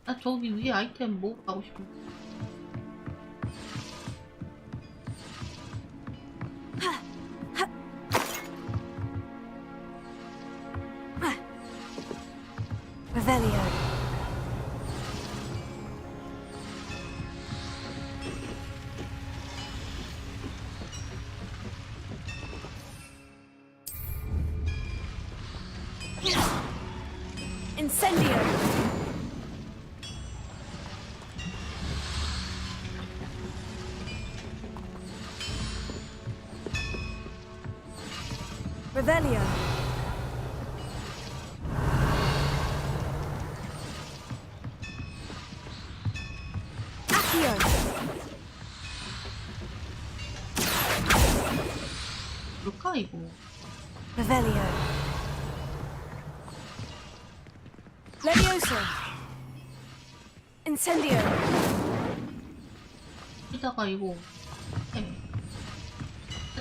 S1: 나 저기 위에 아이템 뭐 가고 싶은데.
S13: Revelio. Incendio. Revelio. Accio.
S1: 뭘까 이거?
S13: Revelio. Levioso. Incendio.
S1: 이따가 이거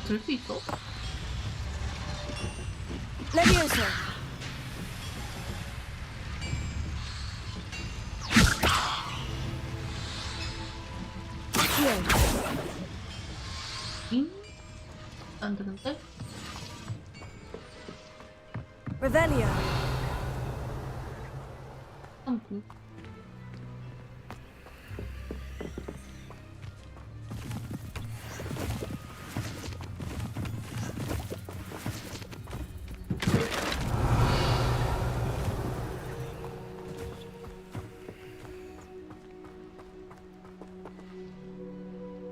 S1: 들 수 있어?
S13: Levioso.
S1: 안 되는데?
S13: Revelio.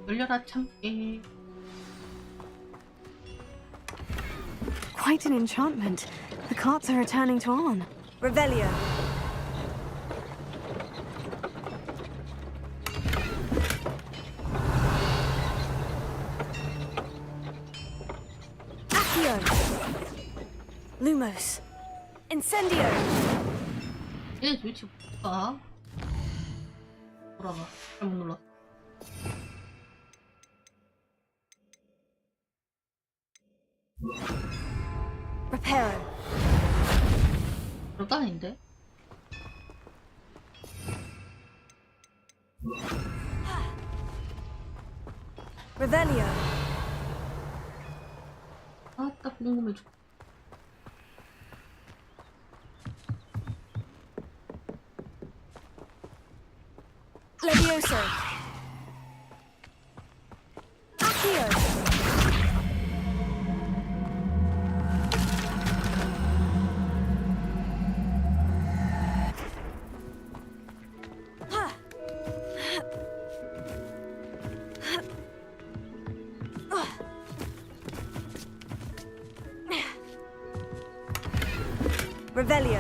S1: 열려라 참깨.
S13: Quite an enchantment. The carts are returning to on. Revelio. Accio. Lumos. Incendio.
S1: 얘 도대체 뭐야? 돌아봐. 잘못 눌렀어.
S13: Reparo.
S1: 별거 아닌데?
S13: Revelio.
S1: 아따 궁금해 죽.
S13: Levioso. Accio. Revelio.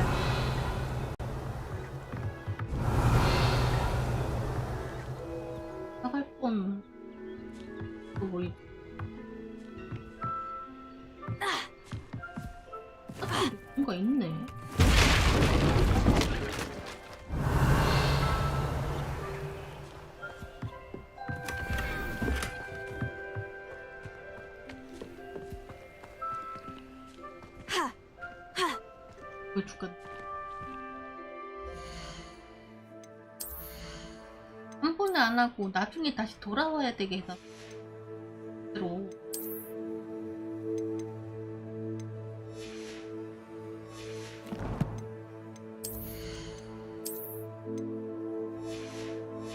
S1: 나갈 뻔. 또 뭐 있? 뭔가 있네. 왜 죽겠? 한 번에 안 하고 나중에 다시 돌아와야 되게 해서 대로.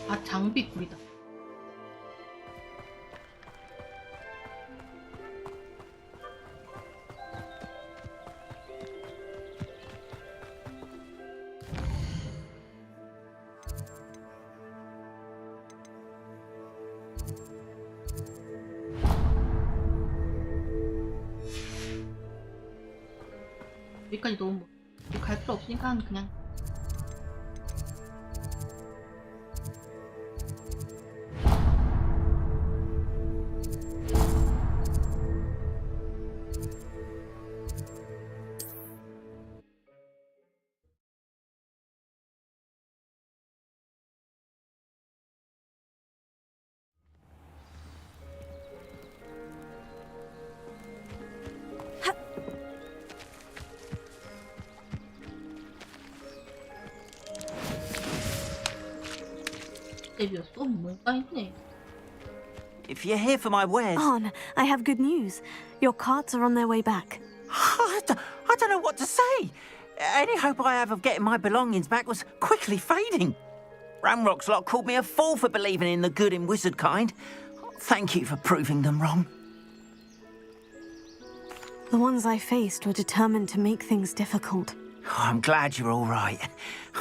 S1: 아 장비 꿀이다. 여기까지 너무 갈 필요 없으니까 그냥 데뷔였어? 뭔가 있네.
S17: If you're here for my wares...
S13: On, I have good news. Your carts are on their way back.
S17: I don't know what to say. Any hope I have of getting my belongings back was quickly fading. Ramrock's lot called me a fool for believing in the good in wizard kind. Thank you for proving them wrong.
S13: The ones I faced were determined to make things difficult.
S17: Oh, I'm glad you're all right.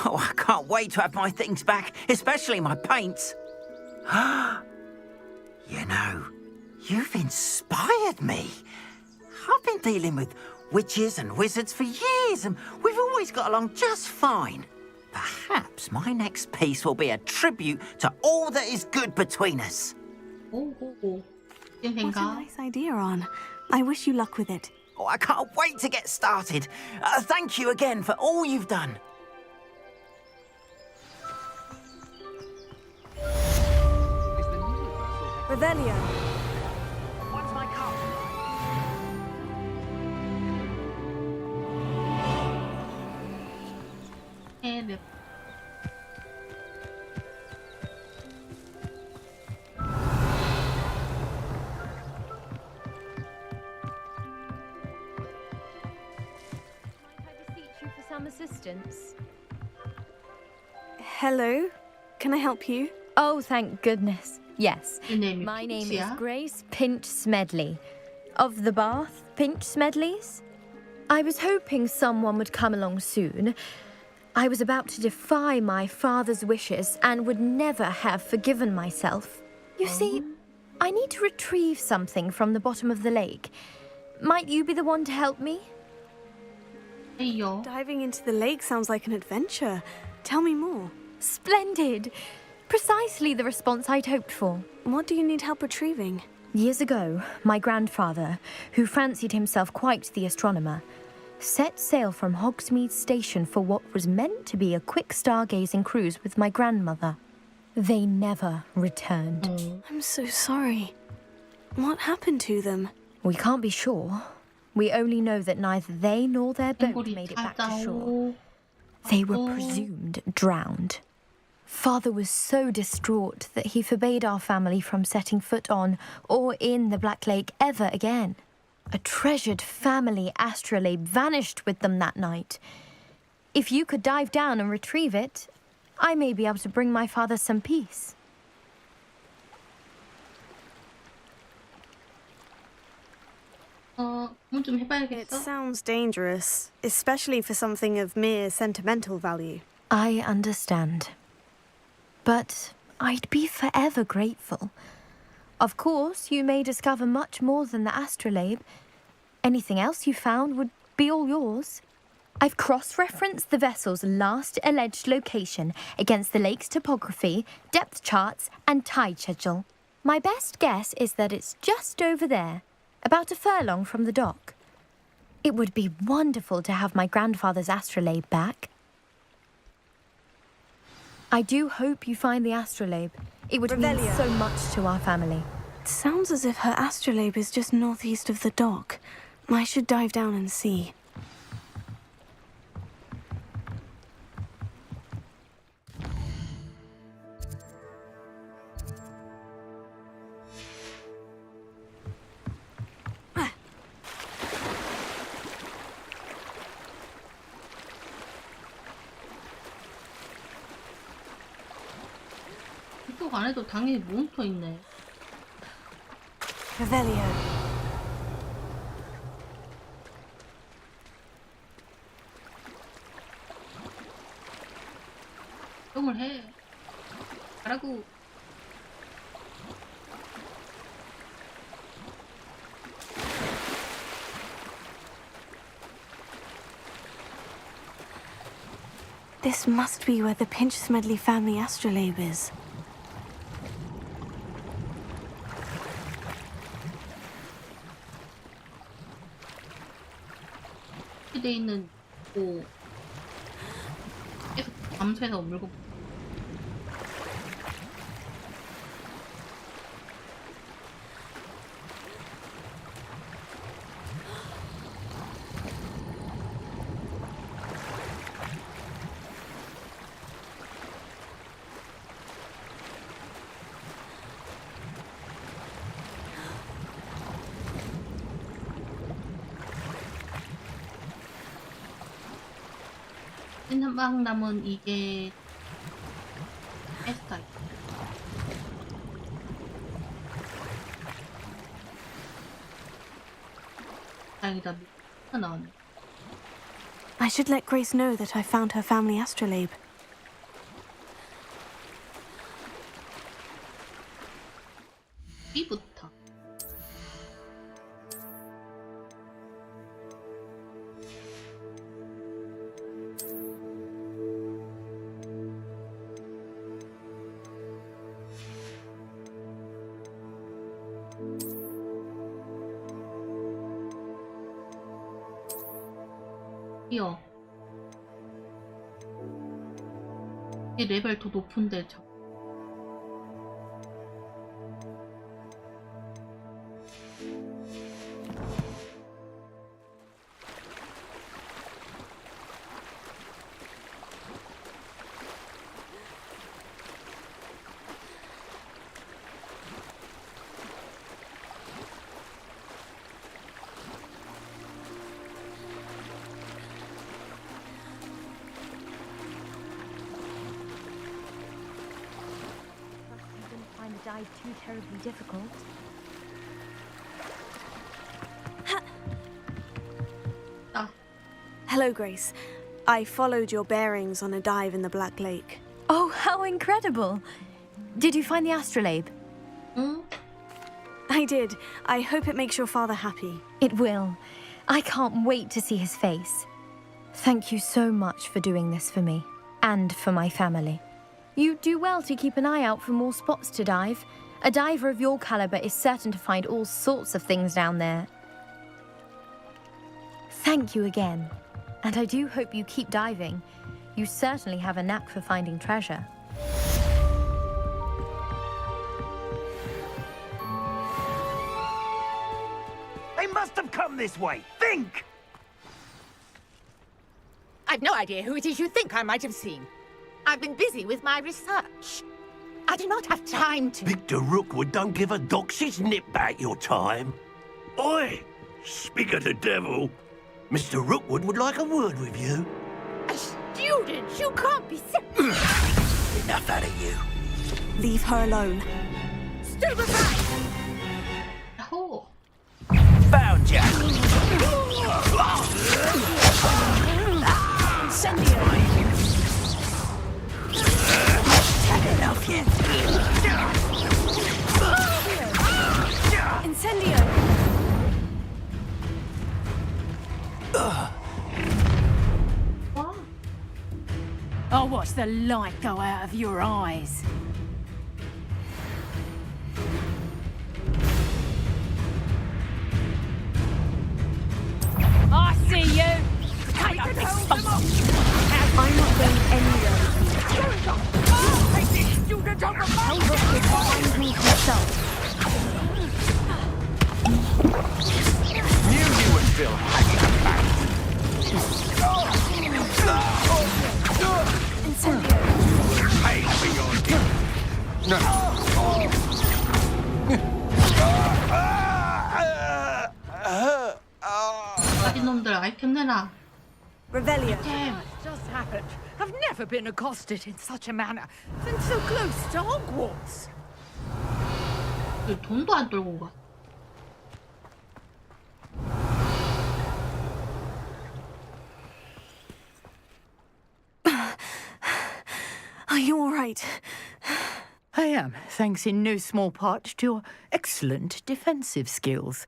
S17: Oh, I can't wait to have my things back, especially my paints. You know, you've inspired me. I've been dealing with witches and wizards for years, and we've always got along just fine. Perhaps my next piece will be a tribute to all that is good between us.
S13: What a nice idea, On. I wish you luck with it.
S17: Oh, I can't wait to get started. Thank you again for all you've done.
S13: Revelio.
S16: What's my card?
S18: assistance.
S13: Hello, can I help you?
S18: Oh, thank goodness. Yes.
S1: My
S18: name is Grace Pinch Smedley. Of the Bath Pinch Smedleys? I was hoping someone would come along soon. I was about to defy my father's wishes and would never have forgiven myself. You see, I need to retrieve something from the bottom of the lake. Might you be the one to help me?
S13: Diving into the lake sounds like an adventure. Tell me more.
S18: Splendid! Precisely the response I'd hoped for.
S13: What do you need help retrieving?
S18: Years ago, my grandfather, who fancied himself quite the astronomer, set sail from Hogsmeade Station for what was meant to be a quick stargazing cruise with my grandmother. They never returned.
S13: I'm so sorry. What happened to them?
S18: We can't be sure. We only know that neither they nor their boat made it back to shore. They were presumed drowned. Father was so distraught that he forbade our family from setting foot on or in the Black Lake ever again. A treasured family astrolabe vanished with them that night. If you could dive down and retrieve it, I may be able to bring my father some peace.
S13: It sounds dangerous, especially for something of mere sentimental value.
S18: I understand. But I'd be forever grateful. Of course, you may discover much more than the astrolabe. Anything else you found would be all yours. I've cross-referenced the vessel's last alleged location against the lake's topography, depth charts, and tide schedule. My best guess is that it's just over there, about a furlong from the dock. It would be wonderful to have my grandfather's astrolabe back. I do hope you find the astrolabe. It would mean so much to our family.
S13: It sounds as if her astrolabe is just northeast of the dock. I should dive down and see.
S1: 이쪽 안에도 당연히 몬스터 있네.
S13: Revelio.
S1: 똥을 해. 가라고.
S13: This must be where the Pinch Smedley family astrolabe is.
S1: 돼 있는 뭐 계속 밤새서 물고. 한방 남은 이게 에스타. 다행이다. 나왔네.
S13: I should let Grace know that I found her family astrolabe.
S1: B부터. 이어. 이 레벨 더 높은데 저.
S18: a dive too terribly difficult.
S13: Hello, Grace. I followed your bearings on a dive in the Black Lake.
S18: Oh, how incredible! Did you find the astrolabe?
S13: I did. I hope it makes your father happy.
S18: It will. I can't wait to see his face. Thank you so much for doing this for me, and for my family. You do well to keep an eye out for more spots to dive. A diver of your caliber is certain to find all sorts of things down there. Thank you again. And I do hope you keep diving. You certainly have a knack for finding treasure.
S16: They must have come this way. Think!
S20: I've no idea who it is you think I might have seen. I've been busy with my research. I do not have time to...
S16: Victor Rookwood don't give a doxy's nip back your time. Oi! Speak of the devil. Mr. Rookwood would like a word with you.
S20: A student? You can't be...
S16: Enough out of you.
S13: Leave her alone.
S20: Stand aside!
S1: Oh.
S16: Found ya!
S13: Incendio!
S16: Had enough yet?
S13: Incendio!
S5: I'll watch the light go out of your eyes. I see you! Take up this stump!
S18: I'm not going anywhere with you. Tell Rookwood to find me himself.
S16: Knew you would still hanging about. Pay for your deed. No.
S1: 놈들 아이템 내놔.
S13: Revelio.
S5: What's just happened? I've never been accosted in such a manner since so close to Hogwarts.
S1: 돈도 안 떨고 가.
S13: Are you all right?
S5: I am, thanks in no small part to your excellent defensive skills.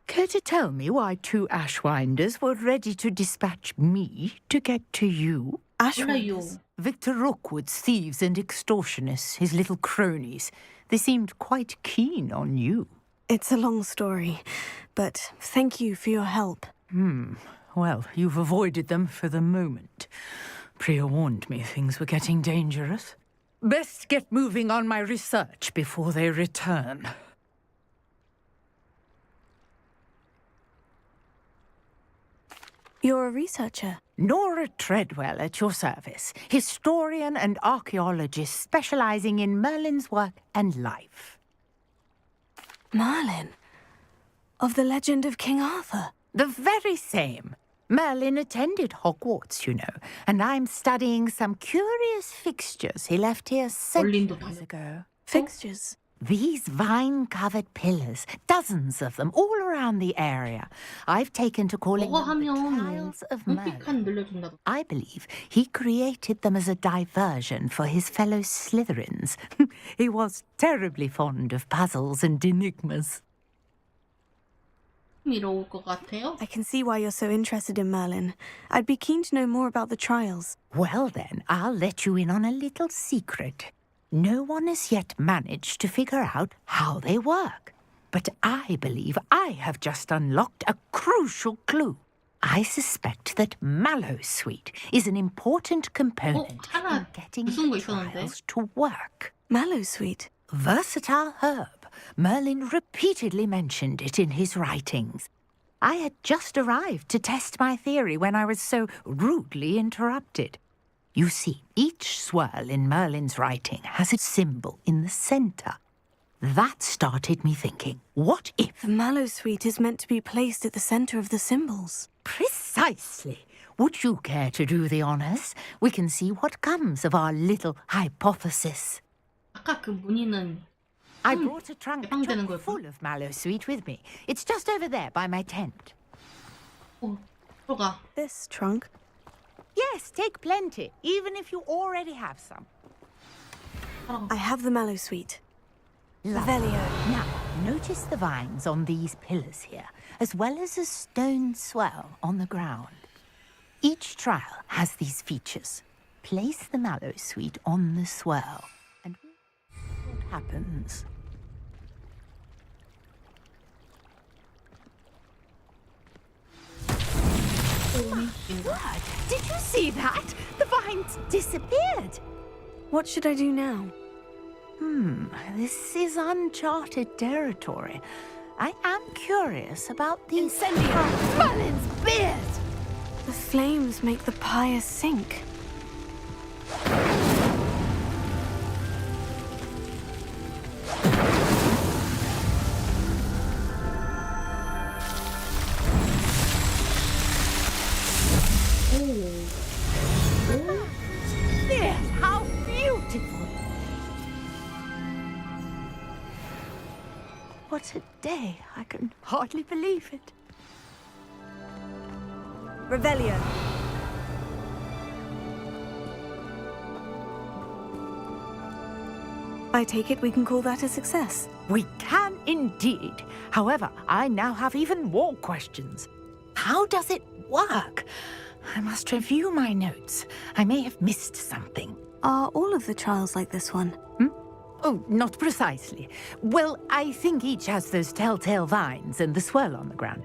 S5: Care to tell me why two Ashwinders were ready to dispatch me to get to you?
S13: Ashwinders?
S5: Victor Rookwood's thieves and extortionists, his little cronies. They seemed quite keen on you.
S13: It's a long story, but thank you for your help.
S5: Well, you've avoided them for the moment. Priya warned me things were getting dangerous. Best get moving on my research before they return.
S13: You're a researcher?
S5: Nora Treadwell at your service, historian and archaeologist specializing in Merlin's work and life.
S13: Merlin? Of the legend of King Arthur?
S5: The very same. Merlin attended Hogwarts, you know, and I'm studying some curious fixtures he left here centuries ago.
S13: Fixtures?
S5: These vine-covered pillars, dozens of them, all around the area. I've taken to calling them the Trials of Merlin. I believe he created them as a diversion for his fellow Slytherins. He was terribly fond of puzzles and enigmas.
S13: I can see why you're so interested in Merlin. I'd be keen to know more about the trials.
S5: Well then, I'll let you in on a little secret. No one has yet managed to figure out how they work. But I believe I have just unlocked a crucial clue. I suspect that Mallowsweet is an important component in getting the trials to work.
S13: Mallowsweet?
S5: Versatile herb. Merlin repeatedly mentioned it in his writings. I had just arrived to test my theory when I was so rudely interrupted. You see, each swirl in Merlin's writing has a symbol in the centre. That started me thinking, what if...
S13: The Mallowsweet is meant to be placed at the centre of the symbols.
S5: Precisely. Would you care to do the honours? We can see what comes of our little hypothesis.
S1: 아까 그 문의는
S20: I brought a trunk chock full of mallow sweet with me. It's just over there by my tent.
S13: This trunk?
S20: Yes, take plenty, even if you already have some.
S13: I have the mallow sweet.
S20: Revelio. Now, notice the vines on these pillars here, as well as a stone swell on the ground. Each trial has these features. Place the mallow sweet on the swell, and what happens? What? Did you see that? The vines disappeared.
S13: What should I do now?
S20: This is uncharted territory. I am curious about the
S13: Incendio!
S20: Merlin's beard!
S13: The flames make the pyre sink.
S20: Yes, how beautiful! What a day! I can hardly believe it.
S13: Revelio. I take it we can call that a success.
S20: We can indeed. However, I now have even more questions. How does it work? I must review my notes. I may have missed something.
S13: Are all of the trials like this one?
S20: Oh, not precisely. Well, I think each has those telltale vines and the swirl on the ground.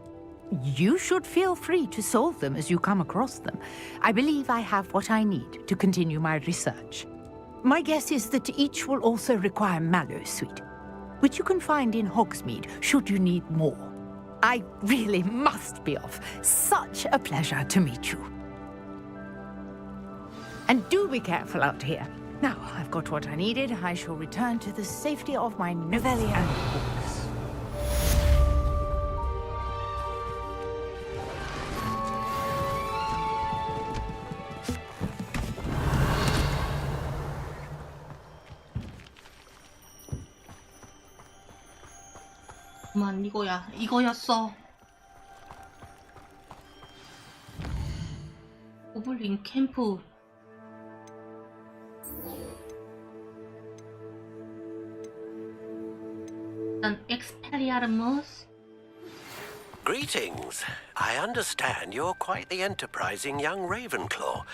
S20: You should feel free to solve them as you come across them. I believe I have what I need to continue my research. My guess is that each will also require mallow sweet, which you can find in Hogsmeade should you need more. I really must be off. Such a pleasure to meet you. And do be careful out here. Now, I've got what I needed. I shall return to the safety of my notes and books.
S1: 그만 이거였어. 고블린 캠프. 일단 엑스펠리아르무스.
S3: Greetings. I understand you're quite the enterprising young Ravenclaw.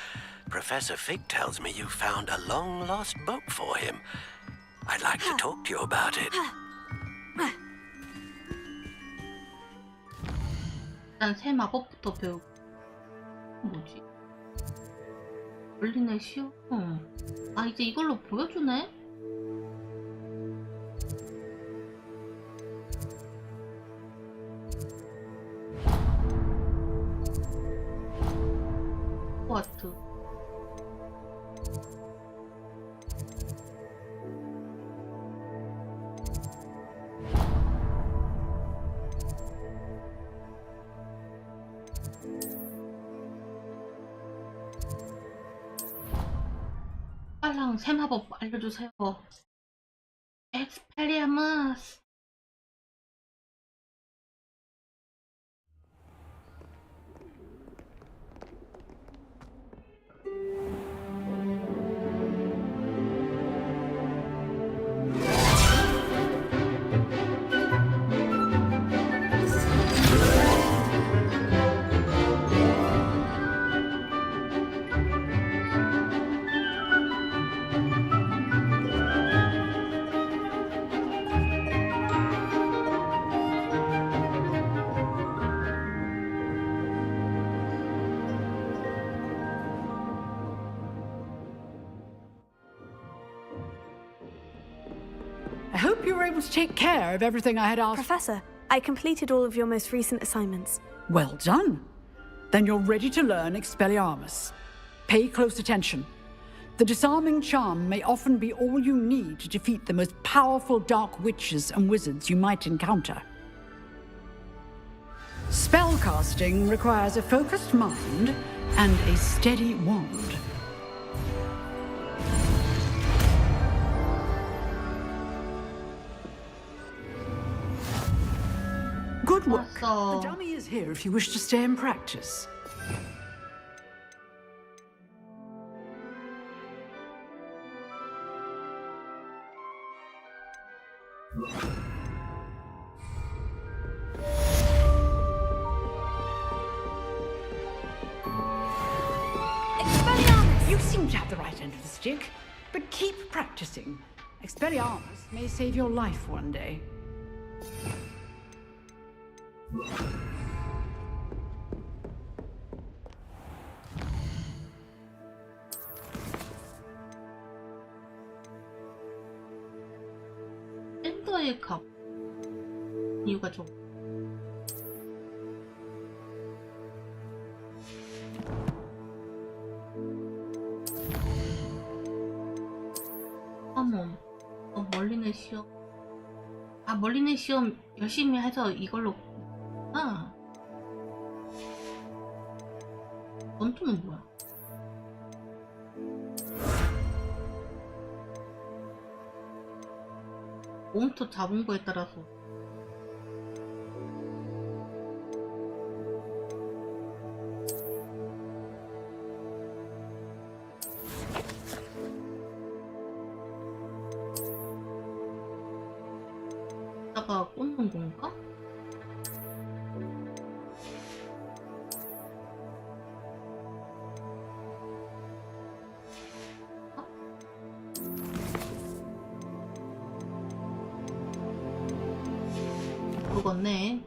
S3: Professor Fig tells me you found a long-lost book for him. I'd like to talk to you about it.
S1: 일단 새 마법부터 배우고. 뭐지? 올리네 시오. 아 이제 이걸로 보여주네? 호그와트. 빨랑 새 마법 알려주세요. 엑스펠리아무스.
S5: I hope you were able to take care of everything I had asked.
S13: Professor, I completed all of your most recent assignments.
S5: Well done. Then you're ready to learn Expelliarmus. Pay close attention. The disarming charm may often be all you need to defeat the most powerful dark witches and wizards you might encounter. Spellcasting requires a focused mind and a steady wand. Good work. The dummy is here if you wish to stay and practice. You seem to have the right end of the stick, but keep practicing. Expelliarmus may save your life one day.
S1: 샌더의 갑 이유가 좀 멀리내 시험 멀리내 시험 열심히 해서 이걸로 원투는 뭐야? 몬스터 잡은 거에 따라서 다가 꽂는 건가? 모르겠네.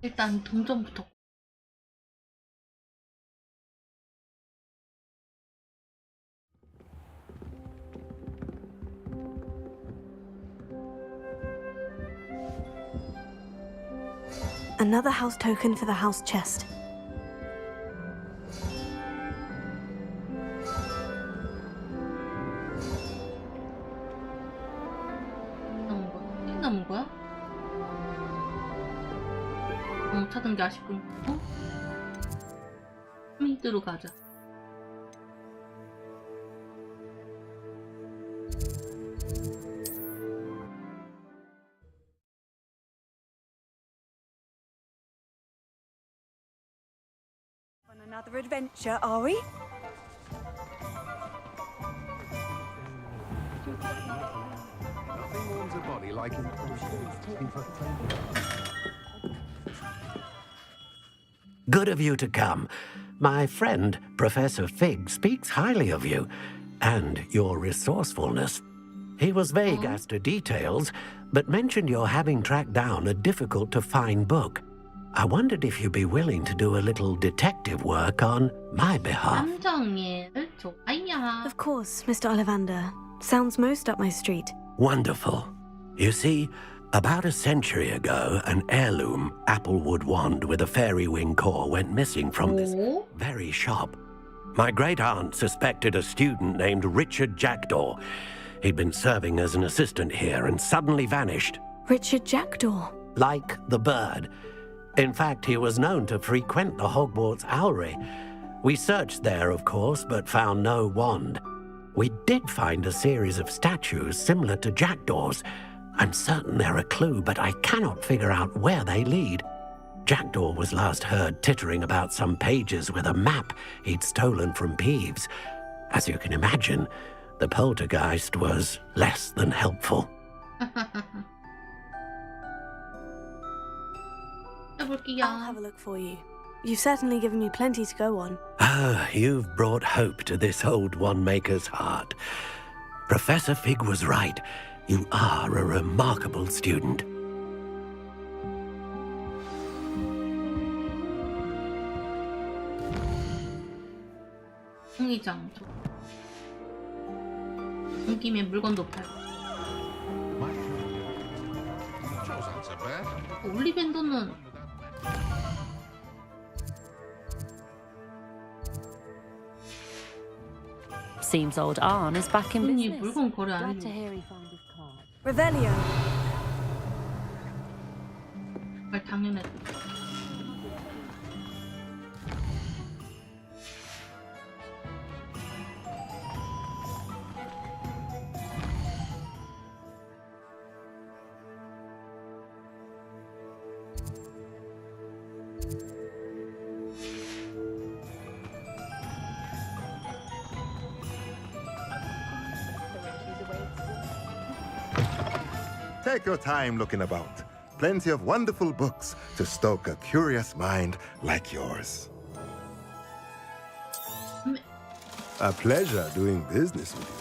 S1: 일단 동전부터.
S13: Another house token for the house chest.
S1: 남은 거야? 못 찾은 게 아쉽군. 미드로 가자.
S15: On another adventure, are we?
S19: Nothing warms a body like
S3: Good of you to come. My friend, Professor Fig, speaks highly of you and your resourcefulness. He was vague as to details, but mentioned your having tracked down a difficult-to-find book. I wondered if you'd be willing to do a little detective work on my behalf.
S13: Of course, Mr. Ollivander. Sounds most up my street.
S3: Wonderful. You see, about a century ago, an heirloom applewood wand with a fairy wing core went missing from this very shop. My great-aunt suspected a student named Richard Jackdaw. He'd been serving as an assistant here and suddenly vanished.
S13: Richard Jackdaw?
S3: Like the bird. In fact, he was known to frequent the Hogwarts Owlery. We searched there, of course, but found no wand. We did find a series of statues similar to Jackdaw's. I'm certain they're a clue, but I cannot figure out where they lead. Jackdaw was last heard tittering about some pages with a map he'd stolen from Peeves. As you can imagine, the poltergeist was less than helpful.
S13: I'll have a look for you. You've certainly given me plenty to go on.
S3: Ah, you've brought hope to this old wand-maker's heart. Professor Fig was right. You are a remarkable student.
S1: 홍의장 온 김에 물건도 팔고. 올리밴더는
S21: Seems old Arn is back in business.
S1: 물건 거래 안
S21: Glad to
S1: 해줘.
S21: hear he found his card.
S15: Revelio.
S1: 정말 당연해.
S12: Take your time looking about. Plenty of wonderful books to stoke a curious mind like yours. A pleasure doing business with you.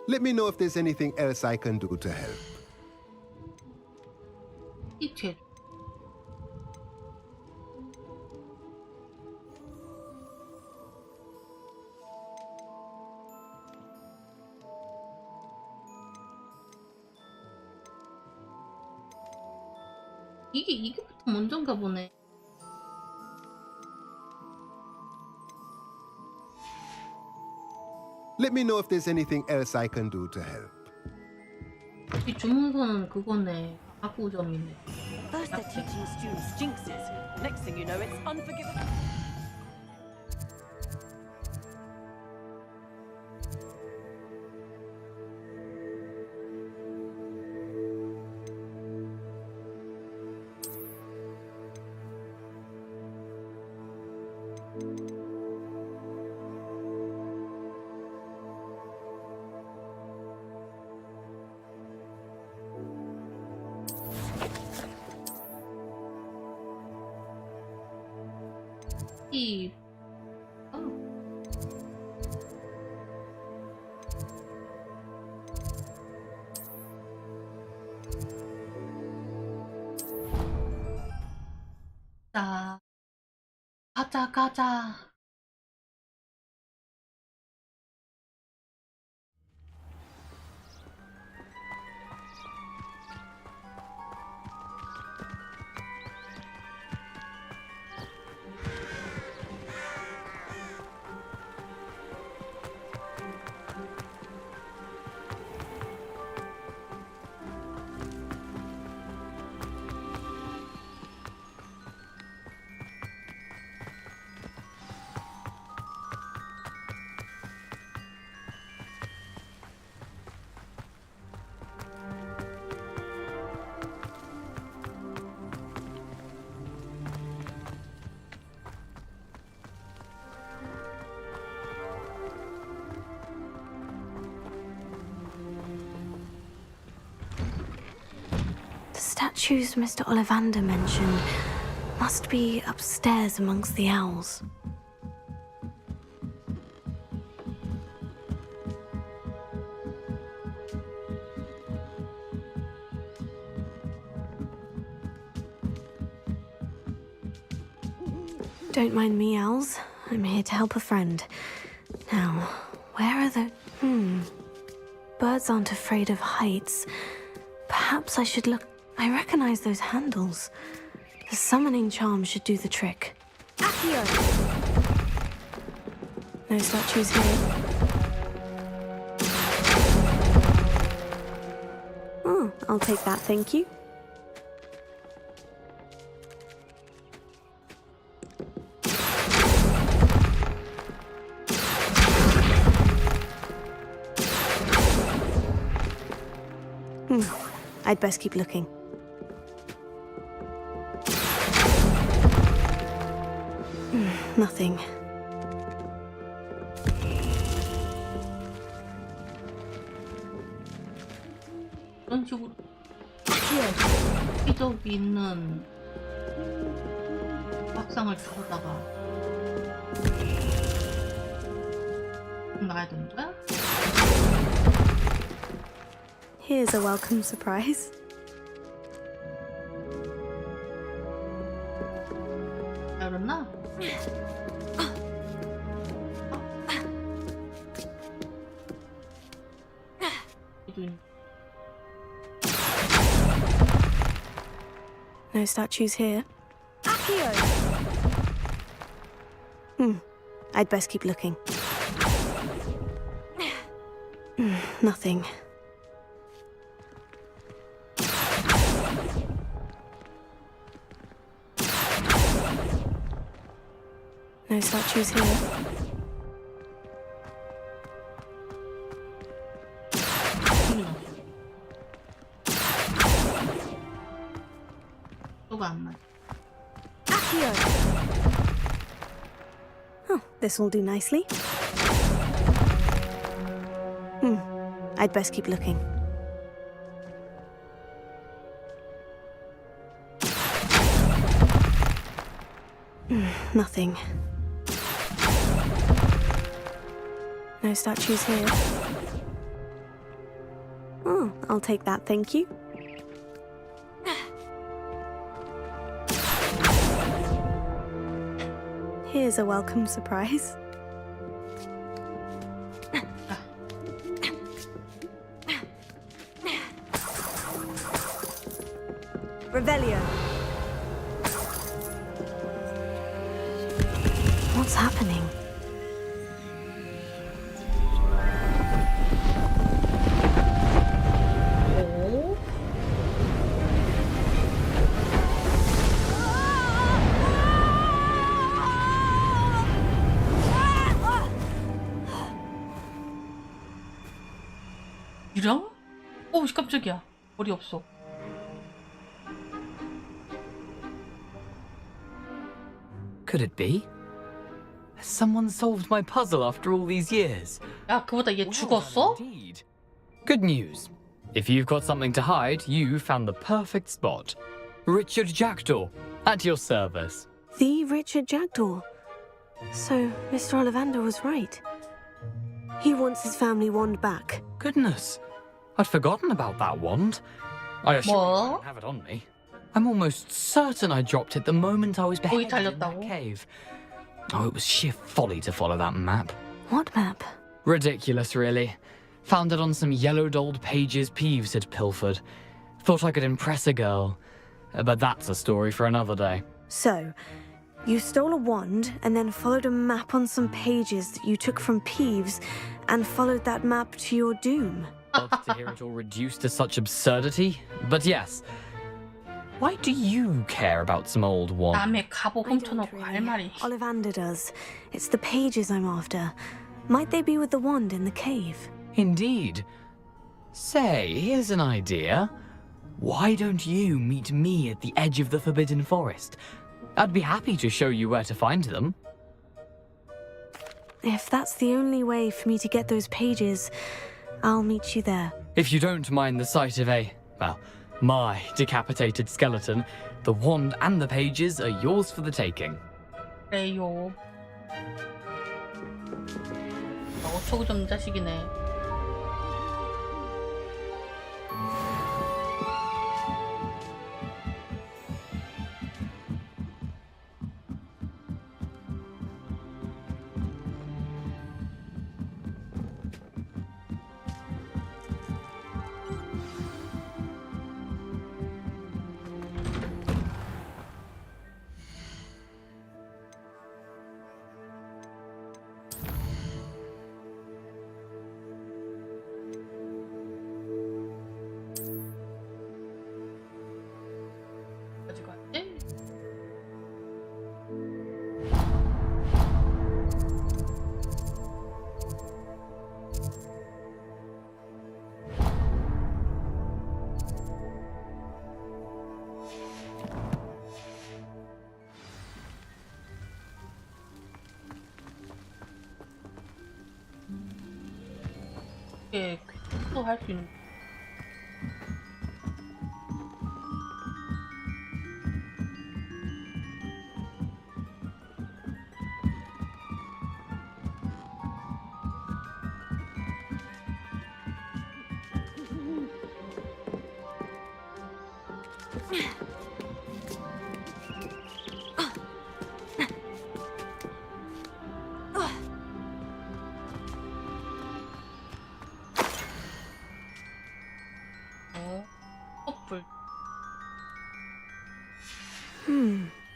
S12: Let me know if there's anything else I can do to help.
S1: 이제 이게부터 먼저인가 보네.
S12: Let me know if there's anything else I can do to help.
S1: 이 주문서는 그거네. 가구점이네.
S15: First they're teaching students jinxes. Next thing you know, it's unforgivable.
S1: 이 자, 가자.
S13: The statues Mr. Ollivander mentioned must be upstairs amongst the owls. Don't mind me, owls. I'm here to help a friend. Now, where are the... Birds aren't afraid of heights. Perhaps I should look... I recognize those handles. The summoning charm should do the trick. Accio! No statues here. Oh, I'll take that, thank you. I'd best keep looking. Nothing.
S1: 이런 식으로 기적이 있는 박상을 주워다가 나가야 되는 거야?
S13: Here's a welcome surprise.
S1: 열었나?
S13: No statues here.
S15: Accio!
S13: I'd best keep looking. Nothing. No statues here.
S1: 속도가 안 맞아.
S13: Oh, this will do nicely. I'd best keep looking. Nothing. No statues here. Oh, I'll take that, thank you. Here's a welcome surprise. Revelio. What's happening?
S1: 유령? 오, 깜짝이야. 머리 없어.
S2: Could it be? Has someone solved my puzzle after all these years?
S1: 야, 그보다 얘 죽었어?
S2: Good news. If you've got something to hide, you found the perfect spot. Richard Jackdaw, at your service.
S13: The Richard Jackdaw. So, Mr. Ollivander was right. He wants his family wand back.
S2: Goodness, I'd forgotten about that wand. I assure you I don't have it on me. I'm almost certain I dropped it the moment I was beheaded in that cave. Oh, it was sheer folly to follow that map.
S13: What map?
S2: Ridiculous, really. Found it on some yellowed old pages Peeves had pilfered. Thought I could impress a girl. But that's a story for another day.
S13: So, you stole a wand and then followed a map on some pages that you took from Peeves and followed that map to your doom.
S2: Love to hear it all reduced to such absurdity, but yes. Why do you care about some old wand?
S1: 남의 갑옷 훔쳐놓고 할 말이.
S13: Ollivander does. It's the pages I'm after. Might they be with the wand in the cave?
S2: Indeed. Say, here's an idea. Why don't you meet me at the edge of the Forbidden Forest? I'd be happy to show you where to find them.
S13: If that's the only way for me to get those pages, I'll meet you there.
S2: If you don't mind the sight of my decapitated skeleton, the wand and the pages are yours for the taking.
S1: 그래요. 어처구정 자식이네. 어디 갔지? 이게 또 할 수 있는.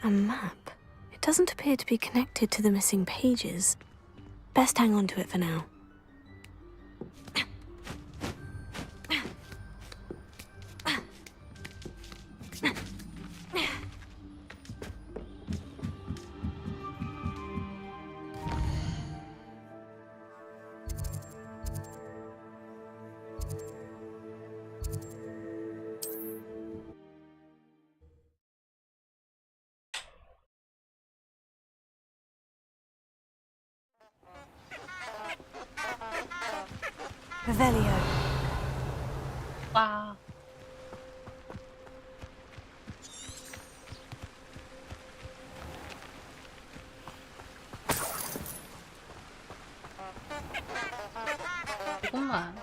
S13: A map. It doesn't appear to be connected to the missing pages. Best hang on to it for now. Revelio.
S1: 와. 조금만.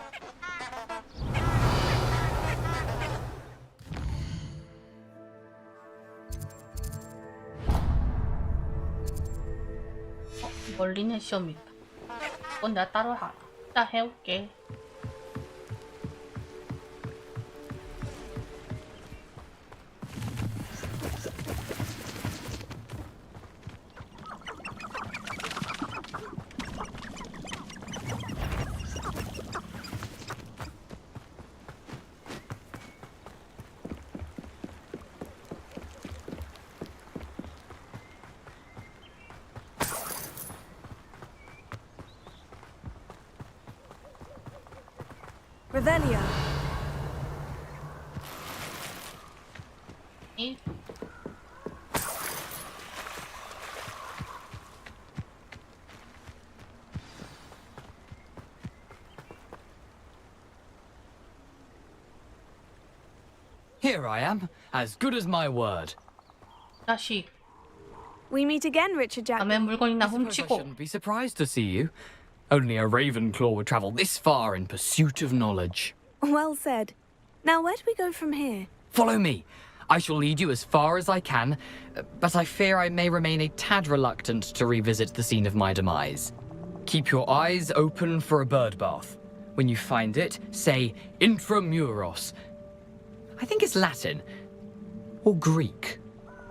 S1: 멀리는 시험이 있다. 그건 내가 따로 따 해올게.
S13: Revelio.
S2: Here I am, as good as my word.
S1: 자식.
S13: We meet again, Richard Jackman.
S1: 남의 물건이나
S2: I
S1: 훔치고.
S2: shouldn't be surprised to see you. Only a Ravenclaw would travel this far in pursuit of knowledge.
S13: Well said. Now, where do we go from here?
S2: Follow me. I shall lead you as far as I can, but I fear I may remain a tad reluctant to revisit the scene of my demise. Keep your eyes open for a bird bath. When you find it, say intramuros. I think it's Latin. Or Greek.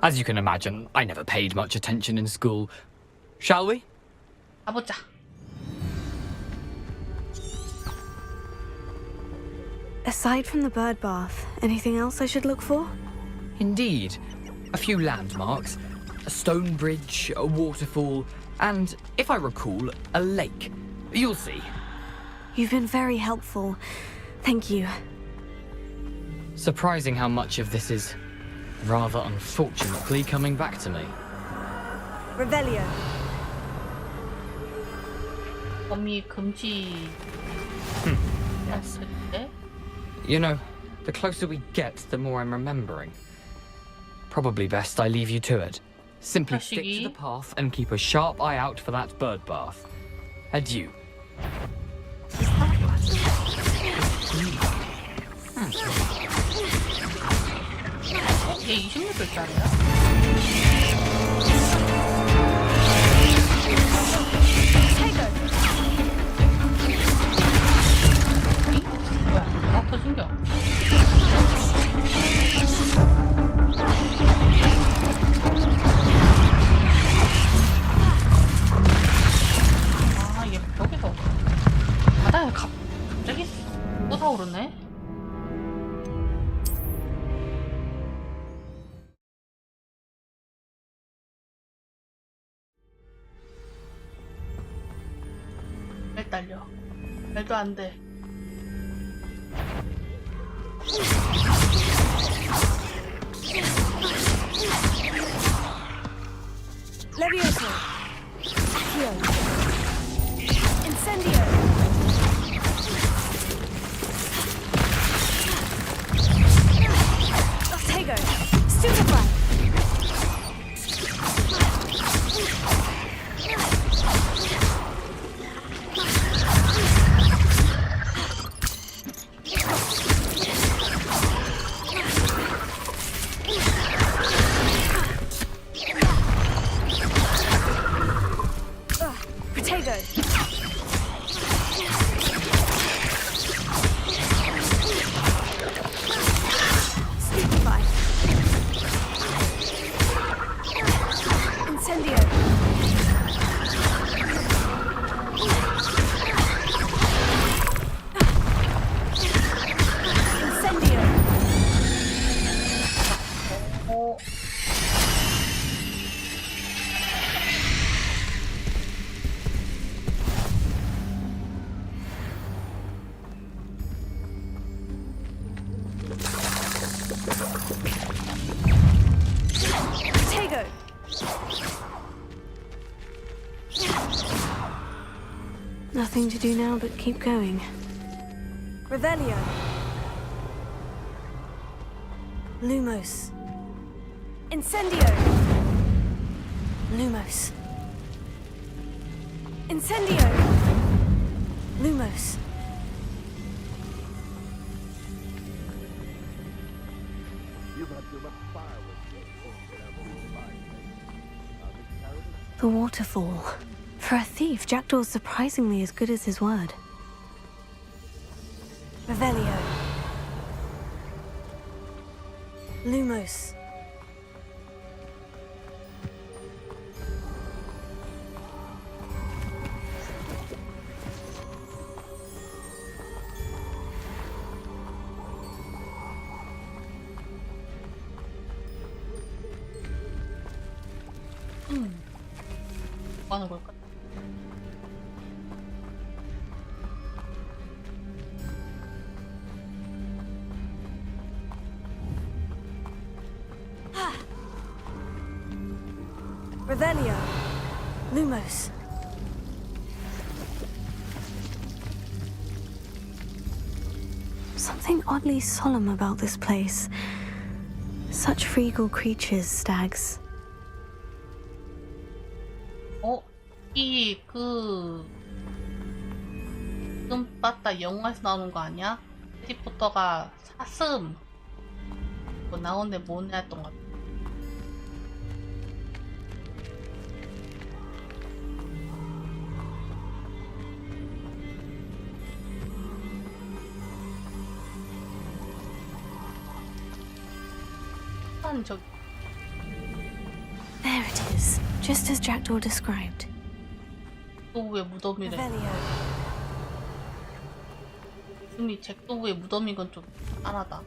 S2: As you can imagine, I never paid much attention in school. Shall we?
S1: 가보자.
S13: Aside from the bird bath, anything else I should look for?
S2: Indeed. A few landmarks, a stone bridge, a waterfall, and, if I recall, a lake. You'll see.
S13: You've been very helpful. Thank you.
S2: Surprising how much of this is, rather unfortunately, coming back to me.
S13: Revelio.
S1: 범위 금지.
S2: Yes.
S1: 네?
S2: You know, the closer we get, the more I'm remembering. Probably best I leave you to it. Simply stick to the path and keep a sharp eye out for that bird bath. Adieu.
S1: 얘 26글자래요? 뭐야? 더 숨겨. 아, 얘 벽에서 바다에 갑자기 쏟아오르네? 발 딸려. 말도 안 돼.
S13: Levioso. Accio. Incendio. Ortego. Stupefy. Protego. Stupefy. Incendio. Incendio. Protego. Nothing to do now but keep going. Revelio. Lumos. Incendio. Lumos. Incendio. Lumos. The waterfall. For a thief, Jackdaw's surprisingly as good as his word. Revelio. Lumos.
S1: 뭐 하는 걸까?
S13: Revelio. Lumos. Something oddly solemn about this place. Such regal creatures, stags.
S1: 이 빠따 영화에서 나오는 거 아니야? 해리포터가 사슴 뭐 나오는데 뭐냐 했던 것 같아. 저기.
S13: There it is, just as Jackdaw described.
S1: 또 왜 무덤이래? 숨이 잭도우의 무덤인 건 좀 짠하다.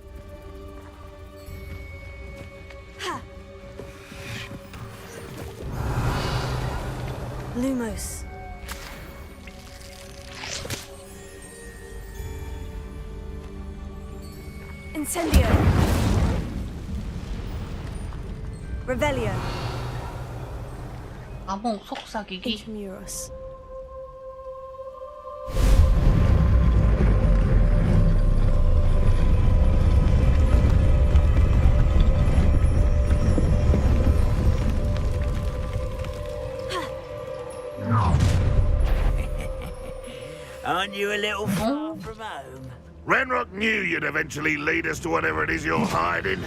S13: Lumos. Incendio. Revelio.
S1: 암호 속삭이기.
S13: Intramuros.
S16: Aren't you a little far from home?
S19: Renrock knew you'd eventually lead us to whatever it is you're hiding.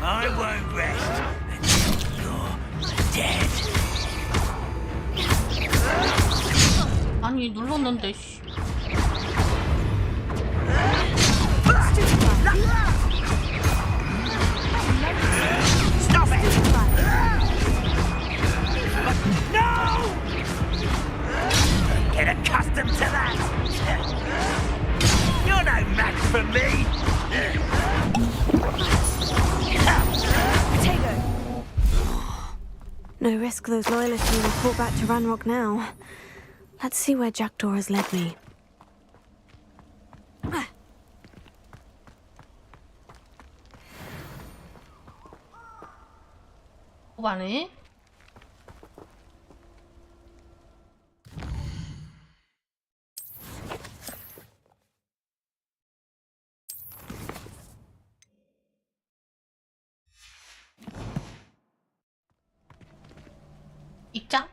S16: I won't rest until you're dead.
S1: 아니 눌렀는데 씨.
S16: Stop it! No! Get accustomed to that. You're no match for me.
S13: No risk those loyalists will report back to Ranrock now. Let's see where Jackdaw has led me.
S1: 후반에 입장.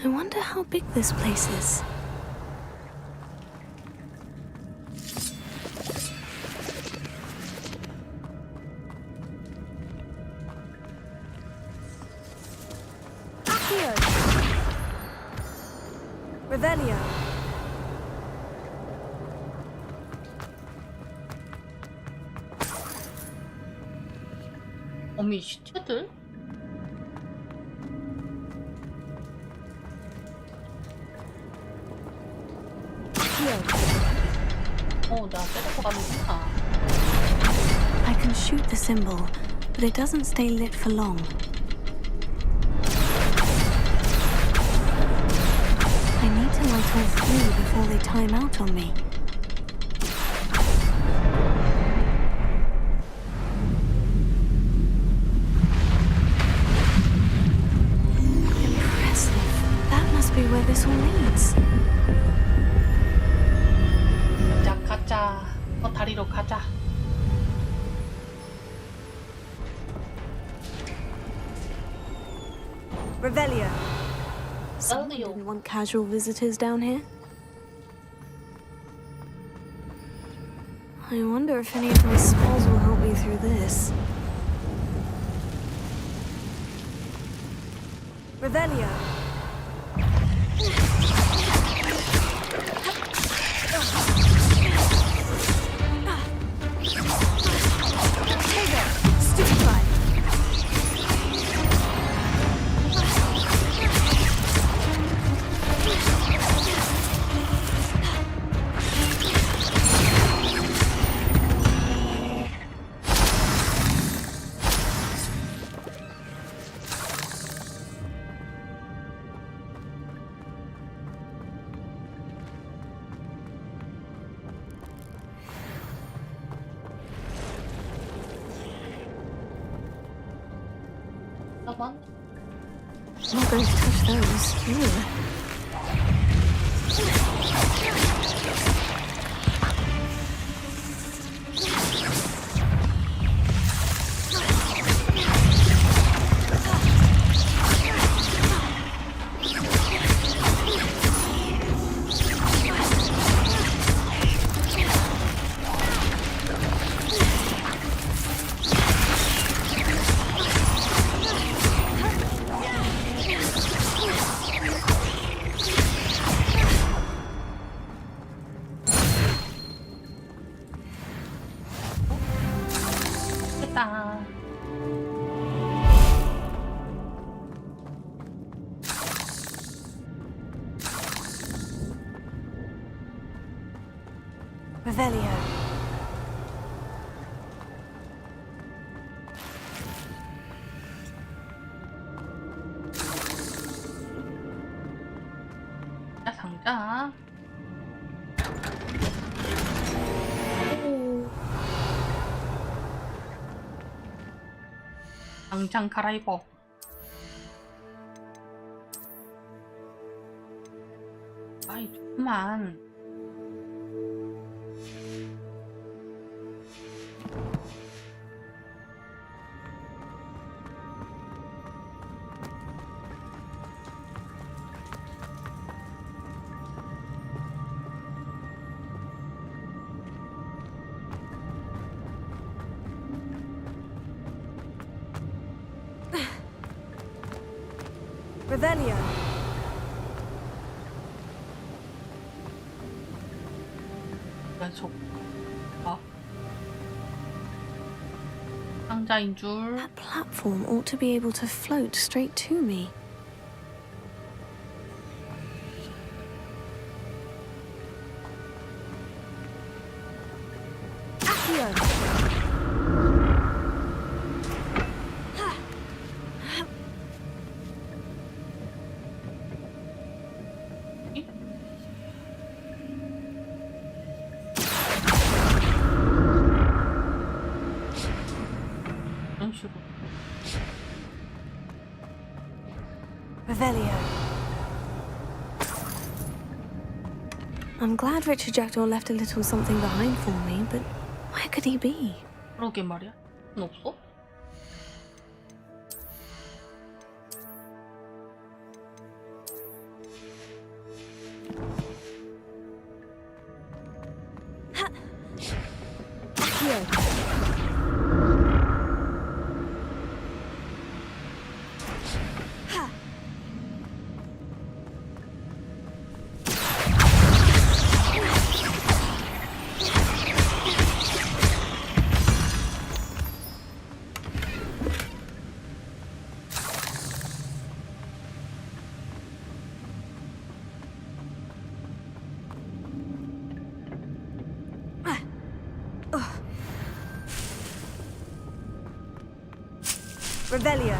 S13: I wonder how big this place is. Accio. Revelio.
S1: 어미 시체들? 나 때려서 가는구나.
S13: I can shoot the symbol, but it doesn't stay lit for long. I need to right all through before they time out on me. Impressive. That must be where this all leads.
S1: 가자. 다리로 가자.
S13: Revelio. Someone didn't want casual visitors down here. I wonder if any of my spells will help me through this. Revelio.
S1: Come
S13: I'm not going to touch those. Ew. Revelio.
S1: 상자. 당장 갈아입어. 아이 조금만.
S13: Revelio.
S1: 상자인 줄.
S13: That platform ought to be able to float straight to me. Revelio. I'm glad Richard Jackdaw left a little something behind for me, but where could he be?
S1: 그러게 말이야. 없어? Revelio.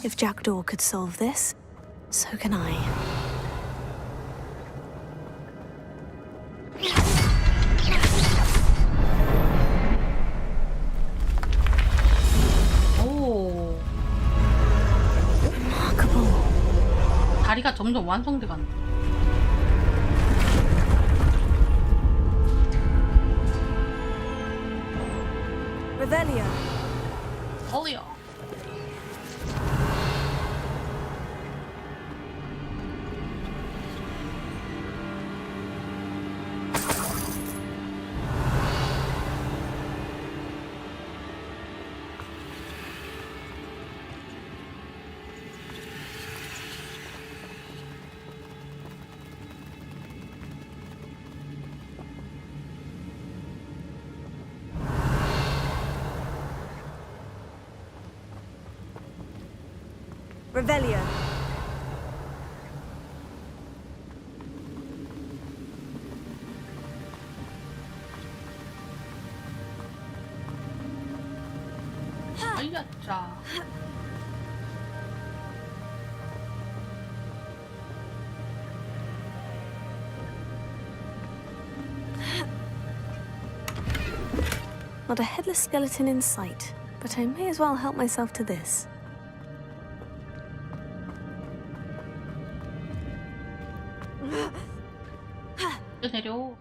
S13: If Jackdaw could solve this, so can I.
S1: 오.
S13: Remarkable.
S1: 다리가 점점 완성돼 간다.
S13: Revelio.
S1: 어리야.
S13: Revelio.
S1: 알렸자.
S13: Not a headless skeleton in sight, but I may as well help myself to this.
S1: 내려.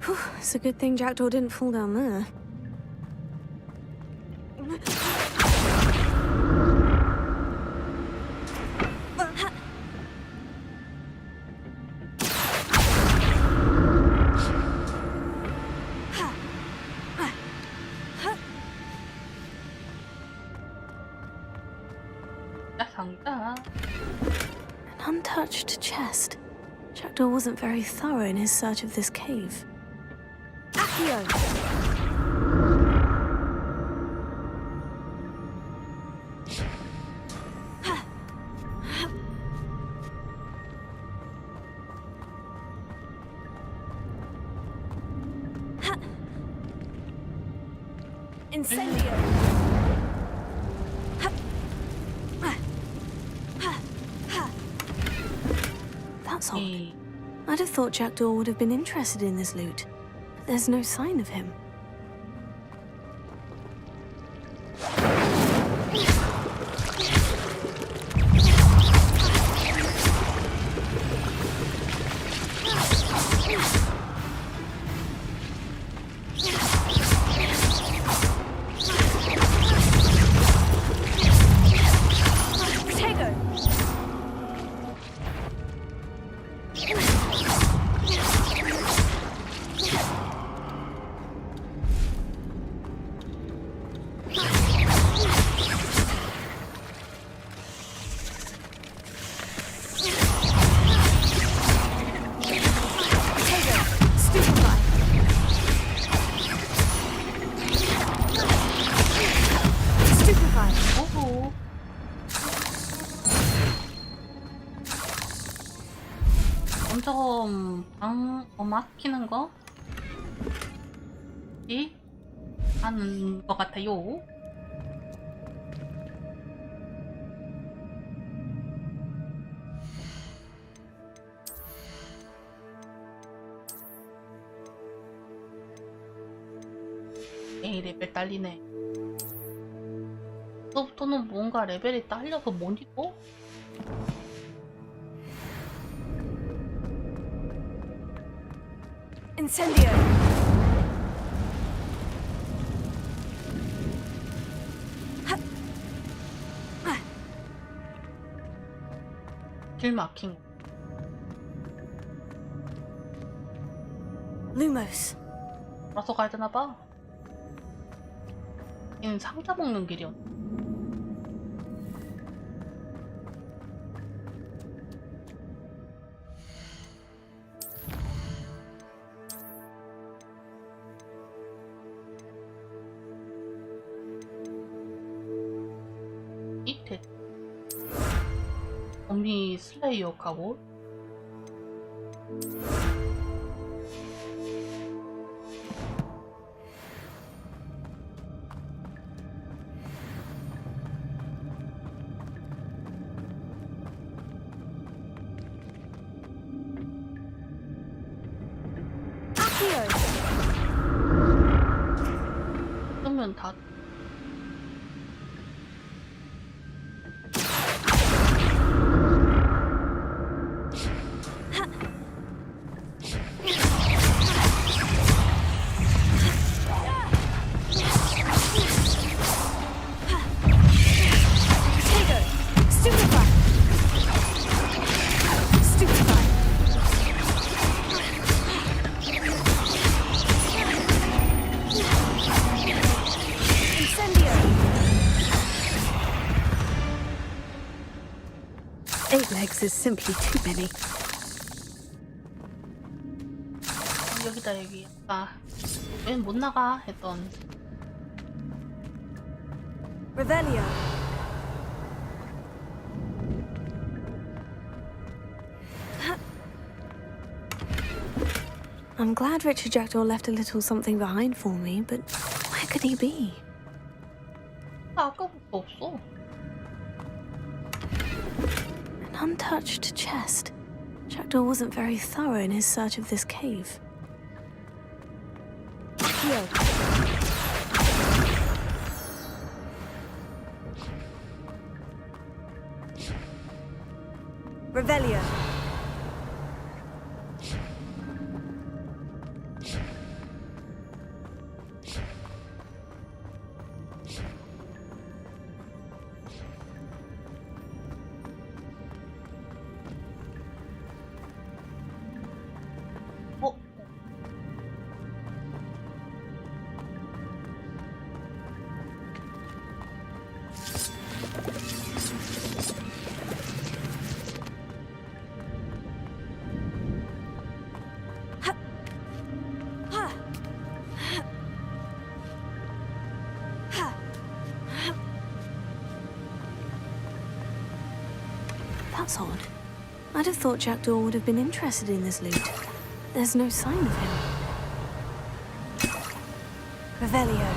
S13: Whew, it's a good thing Jackdaw didn't fall down there.
S1: 상자.
S13: An untouched chest. Jackdaw wasn't very thorough in his search of this cave. Accio! Incendio! That's odd. I'd have thought Jackdaw would have been interested in this loot, but there's no sign of him.
S1: 점점 막히는 거? 이? 하는 것 같아요. 에이, 레벨 딸리네. 이거부터는 뭔가 레벨이 딸려서 못 읽어?
S13: Incendio!
S1: 길 막힌.
S13: Lumos.
S1: 돌아서 가야 되나 봐. 얘는 상자 먹는 길이었네. 이? 밑에 어미 슬레이어 갑옷. 그러면 다
S10: Is simply too many.
S1: 여기다 여기. 아, 왜 못 나가 했던.
S13: Revelio. I'm glad Richard Jackdaw left a little something behind for me, but where could he be?
S1: 아까부터 없어.
S13: An untouched chest. Jackdaw wasn't very thorough in his search of this cave. Here. Revelio. That's odd. I'd have thought Jackdaw would have been interested in this loot. There's no sign of him. Revelio.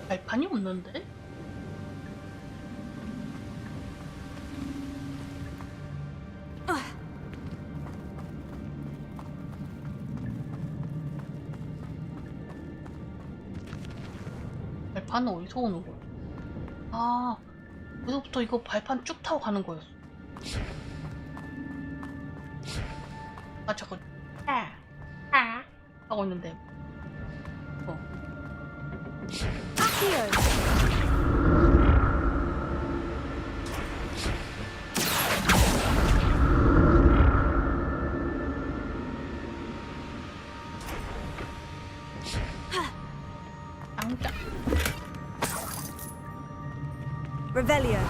S1: 발판이 없는데? 발판은 어디서 오는 거야? 아, 여기서부터 이거 발판 쭉 타고 가는 거였어. 아, 자꾸 하고 있는데.
S13: Revelio.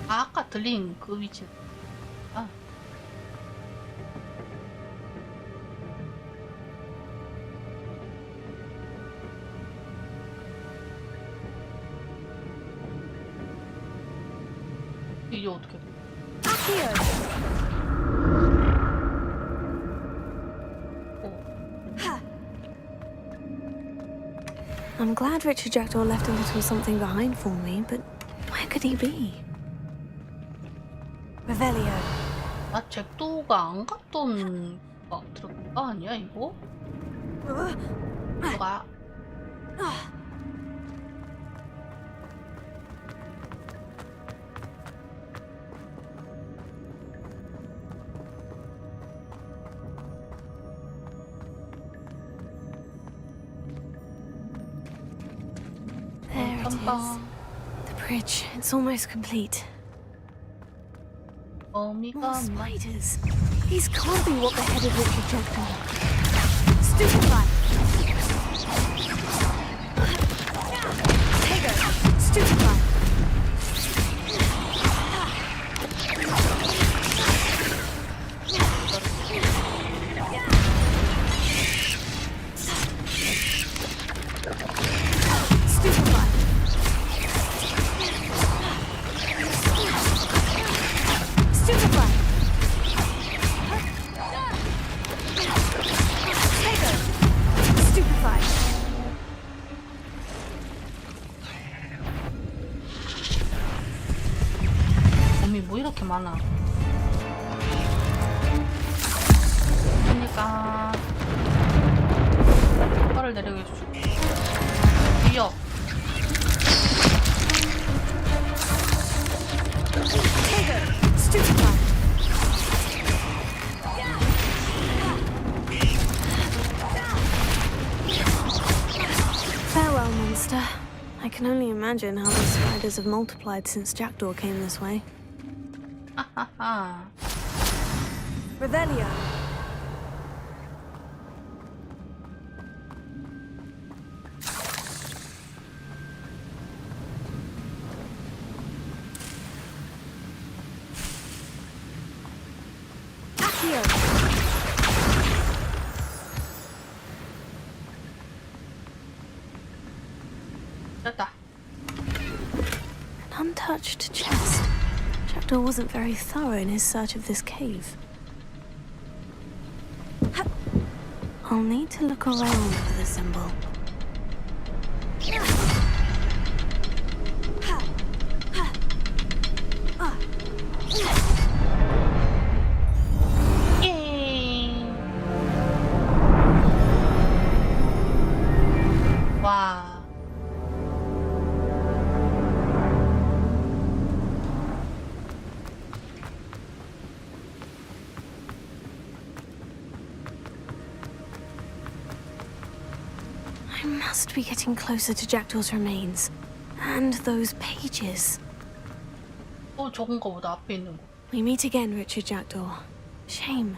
S1: 아, 아까 들린 그 위치. 아. 이게 어떻게 돼?
S13: I'm glad Richard Jackdaw left a little something behind for me, but where could he be? Revelio.
S1: 아, 잭도가 안 갔던 들어간 거 아니야 이거? 누가? 빠.
S13: The bridge, it's almost complete. More spiders. These can't be what the headed Richard Jackdaw. Stupefy! Tego! Stupefy! Stupefy! Stupefy! Tego! Stupefy!
S1: 몸이 뭐 이렇게 많아? 그러니까 팔을 내리고 해주죠. 위협.
S13: Tego! Stupefy! Farewell, monster. I can only imagine how the spiders have multiplied since Jackdaw came this way.
S1: 하하하.
S13: Revelio. Accio.
S1: 됐다.
S13: An untouched chest. Jackdaw wasn't very thorough in his search of this cave. I'll need to look around for the symbol.
S1: 와.
S13: I must be getting closer to Jackdaw's remains. And those pages.
S1: 적은 거보다 앞에 있는 거.
S13: We meet again, Richard Jackdaw. Shame.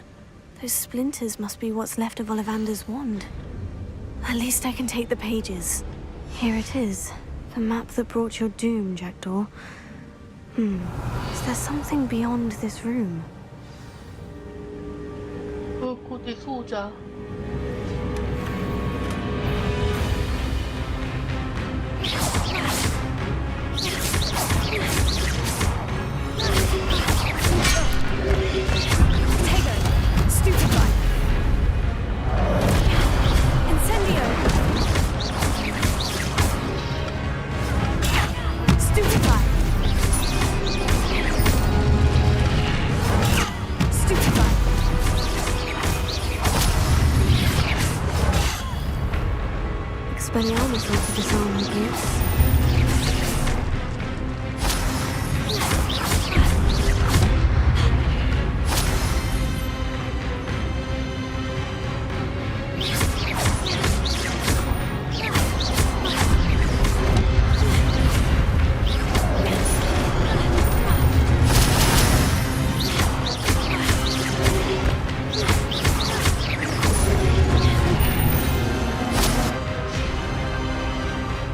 S13: Those splinters must be what's left of Ollivander's wand. At least I can take the pages. Here it is. The map that brought your doom, Jackdaw. Is there something beyond this room?
S1: 그 고대 수호자.
S13: Stupefy! Incendio! Stupefy! Stupefy! Expelliarmus wants to disarm the gifts.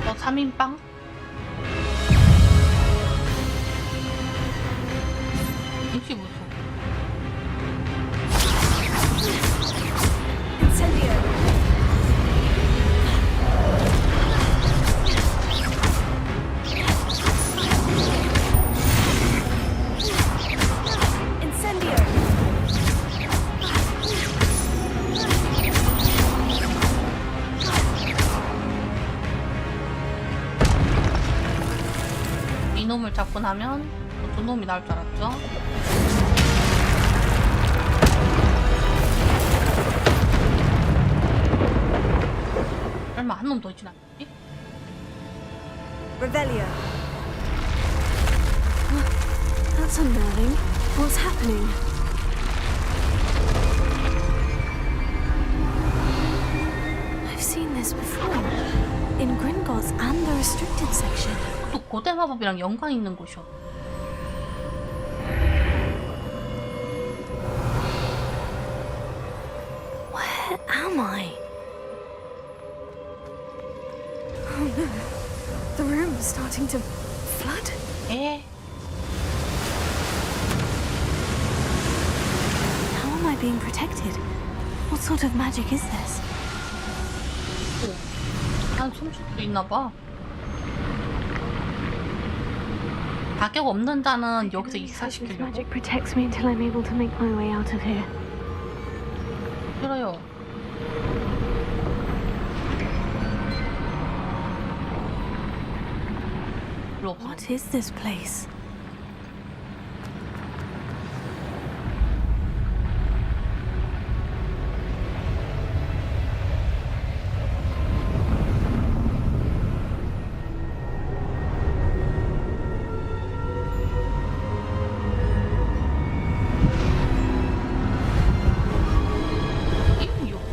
S1: 너 3인빵? 김치 무슨?
S13: Incendio! Incendio!
S1: 이놈을 잡고 나면 또 두 놈이 나올 줄 알았죠? 설마 한 놈 더 있진 않겠지?
S13: Revelio. That's unnerving. What's happening? I've seen this before. in Gringotts and the restricted section.
S1: 또 고대 마법이랑 연관 있는 곳이요.
S13: Where am I? Oh no. The room is starting to flood.
S1: 에?
S13: How am I being protected? What sort of magic is this?
S1: 난 숨쉴 수 있나 봐. 가격 없는 자는 여기서 익사시키려고.
S13: Magic protects me until I'm able to make my way out of here.
S1: 싫어요.
S13: What is this place?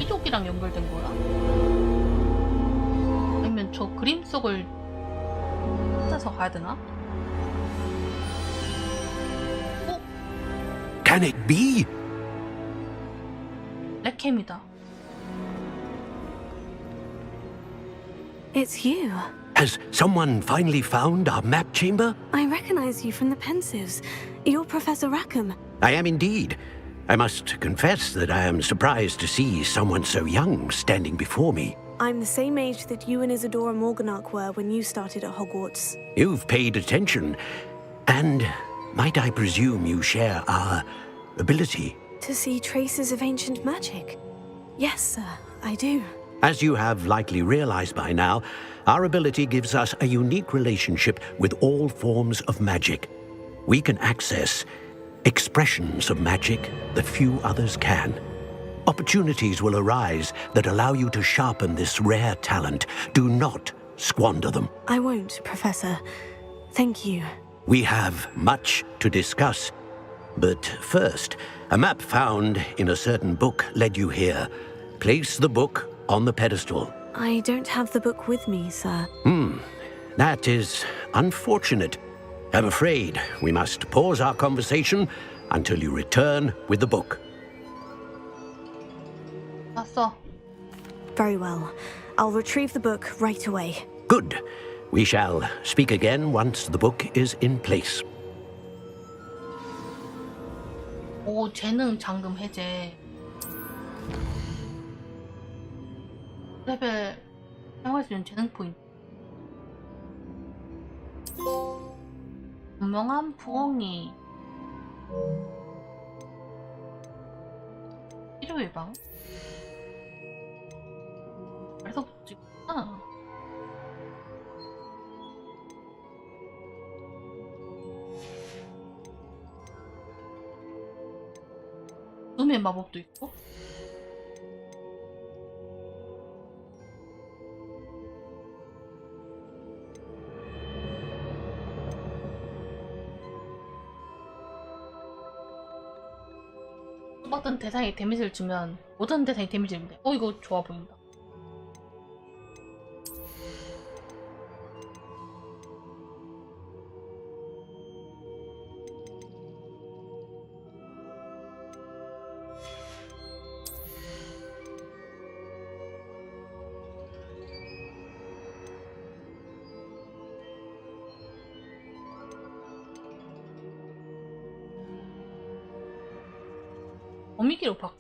S1: 이쪽이랑 연결된 거야? 아니면 저 그림 속을 찾아서 가야 되나?
S3: Can it be?
S1: 레캠이다.
S13: It's you.
S3: Has someone finally found our map chamber?
S13: I recognize you from the Pensives. You're Professor Rackham.
S3: I am indeed. I must confess that I am surprised to see someone so young standing before me.
S13: I'm the same age that you and Isadora Morganach were when you started at Hogwarts.
S3: You've paid attention, and might I presume you share our ability?
S13: To see traces of ancient magic? Yes, sir, I do.
S3: As you have likely realized by now, our ability gives us a unique relationship with all forms of magic. We can access expressions of magic that few others can. Opportunities will arise that allow you to sharpen this rare talent. Do not squander them.
S13: I won't, Professor. Thank you.
S3: We have much to discuss. But first, a map found in a certain book led you here. Place the book on the pedestal.
S13: I don't have the book with me, sir.
S3: That is unfortunate. I'm afraid we must pause our conversation until you return with the book.
S1: 봤어.
S13: Very well. I'll retrieve the book right away.
S3: Good. We shall speak again once the book is in place.
S1: 오, 재능 잠금 해제. 레벨 사용할 수 있는 재능 포인트. 분명한 부엉이. 치료 예방. 그래서 붙이구나. 눈의 마법도 있고. 어떤 대상에 데미지를 주면 모든 대상이 데미지를 줍니다. 이거 좋아 보인다. 어미기로 바꾸.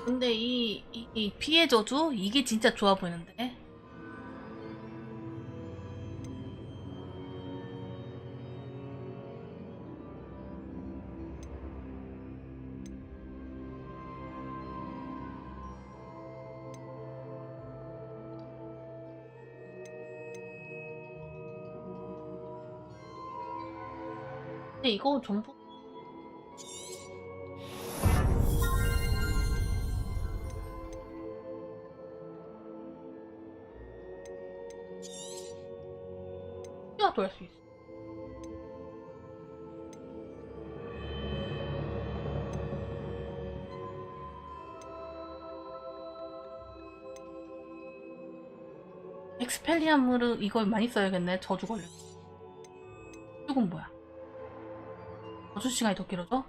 S1: 근데 이 피해 저주 이게 진짜 좋아 보이는데. 근데 이거 전부 피라도 할 수 있어. 엑스펠리아무르 이걸 많이 써야겠네. 저주 걸려. 이건 뭐야? 저주 시간이 더 길어져?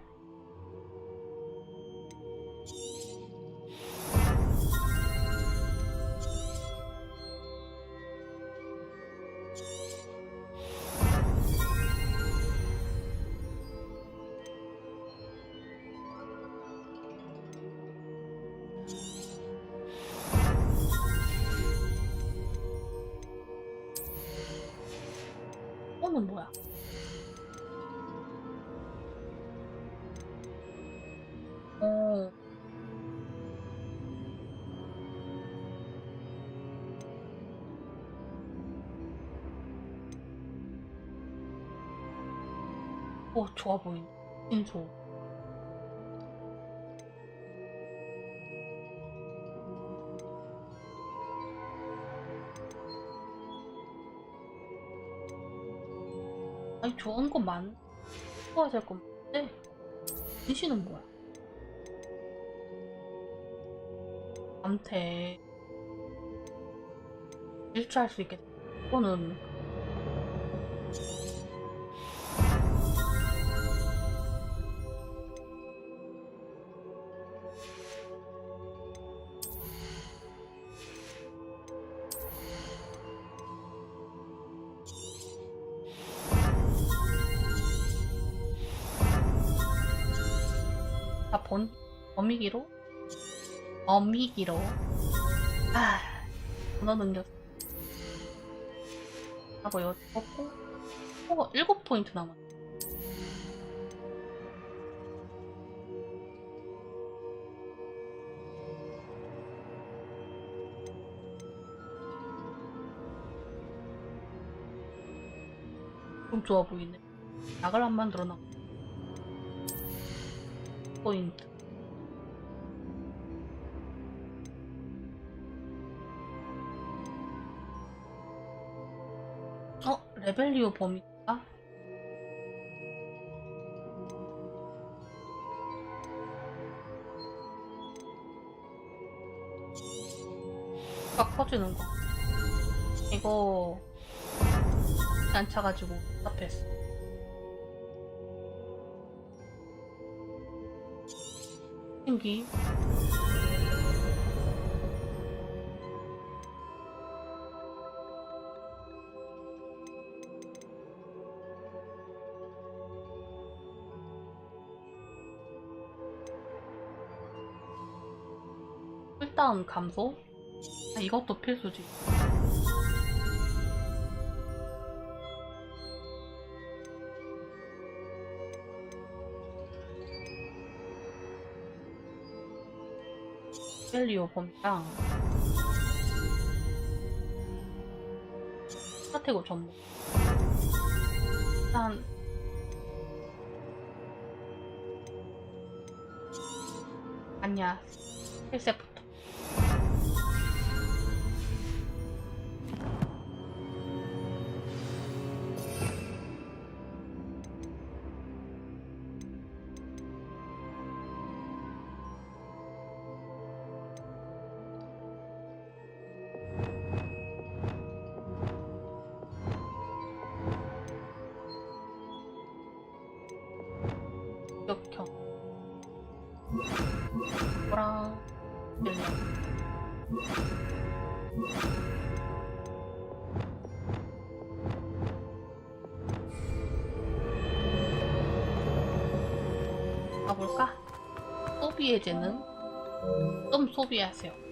S1: 이거는 뭐야? 어. 오, 좋아 보인다. 신소. 아니, 좋은 거 많고 될 건데. 진시는 뭐야? 암태. 일주할 수 있겠다. 이거는 다 어미기로? 어미기로. 아, 언어 능력. 하고 여기 뽑고, 7포인트 남았네. 좀 좋아 보이네. 약을 안 만들어 놔. 포인트. 레벨리오 범위가? 꽉 퍼지는 거. 이거 안 차가지고 답했어. 신기. 쿨다운 감소? 아, 이것도 필수지. 벨리오 범위랑 사태고 전문. 일단 아니야. 1세부터. 역형. 뭐랑 가볼까? 소비 해제는 좀 소비하세요.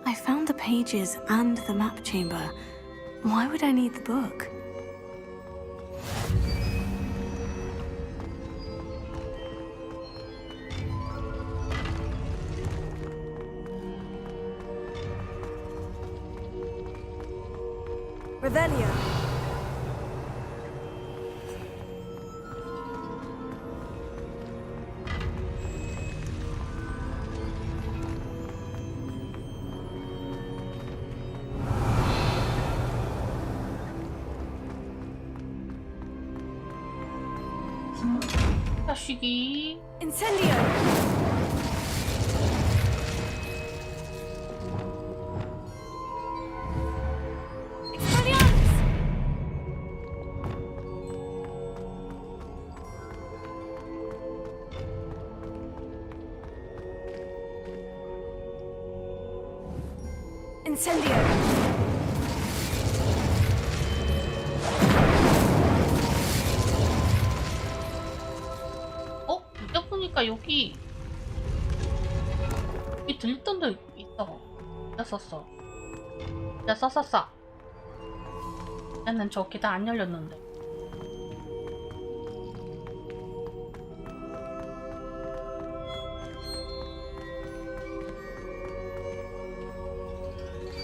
S13: I found the pages and the map chamber. Why would I need the book?
S7: Revelio.
S1: 자식이.
S13: Incendio! Incendio!
S1: 이제 보니까 여기 들렸던 데 있어. 나 썼어. 나 썼었어. 나는 저 계단 안 열렸는데.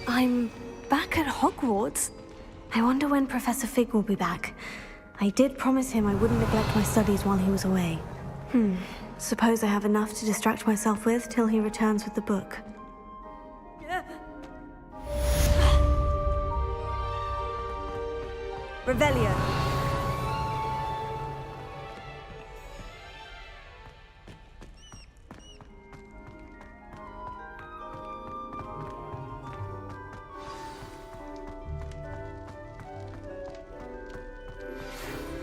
S13: I'm back at Hogwarts. I wonder when Professor Fig will be back. I did promise him I wouldn't neglect my studies while he was away. Suppose I have enough to distract myself with till he returns with the book. Revelio.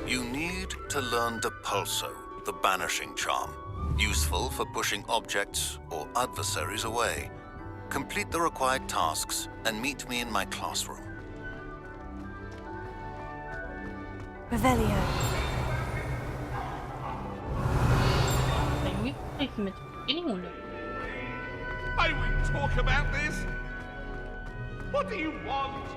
S11: You need to learn Depulso, the banishing charm. Useful for pushing objects or adversaries away. Complete the required tasks and meet me in my classroom.
S13: Revelio.
S19: I won't talk about this. What do you want?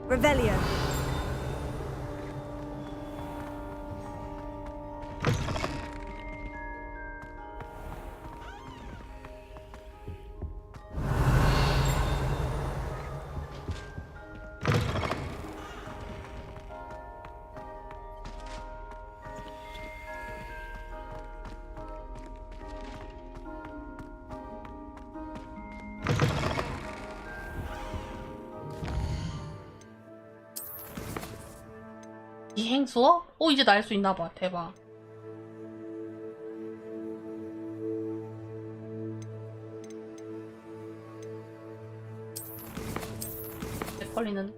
S13: Revelio.
S1: 비행 수업? 이제 날 수 있나봐. 대박. 걸리는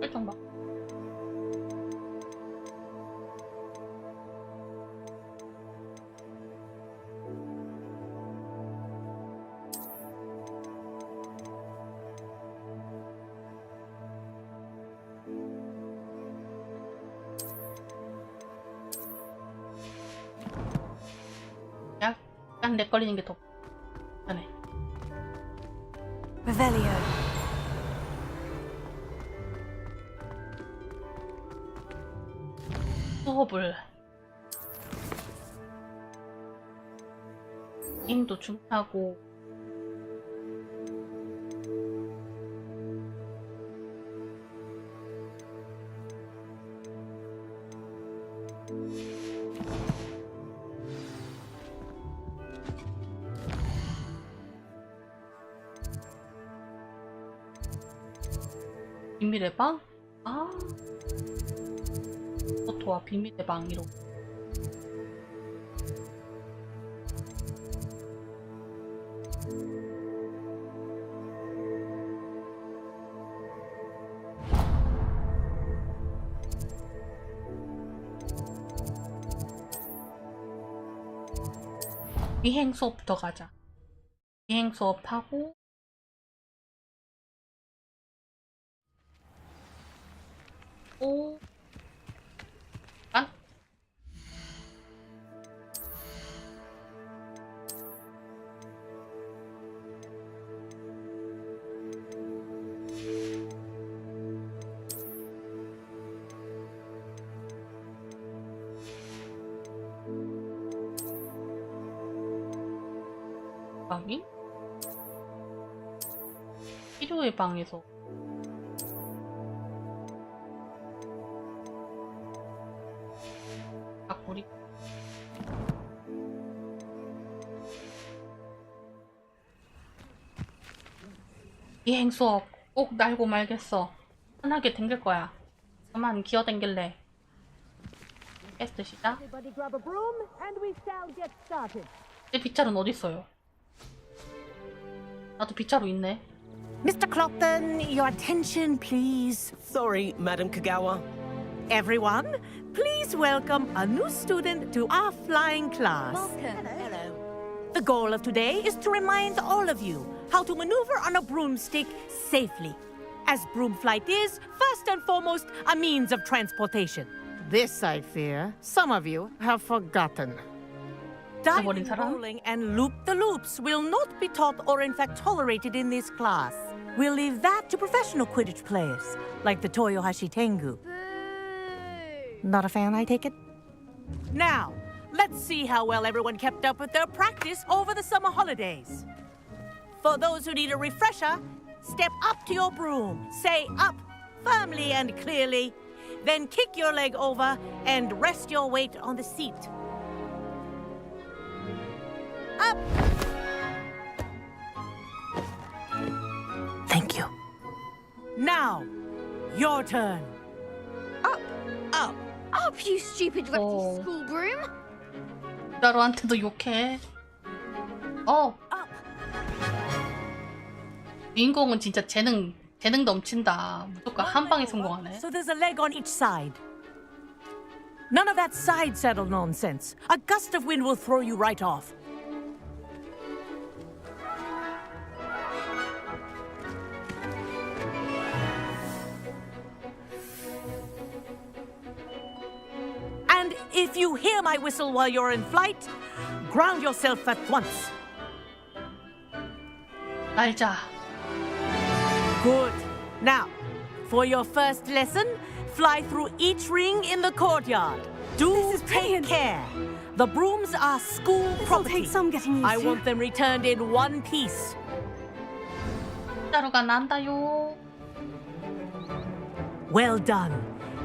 S1: 설정 봐. 약간 렉 걸리는 게 더 편해.
S13: Revelio.
S1: 수업을 힘도 중하고 비밀의 방? 아, 포토와 비밀의 방 이런. 비행 수업부터 가자. 비행 수업 하고 안? 방이? 치료의 방에서 우리 이 행수업 꼭 날고 말겠어. 편하게 댕길 거야. 그만 기어댕길래. 캐스트 시작. 내 빗자루는 어딨어요? 나도 빗자루 있네.
S7: Mr. Clopton, your attention, please.
S22: Sorry, Madam Kagawa.
S7: Everyone, please welcome a new student to our flying class.
S22: Welcome. Hello.
S7: The goal of today is to remind all of you how to maneuver on a broomstick safely, as broom flight is, first and foremost, a means of transportation. This, I fear, some of you have forgotten. Diving, rolling, and loop-the-loops will not be taught or in fact tolerated in this class. We'll leave that to professional Quidditch players, like the Toyohashi Tengu. Not a fan, I take it? Now, let's see how well everyone kept up with their practice over the summer holidays. For those who need a refresher, step up to your broom, say up firmly and clearly, then kick your leg over and rest your weight on the seat. Up! Thank you. Now, your turn.
S4: Up! Up! Up, you stupid rusty school broom!
S1: 나로한테도 욕해. 주인공은 진짜 재능 넘친다. 무조건 한 방에 성공하네.
S7: So there's a leg on each side. None of that side saddle nonsense. A gust of wind will throw you right off. And if you hear my whistle while you're in flight, ground yourself at once.
S1: 날자.
S7: Good. Now, for your first lesson, fly through each ring in the courtyard. Do take care. The brooms are school property.
S13: Take some getting used
S7: I
S13: to.
S7: want them returned in one piece.
S1: 빗자루가 난다요.
S7: Well done.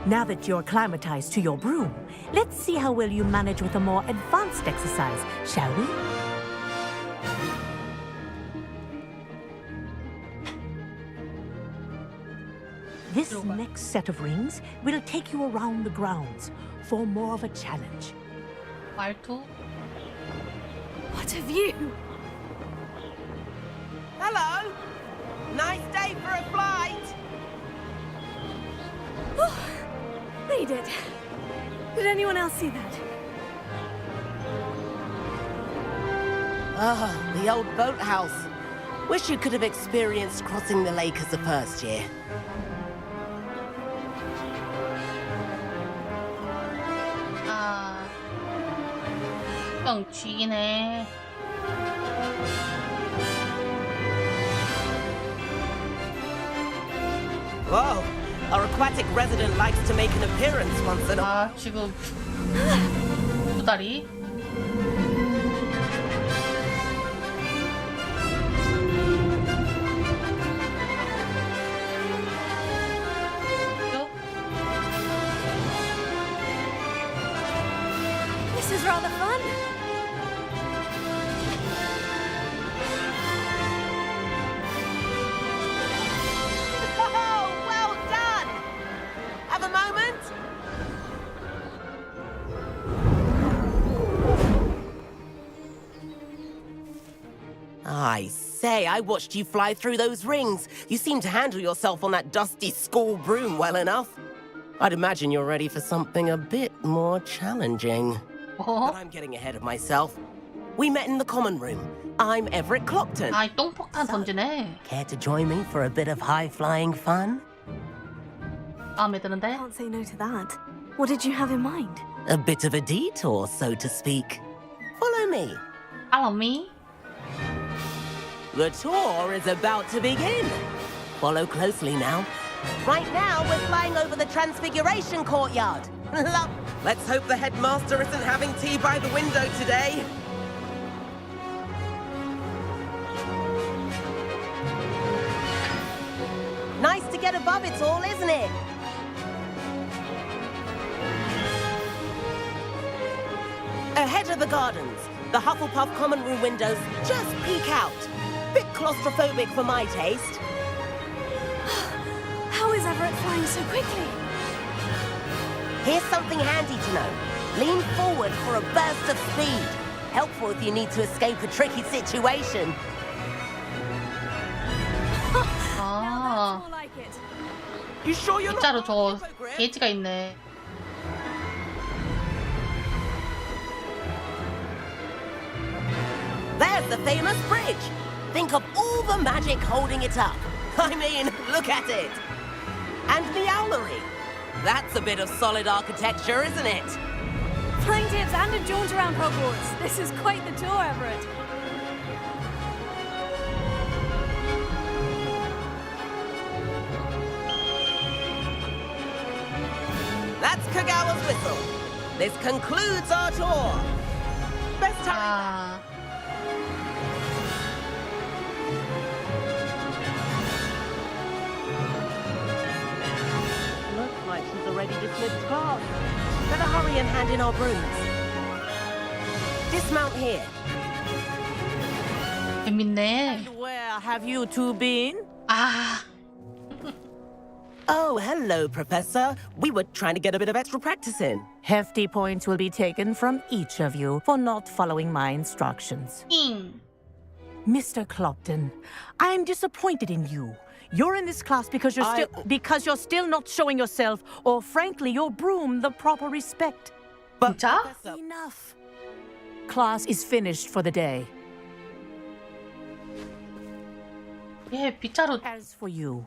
S7: Now that you're acclimatized to your broom, let's see how well you manage with a more advanced exercise, shall we? This next set of rings will take you around the grounds for more of a challenge.
S1: 말투?
S13: What have you?
S22: Hello. Nice day for a flight.
S13: Read it. Did anyone else see that?
S22: Ah, the old boathouse. Wish you could have experienced crossing the lake as a first year.
S1: 쥐네.
S22: Whoa, our aquatic resident likes to make an appearance once in a while.
S1: 지금 두 다리.
S13: This is rather fun.
S22: Oh, well done! Have a moment? I say, I watched you fly through those rings. You seem to handle yourself on that dusty school broom well enough. I'd imagine you're ready for something a bit more challenging. But I'm getting ahead of myself. We met in the common room. I'm Everett Clopton.
S1: 똥폭탄 던지네.
S22: Care to join me for a bit of high-flying fun?
S1: 마음에 드는데?
S13: Can't say no to that. What did you have in mind?
S22: A bit of a detour, so to speak. Follow me.
S1: Follow me?
S22: The tour is about to begin. Follow closely now. Right now, we're flying over the Transfiguration Courtyard. Let's hope the headmaster isn't having tea by the window today. get above it all, isn't it? Ahead of the gardens, the Hufflepuff common room windows just peek out. Bit claustrophobic for my taste.
S13: How is Everett flying so quickly?
S22: Here's something handy to know. Lean forward for a burst of speed. Helpful if you need to escape a tricky situation.
S1: 아,
S22: You sure you're
S1: 진짜로
S22: not
S1: 저 게이지가 있네.
S22: There's the famous bridge. Think of all the magic holding it up. I mean, look at it. And the owlery. That's a bit of solid architecture, isn't it?
S13: Flying tips and a jaunt around Hogwarts. This is quite the tour, Everett.
S22: That's Kagawa's whistle. This concludes our tour. Best time. Looks like she's already dismissed class. Better hurry and hand in our brooms. Dismount here.
S1: 재밌네.
S7: Where have you two been?
S1: 아,
S22: Oh, hello, Professor. We were trying to get a bit of extra practice in.
S7: Hefty points will be taken from each of you for not following my instructions.
S1: 잉.
S7: Mr. Clopton, I'm disappointed in you. You're in this class because you're still not showing yourself, or frankly, your broom the proper respect.
S1: 진짜?
S7: Enough. Class is finished for the day.
S1: 얘 빗자루.
S7: As for you,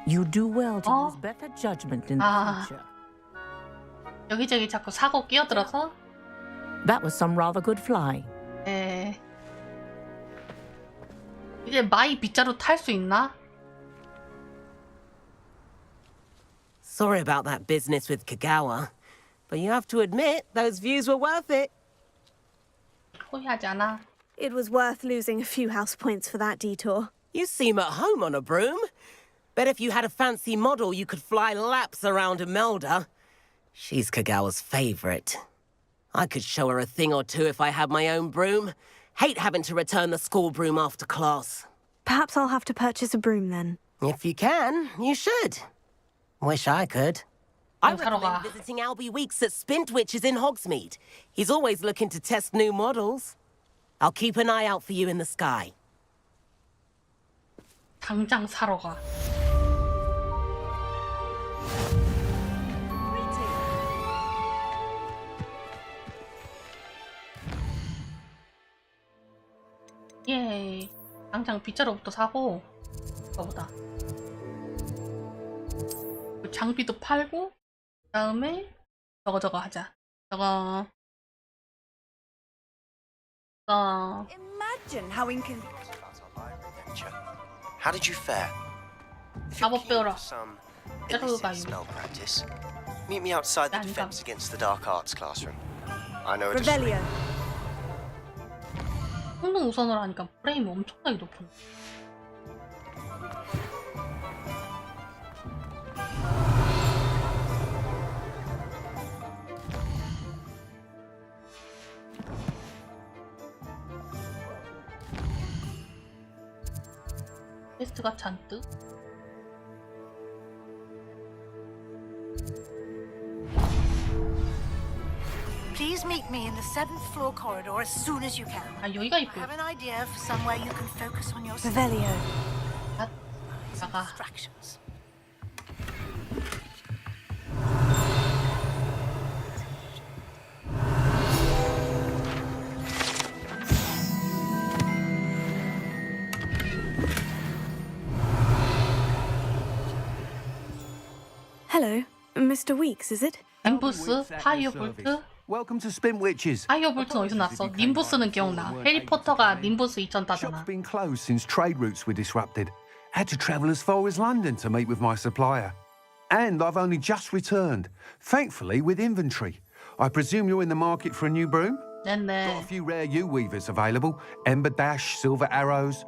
S7: you do well to use better judgment in the future.
S1: 여기저기 자꾸 사고 끼어들어서.
S7: That was some rather good flying.
S1: 에. 이제 마이 빗자루 탈 수 있나?
S22: Sorry about that business with Kagawa, but you have to admit those views were worth it.
S1: 포기하지 않아.
S13: It was worth losing a few house points for that detour.
S22: You seem at home on a broom. Bet if you had a fancy model, you could fly laps around Imelda. She's Kagawa's favorite. I could show her a thing or two if I had my own broom. Hate having to return the school broom after class.
S13: Perhaps I'll have to purchase a broom then.
S22: If you can, you should. Wish I could. I recommend visiting Albie Weeks at Spintwitches in Hogsmeade. He's always looking to test new models. I'll keep an eye out for you in the sky.
S1: 당장 사러 가. 예, 당장 빗자루부터 사고 그거보다 장비도 팔고 그다음에 저거 하자. 저거
S5: Imagine how inconvenient.
S6: How did you fare?
S1: 마법 배워라.
S6: Some
S1: 저거
S6: illicit
S1: 가요.
S6: spell practice. Meet me outside the defense against the dark arts classroom. I know a
S13: Revelio.
S1: 성능 우선으로 하니까 프레임이 엄청나게 높은. 퀘스트가 잔뜩.
S14: Please meet me in the 7th floor corridor as soon as you can.
S1: 아, 여기가
S14: I
S1: 있고.
S14: have an idea for somewhere you can focus on your
S13: Revelio.
S14: distractions.
S13: Hello, Mr. Weeks, is it?
S1: 님부스, 파이어볼트.
S23: Welcome to Spintwitches.
S1: 파이어볼트는 어디서 났어? 님부스는 기억나. 해리포터가 님부스 2000
S23: Shop's
S1: 따잖아.
S23: been closed since trade routes were disrupted. Had to travel as far as London to meet with my supplier. And I've only just returned, thankfully with inventory. I presume you're in the market for a new broom? Got a
S1: 네네.
S23: few rare yew weavers available. Ember Dash, Silver Arrows.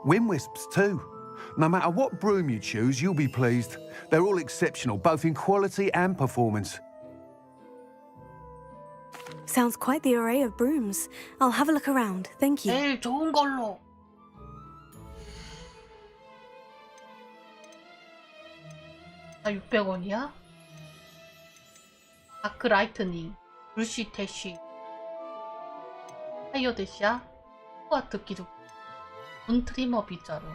S23: Wind Wisps too. No matter what broom you choose, you'll be pleased. They're all exceptional, both in quality and performance.
S13: Sounds quite the array of brooms. I'll have a look around. Thank you.
S1: 제일 좋은 걸로. 아, 600원이야? 다크 라이트닝, 불시 대쉬, 타이어 대시야, 호그와트 기둥, 문 트리머 빗자루,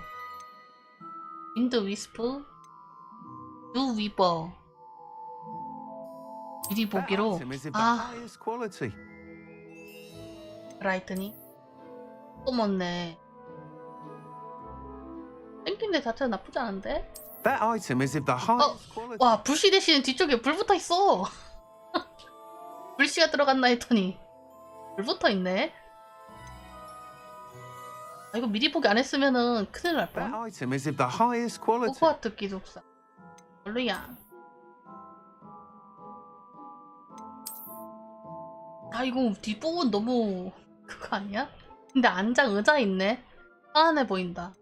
S1: 윈드 위스프, 유 위버. 미리 보기로. 아, 라이트닝 또 먹네. 생긴 데 자체는 나쁘지 않은데?
S23: That item is of the highest quality.
S1: 와, 불씨 대시는 뒤쪽에 불 붙어 있어. 불씨가 들어갔나 했더니 불 붙어 있네. 아, 이거 미리 보기 안 했으면은 큰일 날 뻔.
S23: That item is of the highest quality.
S1: 호그와트 기숙사. 별로야. 아, 이거 뒷부분 너무 그거 아니야? 근데 안장 의자 있네. 편안해 보인다.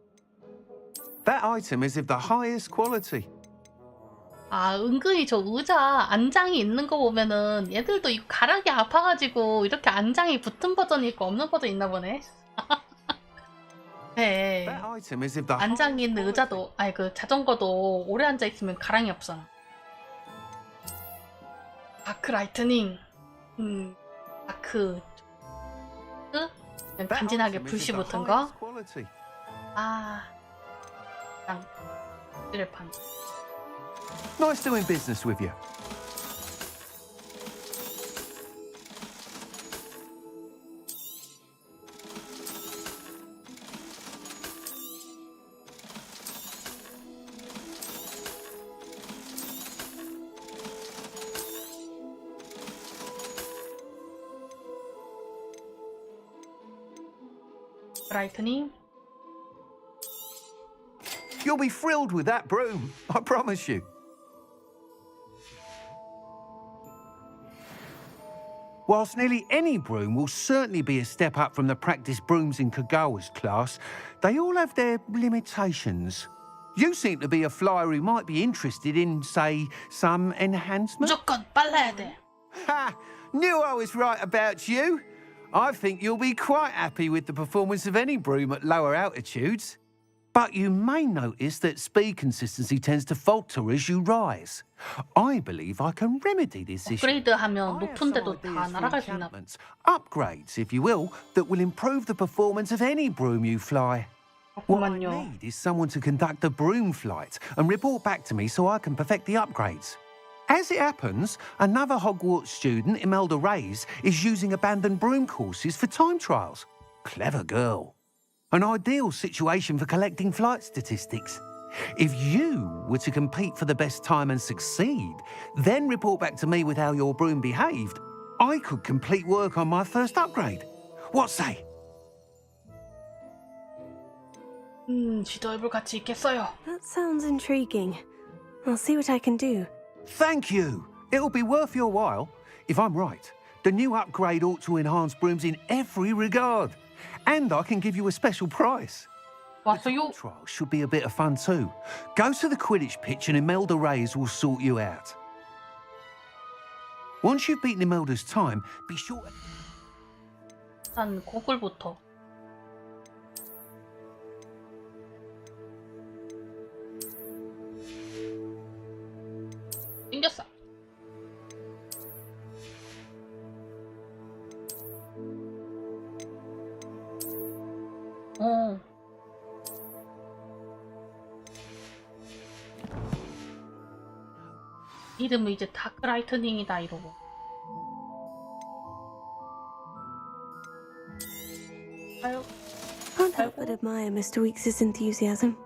S23: That item is of the highest quality.
S1: 아, 은근히 저 의자 안장이 있는 거 보면은 얘들도 이 가락이 아파가지고 이렇게 안장이 붙은 버전이 있고 없는 버전이 있나 보네. 네.
S23: That item is of the
S1: 안장이 있는 의자도, 아니 그 자전거도 오래 앉아 있으면 가랑이 없잖아. 다크 라이트닝, 다크, 그냥 간지나게 불씨 붙은 거. 아, 그냥 이를 판.
S23: Nice doing business with you.
S1: 라이트닝.
S23: You'll be thrilled with that broom, I promise you. Whilst nearly any broom will certainly be a step up from the practice brooms in Kagawa's class, they all have their limitations. You seem to be a flyer who might be interested in, say, some enhancement.
S1: 무조건 빨라야 돼.
S23: Ha! Knew I was right about you. I think you'll be quite happy with the performance of any broom at lower altitudes. But you may notice that speed consistency tends to falter as you rise. I believe I can remedy this issue.
S1: 업그레이드하면 높은 데도 다 날아갈 수 있나?
S23: Upgrades, if you will, that will improve the performance of any broom you fly. What I need is someone to conduct a broom flight and report back to me so I can perfect the upgrades. As it happens, another Hogwarts student, Imelda Reyes, is using abandoned broom courses for time trials. Clever girl. An ideal situation for collecting flight statistics. If you were to compete for the best time and succeed, then report back to me with how your broom behaved, I could complete work on my first upgrade. What say?
S1: 지도해볼 가치 있겠어요.
S13: That sounds intriguing. I'll see what I can do.
S23: Thank you. It'll be worth your while. If I'm right, the new upgrade ought to enhance brooms in every regard. And I can give you a special price.
S1: 왔어요.
S23: The trial should be a bit of fun too. Go to the Quidditch pitch and Imelda Reyes will sort you out. Once you've beaten Imelda's time, be sure...
S1: 일단 고글부터. 땡겼어. 이름은 이제 다크라이트닝이다 이러고. 아유.
S13: Can't help but admire Mr. Weekes' enthusiasm.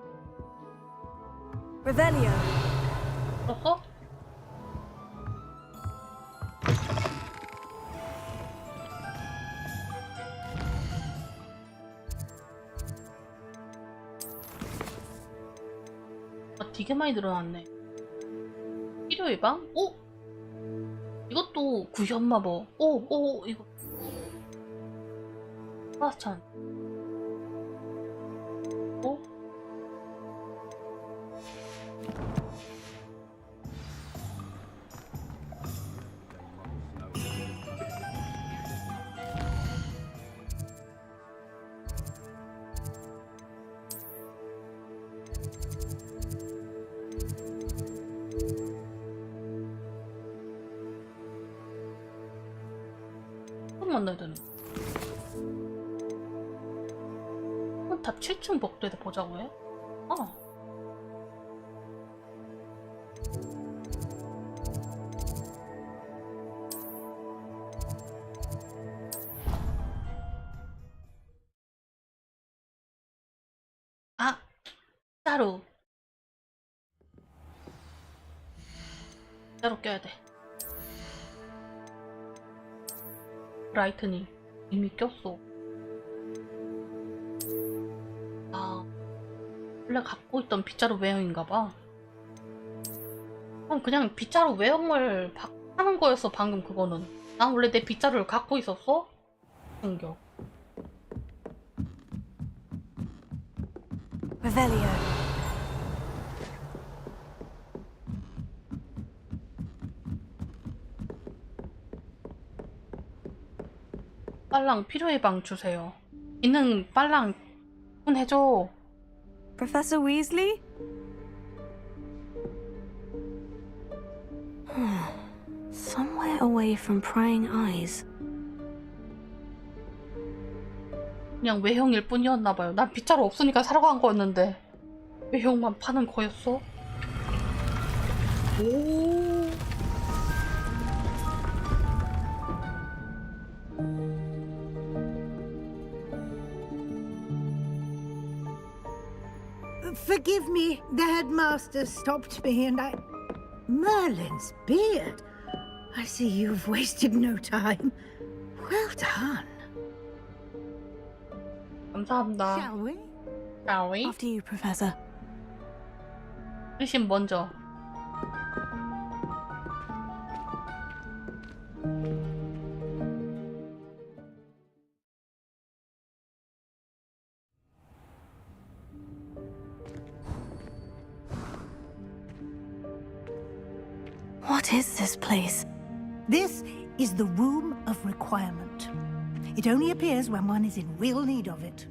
S13: Revelio.
S1: 어허? 되게 많이 늘어났네. 필요 예방? 오! 이것도 구현마법. 오, 이거. 파스찬. 오? 명 만나야 되는 탑 7층 복도에다 보자고 해? 빗자루 껴야 돼. 라이트닝 이미 꼈어. 원래 갖고 있던 빗자루 외형인가봐. 그냥 빗자루 외형을 하는 거였어 방금 그거는. 난 원래 내 빗자루를 갖고 있었어? 충격.
S14: Revelio.
S1: 빨랑 필요해 방 주세요. 있는 빨랑 해줘.
S18: Professor Weasley? Somewhere away from prying eyes.
S1: 그냥 외형일 뿐이었나봐요. 난 빗자루 없으니까 사러 간 거였는데 외형만 파는 거였어? 오.
S14: Forgive me, the headmaster stopped me and I... Merlin's beard. I see you've wasted no time. Well done.
S1: 감사합니다.
S14: Shall we?
S1: Shall we?
S18: After you, Professor.
S1: 의심 먼저.
S13: What is this place?
S14: This is the Room of Requirement. It only appears when one is in real need of it.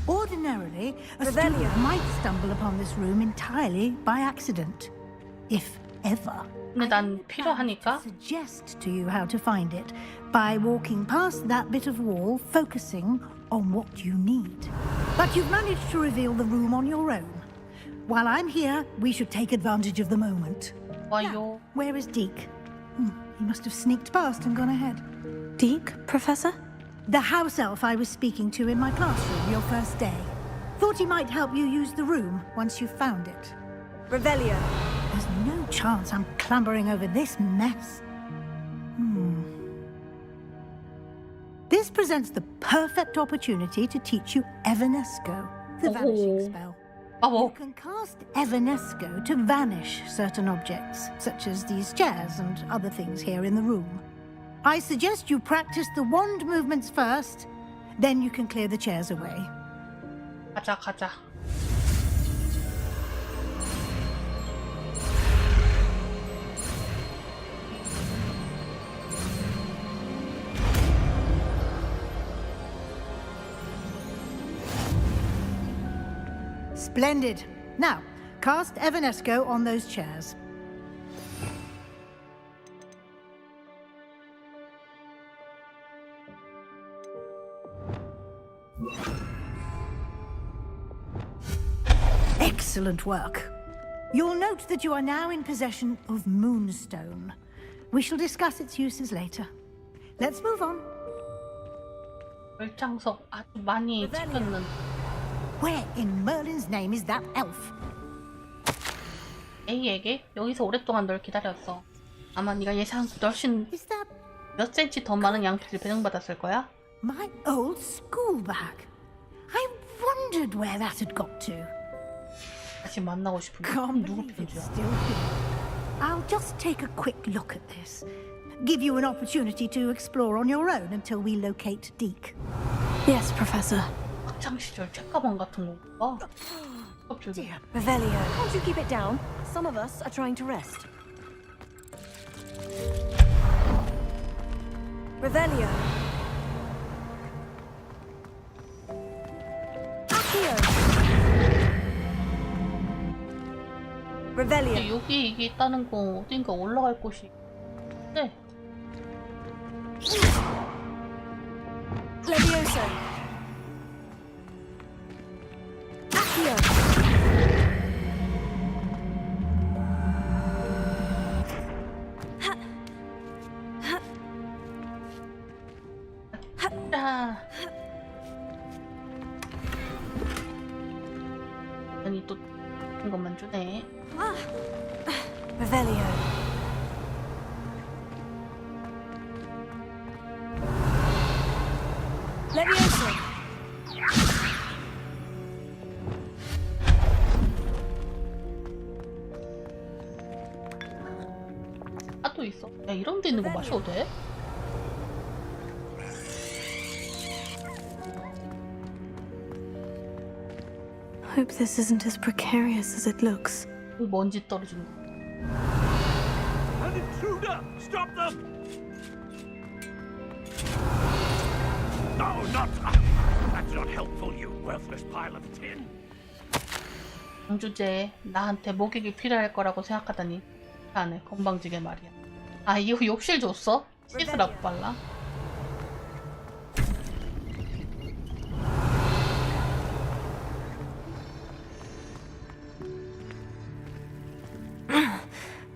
S14: Ordinarily, a student might stumble upon this room entirely by accident, if ever.
S1: 근데 난 필요하니까.
S14: Suggest to you how to find it by walking past that bit of wall, focusing on what you need. But you've managed to reveal the room on your own. While I'm here, we should take advantage of the moment. Now, where is Deke? He must have sneaked past and gone ahead.
S13: Deke, Professor?
S14: The house elf I was speaking to in my classroom your first day. Thought he might help you use the room once you've found it.
S7: Revelio.
S14: There's no chance I'm clambering over this mess. This presents the perfect opportunity to teach you Evanesco, the vanishing spell. You can cast Evanesco to vanish certain objects, such as these chairs and other things here in the room. I suggest you practice the wand movements first, then you can clear the chairs away.
S1: 가자.
S14: Splendid. Now, cast Evanesco on those chairs. Excellent work. You'll note that you are now in possession of Moonstone. We shall discuss its uses later. Let's move on.
S1: 열장석 아주 많이 찍었는.
S14: Where in Merlin's name is that elf?
S1: A에게 여기서 오랫동안 널 기다렸어. 아마 네가 예상보다 훨씬 몇 센치 더 많은 양피를 배정받았을 거야.
S14: My old school bag. I wondered where that had got to.
S1: 다시 만나고 싶은데 누구 편지야?
S14: I'll just take a quick look at this. Give you an opportunity to explore on your own until we locate Deke.
S13: Yes, Professor.
S1: 학창 시절 책가방 같은 건가? 갑자기.
S15: Revelio. Can't you keep it down? Some of us are trying to rest. Revelio. Accio. Revelio.
S1: 여기 이게 있다는 거 어딘가 올라갈 곳이. 네.
S4: Levioso. Accio.
S1: 자. 아니 또 이것만 주네.
S4: Revelio. Levioso.
S1: 아, 또 있어. 야, 이런 데 있는 거 마셔도 돼?
S13: Hope this isn't as precarious as it looks.
S1: 먼지 떨어지는 거.
S16: An intruder! Stop them! No, not... That's not helpful, you worthless pile of tin.
S1: 공주제, 나한테 목욕이 필요할 거라고 생각하다니. 안해, 건방지게 말이야. 아, 이거 욕실 줬어? 씻으라고 빨라?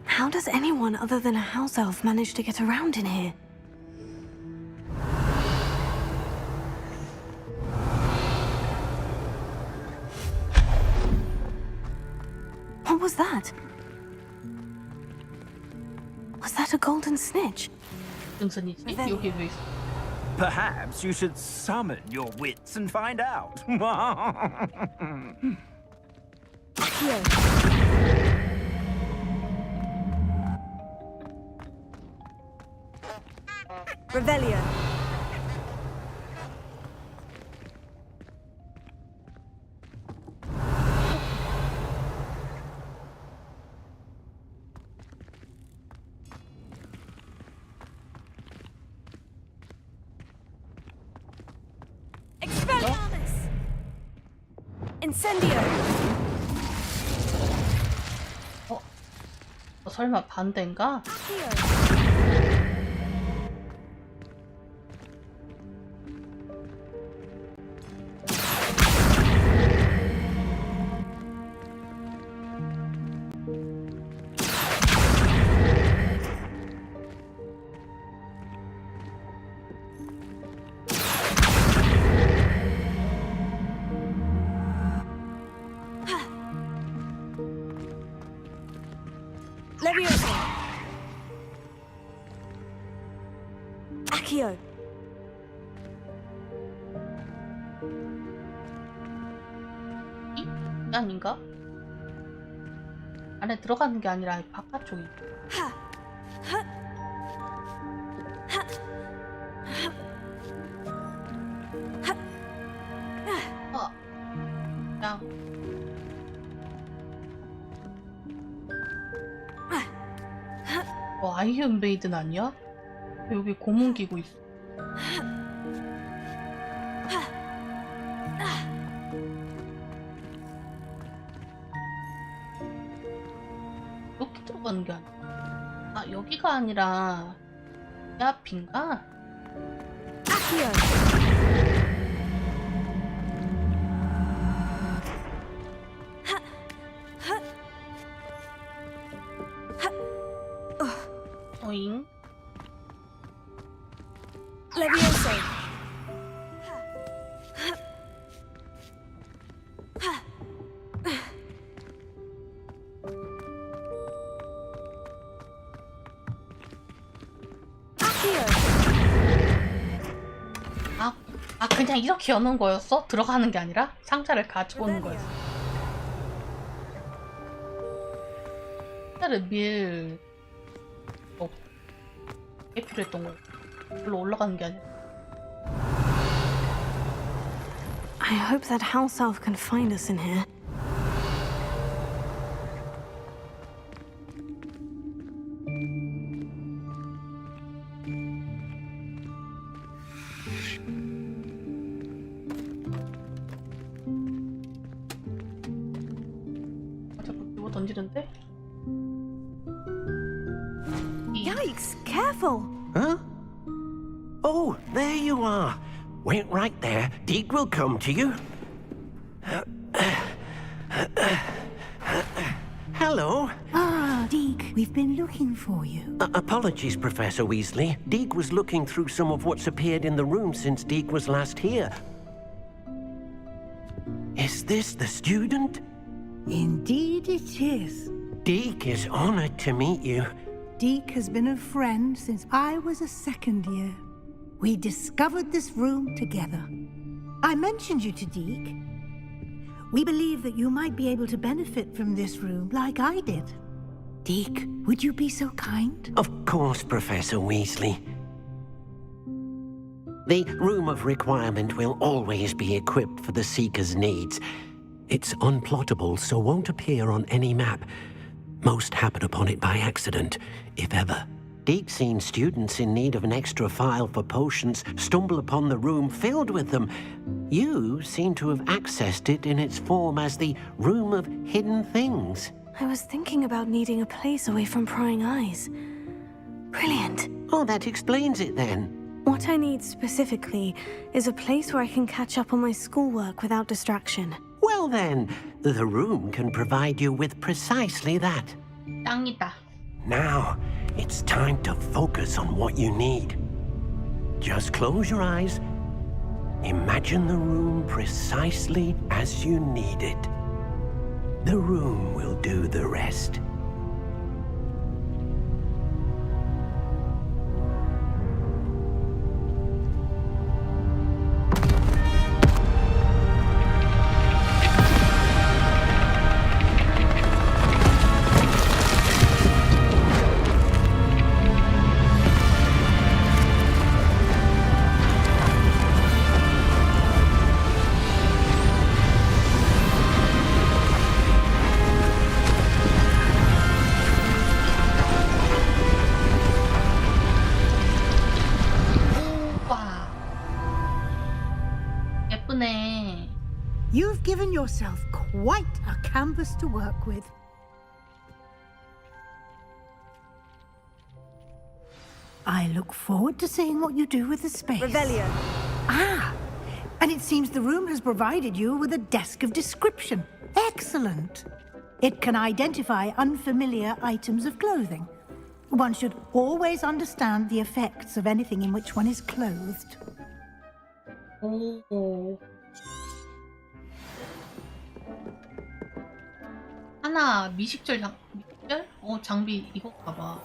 S13: How does anyone other than a house elf manage to get around in here? What was that? Was that a golden snitch?
S1: 등선이지? 여기 왜 있어?
S16: Perhaps you should summon your wits and find out.
S4: Revelio. Expelliarmus. Incendio.
S1: 설마 반대인가?
S4: Levioso. Accio.
S1: 이? 아닌가? 안에 들어가는 게 아니라 바깥쪽이. 야. 아이언 메이든 아니야? 여기 고문 끼고 있어. 이렇게 들어가는 게 아니야. 아, 여기가 아니라 이 앞인가? 오잉.
S4: Levioso.
S1: 아, 그냥 이렇게 여는 거였어? 들어가는 게 아니라? 상자를 가지고 오는 거였어. 상자를 밀... 게 필요했던 거야. 별로 올라가는 게 아니야.
S13: I hope that house elf can find us in here.
S1: 자꾸 이거 던지는데?
S4: Yikes! Careful!
S3: Huh? Oh, there you are. Wait right there. Deke will come to you. Hello.
S14: Ah, Deke, we've been looking for you.
S3: Apologies, Professor Weasley. Deke was looking through some of what's appeared in the room since Deke was last here. Is this the student?
S14: Indeed it is.
S3: Deke is honored to meet you.
S14: Deke has been a friend since I was a second year. We discovered this room together. I mentioned you to Deke. We believe that you might be able to benefit from this room like I did. Deke, would you be so kind?
S3: Of course, Professor Weasley. The Room of Requirement will always be equipped for the Seeker's needs. It's unplottable, so won't appear on any map. Most happen upon it by accident, if ever. Deke's seen students in need of an extra file for potions stumble upon the room filled with them. You seem to have accessed it in its form as the Room of Hidden Things.
S13: I was thinking about needing a place away from prying eyes. Brilliant.
S3: Oh, that explains it then.
S13: What I need specifically is a place where I can catch up on my schoolwork without distraction.
S3: Well then, the room can provide you with precisely that.
S1: 짱이다.
S3: Now, it's time to focus on what you need. Just close your eyes. Imagine the room precisely as you need it. The room will do the rest.
S1: 예쁘네.
S14: You've given yourself quite a canvas to work with. I look forward to seeing what you do with the space.
S7: Revelio.
S14: Ah, and it seems the room has provided you with a desk of description. Excellent. It can identify unfamiliar items of clothing. One should always understand the effects of anything in which one is clothed.
S1: 오. 하나 미식절 미식절? 장비 이거 봐봐.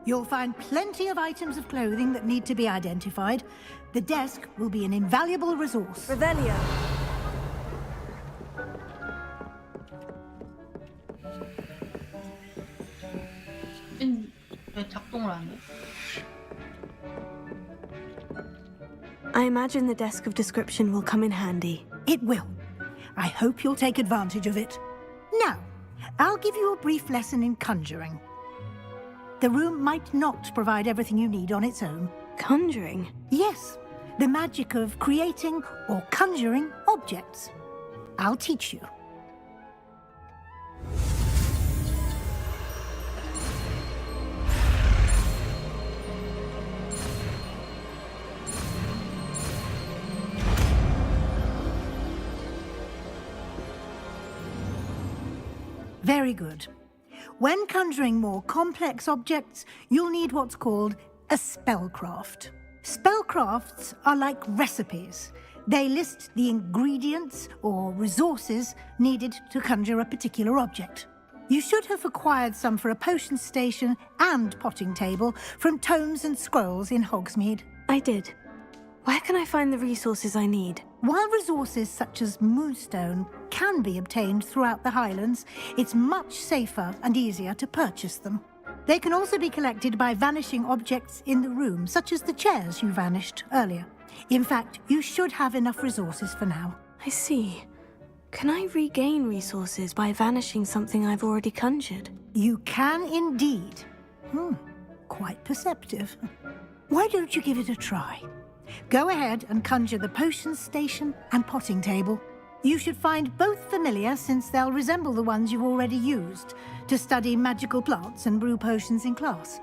S14: You'll find plenty of items of clothing that need to be identified. The desk will be an invaluable resource.
S7: Revelio.
S1: 왜 작동을 안 해?
S13: I imagine the desk of description will come in handy.
S14: It will. I hope you'll take advantage of it. Now, I'll give you a brief lesson in conjuring. The room might not provide everything you need on its own.
S13: Conjuring?
S14: Yes, the magic of creating or conjuring objects. I'll teach you. Very good. When conjuring more complex objects, you'll need what's called a spellcraft. Spellcrafts are like recipes. They list the ingredients or resources needed to conjure a particular object. You should have acquired some for a potion station and potting table from tomes and scrolls in Hogsmeade.
S13: I did. Where can I find the resources I need?
S14: While resources such as moonstone can be obtained throughout the Highlands, it's much safer and easier to purchase them. They can also be collected by vanishing objects in the room, such as the chairs you vanished earlier. In fact, you should have enough resources for now.
S13: I see. Can I regain resources by vanishing something I've already conjured?
S14: You can indeed. Quite perceptive. Why don't you give it a try? Go ahead and conjure the potion station and potting table. You should find both familiar, since they'll resemble the ones you've already used to study magical plants and brew potions in class.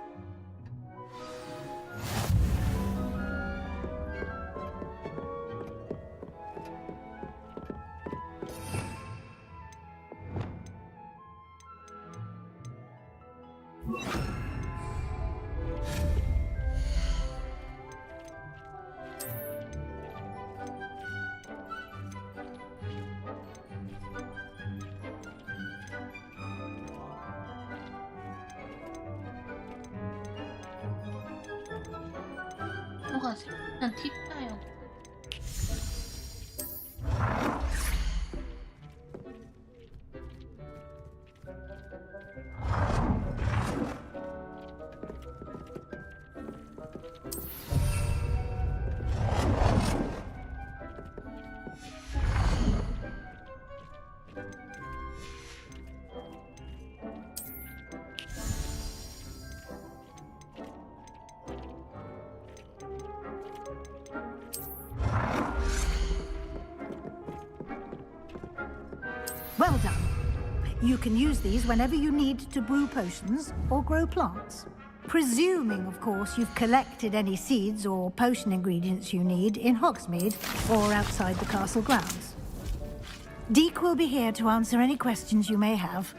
S1: 뭐가 그냥 팁다요.
S14: Well done. You can use these whenever you need to brew potions or grow plants. Presuming, of course, you've collected any seeds or potion ingredients you need in Hogsmeade or outside the castle grounds. Deke will be here to answer any questions you may have.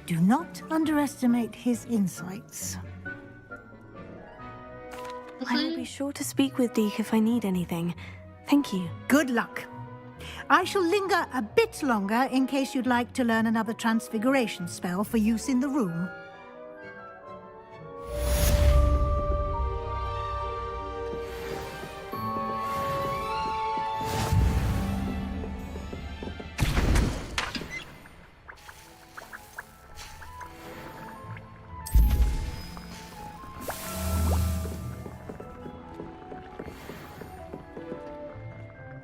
S14: Do not underestimate his insights.
S13: I will be sure to speak with Deke if I need anything. Thank you.
S14: Good luck. I shall linger a bit longer in case you'd like to learn another transfiguration spell for use in the room.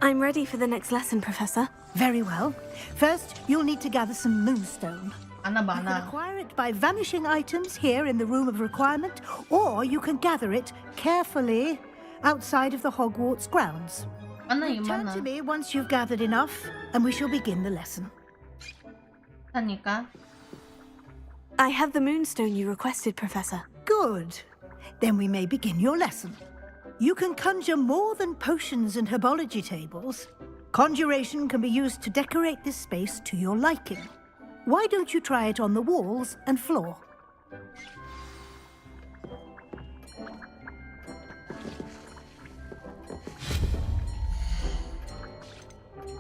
S13: I'm ready for the next lesson, Professor.
S14: Very well. First, you'll need to gather some moonstone. You can acquire it by vanishing items here in the Room of Requirement, or you can gather it carefully outside of the Hogwarts grounds. Return to me once you've gathered enough, and we shall begin the lesson.
S13: I have the moonstone you requested, Professor.
S14: Good. Then we may begin your lesson. You can conjure more than potions and herbology tables. Conjuration can be used to decorate this space to your liking. Why don't you try it on the walls and floor?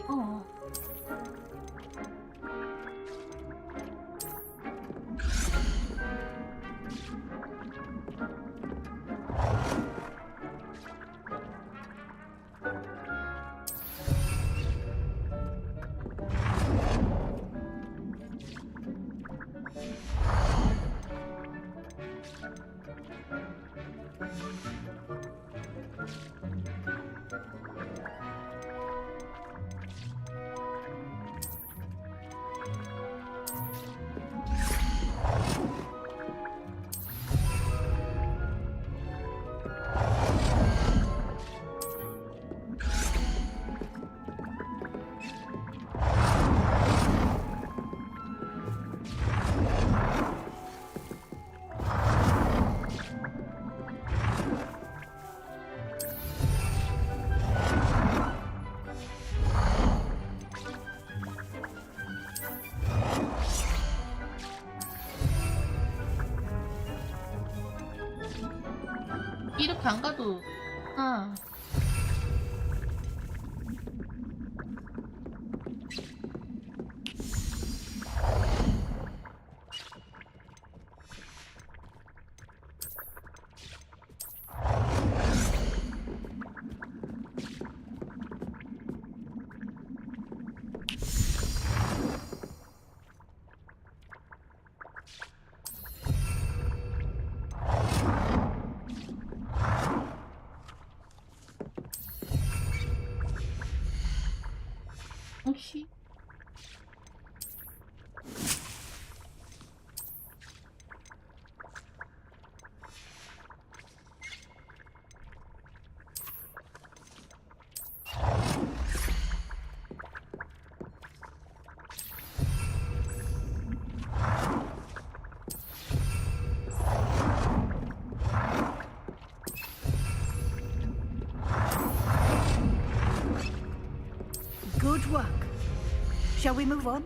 S1: Oh. 이렇게 안 가도 혹시
S14: Good work. Shall we move on?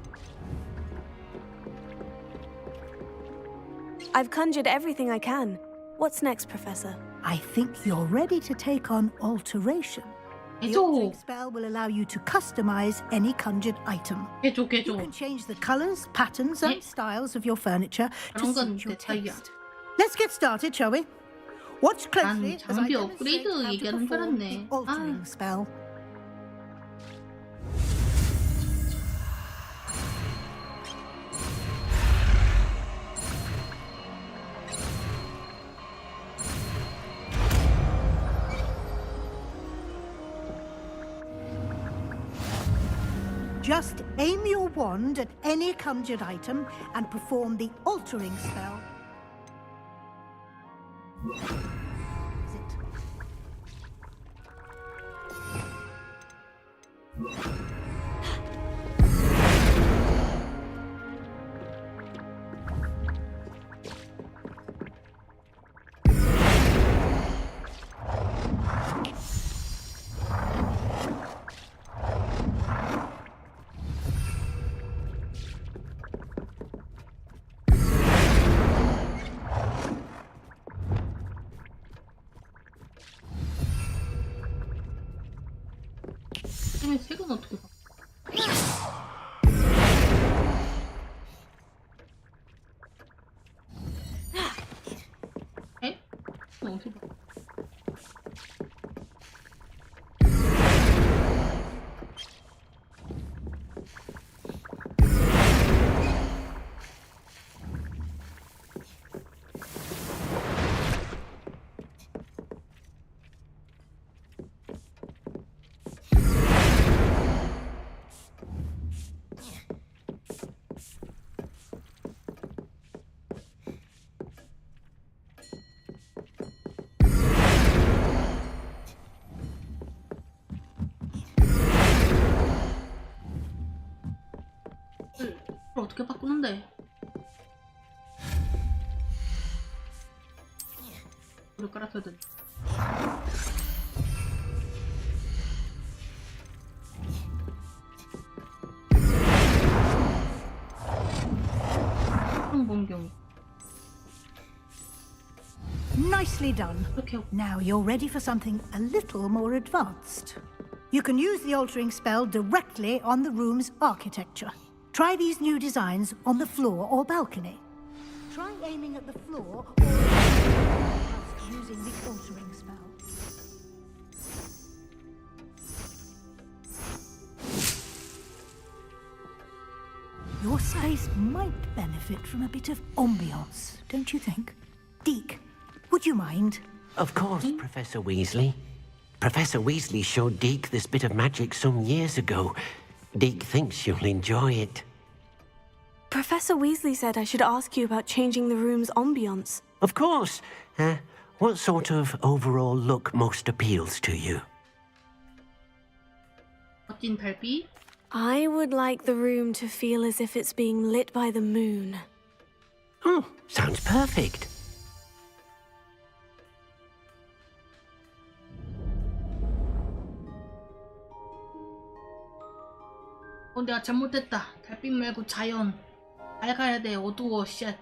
S13: I've conjured everything I can. What's next, Professor?
S14: I think you're ready to take on alteration. The altering spell will allow you to customize any conjured item. You can change the colors, patterns, and styles of your furniture to suit your taste. Let's get started, shall we? Watch closely as I demonstrate how to perform the altering spell. Just aim your wand at any conjured item and perform the altering spell.
S1: 색은 어떻게 봐? 에? 어떻게 봐? 어떻게 바꾸는데? 불을 깔았어야 돼. 항봉경.
S14: Nicely done.
S1: Okay.
S14: Now you're ready for something a little more advanced. You can use the altering spell directly on the room's architecture. Try these new designs on the floor or balcony. Try aiming at the floor or using the altering spell. Your space might benefit from a bit of ambiance, don't you think? Deke, would you mind?
S3: Of course, Professor Weasley. Professor Weasley showed Deke this bit of magic some years ago. Deke thinks you'll enjoy it.
S13: Professor Weasley said I should ask you about changing the room's ambience.
S3: Of course. What sort of overall look most appeals to you?
S1: 멋진 달빛.
S13: I would like the room to feel as if it's being lit by the moon.
S3: Oh, sounds perfect.
S1: 내가 잘못했다. 달빛 말고 자연. 밝아야 돼. 어두워. 쉣.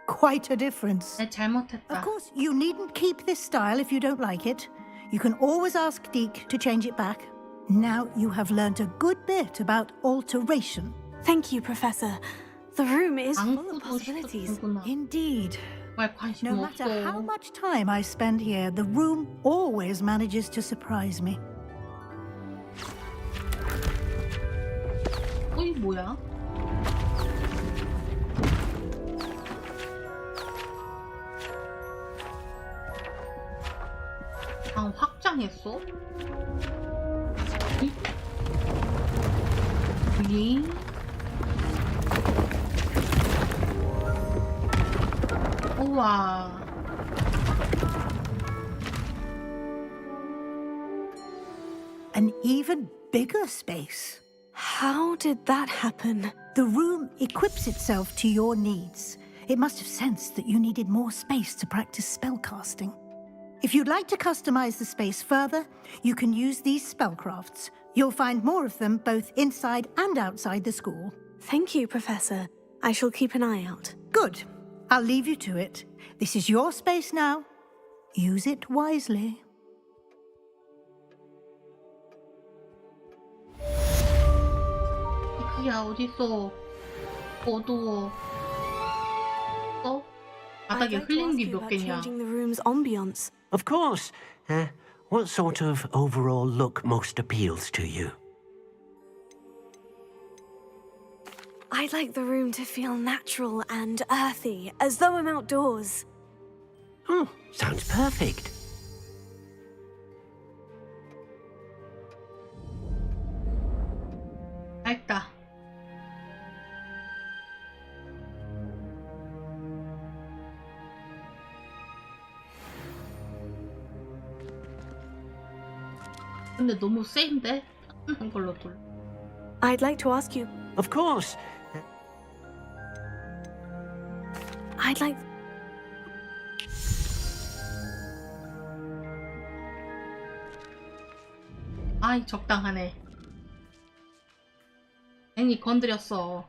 S14: Quite a difference.
S1: 내 잘못했다.
S14: Of course, you needn't keep this style if you don't like it. You can always ask Deke to change it back. Now you have learnt a good bit about alteration.
S13: Thank you, Professor. The room is full of possibilities.
S14: Indeed.
S1: 관심
S14: No matter how much time I spend here, the room always manages to surprise me.
S1: 어이 뭐야? 방 확장했어? 응? 우와.
S14: An even bigger space.
S13: How did that happen?
S14: The room equips itself to your needs. It must have sensed that you needed more space to practice spellcasting. If you'd like to customize the space further, you can use these spellcrafts. You'll find more of them both inside and outside the school.
S13: Thank you, Professor. I shall keep an eye out.
S14: Good. I'll leave you to it. This is your space now. Use it wisely.
S1: 야, 어딨어? 어두워. 바닥에 흘린 게 몇 개냐?
S13: Changing the room's ambience.
S3: Of course. What sort of overall look most appeals to you?
S13: I'd like the room to feel natural and earthy, as though I'm outdoors.
S3: Oh, sounds perfect.
S1: 알다. 근데 너무 센데? 한 걸로 돌려.
S13: I'd like to ask you.
S3: Of course.
S13: I'd like.
S1: 아이, 적당하네. 괜히 건드렸어.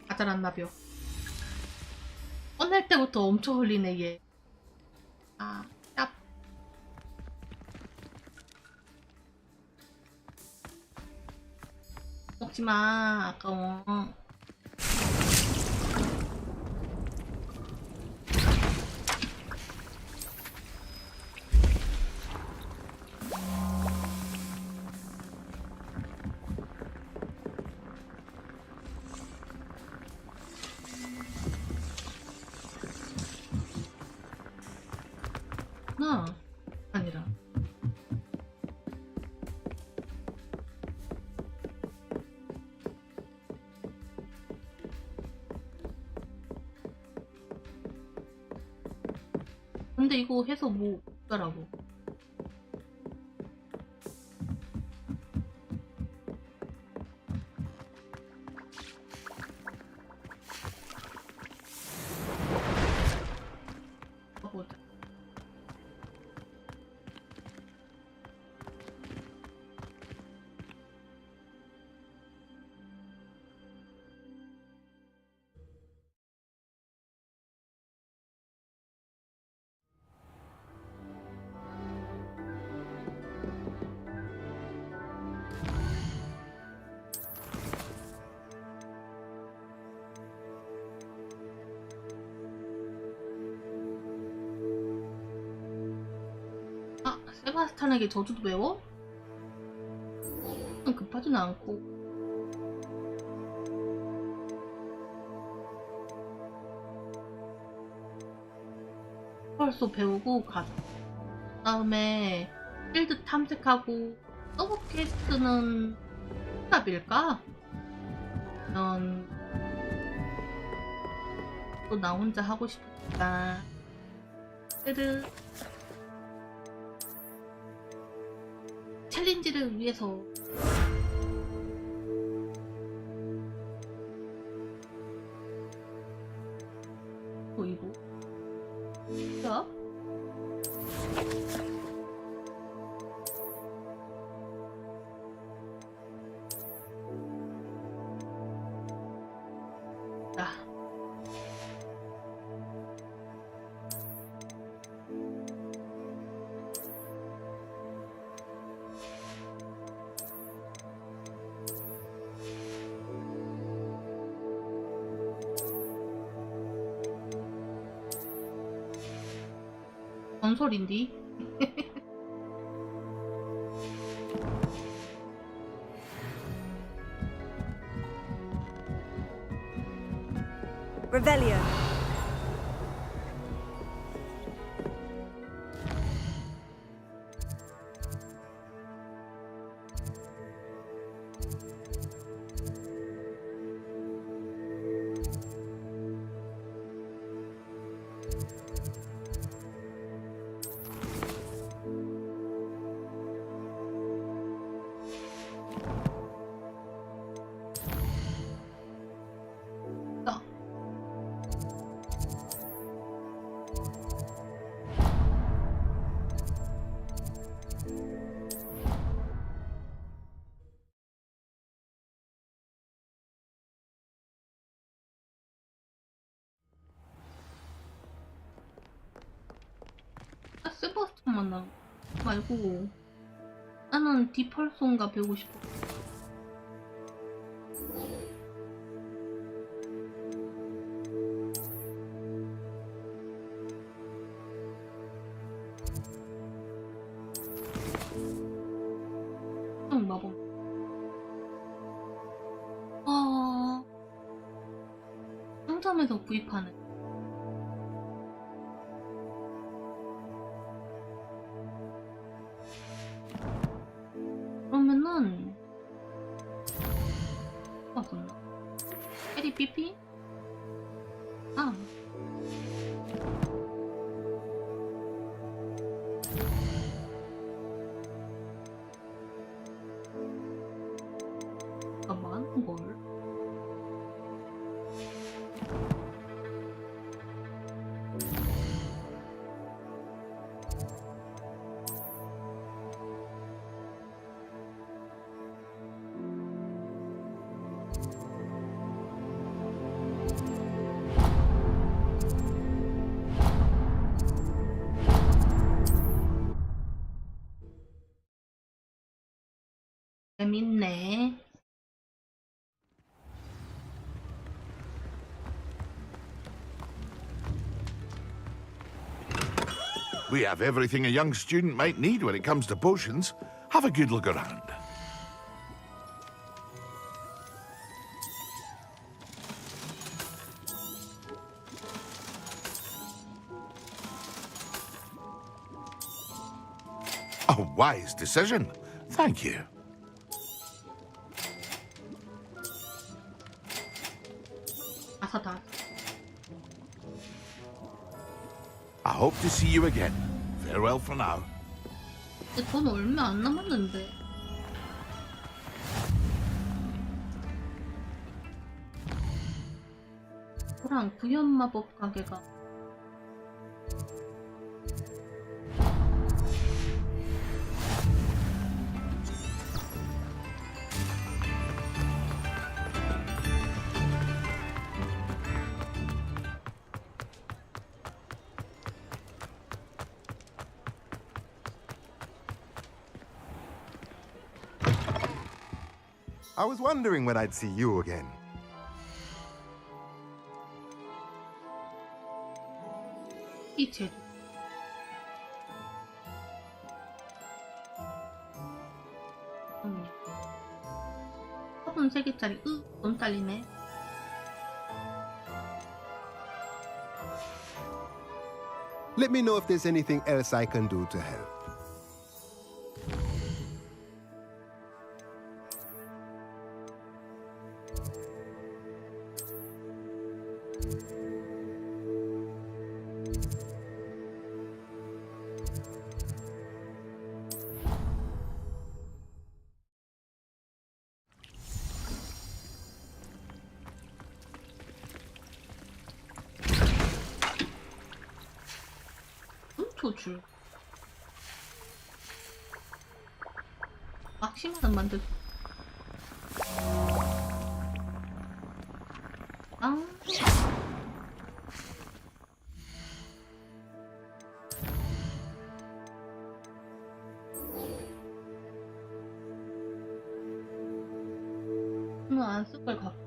S1: 가자란나벼. 꺼낼 때부터 엄청 흘리네, 얘. 아, 얍. 먹지마, 아까워. 아니라. 근데 이거 해서 뭐 없더라고. 보자. 세바스찬에게 저주도 배워? 급하지는 않고. 벌써 배우고 가자. 그 다음에 필드 탐색하고 서브 퀘스트는 답일까? 또 나 혼자 하고 싶으니까 필드 챌린지를 위해서 보이고 야? 자. 전설인디?
S13: Revelio.
S1: 만나 말고 나는 디펄소인가 배우고 싶어. 마법. 상점에서 구입하는. 그러면은 맞았나? 에리 삐삐? 아. 잠깐만, 뭘? 재밌네.
S19: We have everything a young student might need when it comes to potions. Have a good look around. A wise decision. Thank you.
S1: 아사다.
S19: I hope to see you again. Farewell for now.
S1: 근데 돈 얼마 안 남았는데. 저랑 구현 마법 가게가
S12: I was wondering when I'd see you again.
S1: 이 제주. 화분 3개짜리. 너무 딸리네.
S12: Let me know if there's anything else I can do to help.
S1: 줄. 막심하는 만들. 아. 이거 안 쓸 걸 갖고.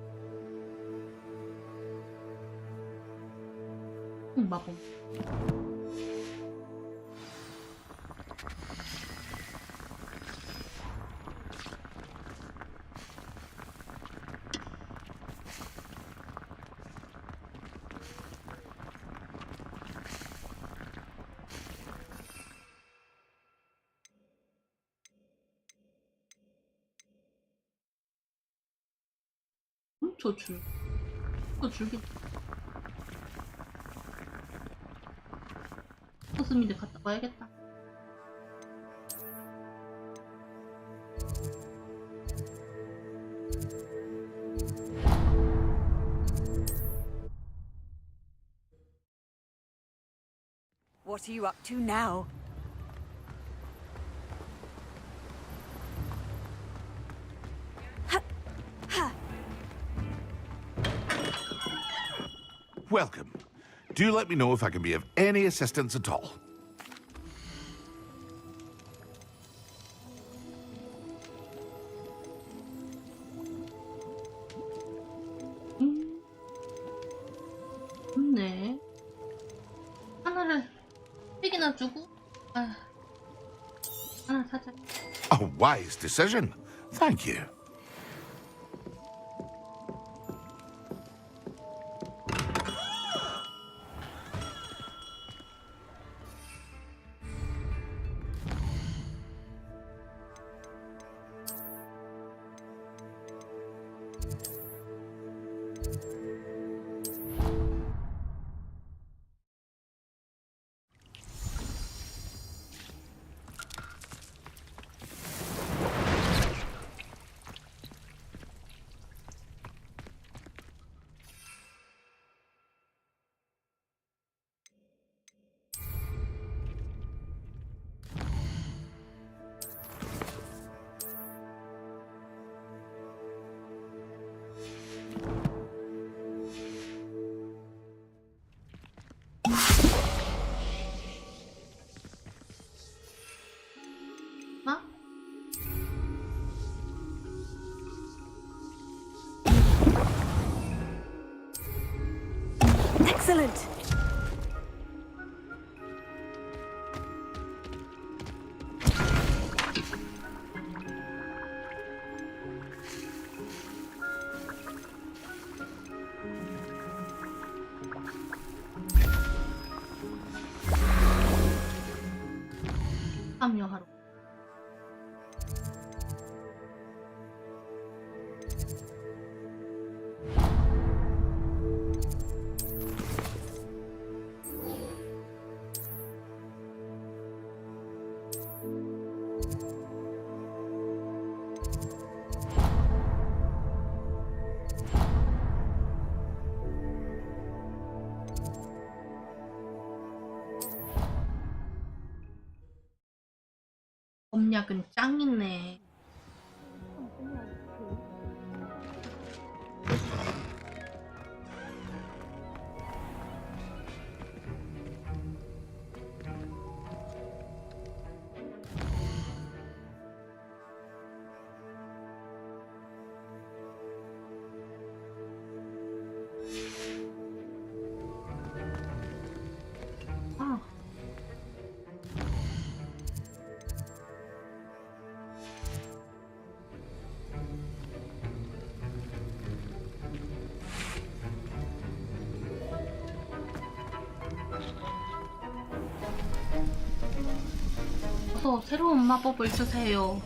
S1: 마법. 저 줄. 이거 줄기. 코스미드 갔다 와야겠다.
S8: What are you up to now?
S19: Welcome. Do let me know if I can be of any assistance at all. wise decision. Thank you.
S13: Excellent.
S1: 참여하러. 검약은 짱이네. 어서 새로운 마법을 쓰세요.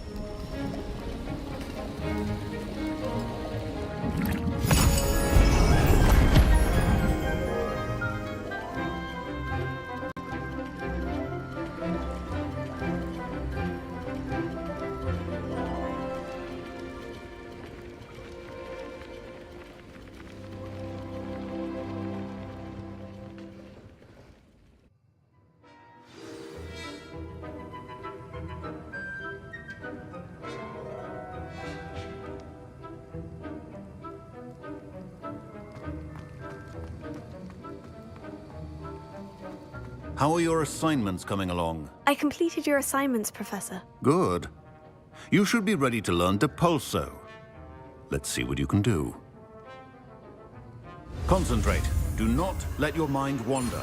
S11: How are your assignments coming along?
S13: I completed your assignments, Professor.
S11: Good. You should be ready to learn Depulso. Let's see what you can do. Concentrate. Do not let your mind wander.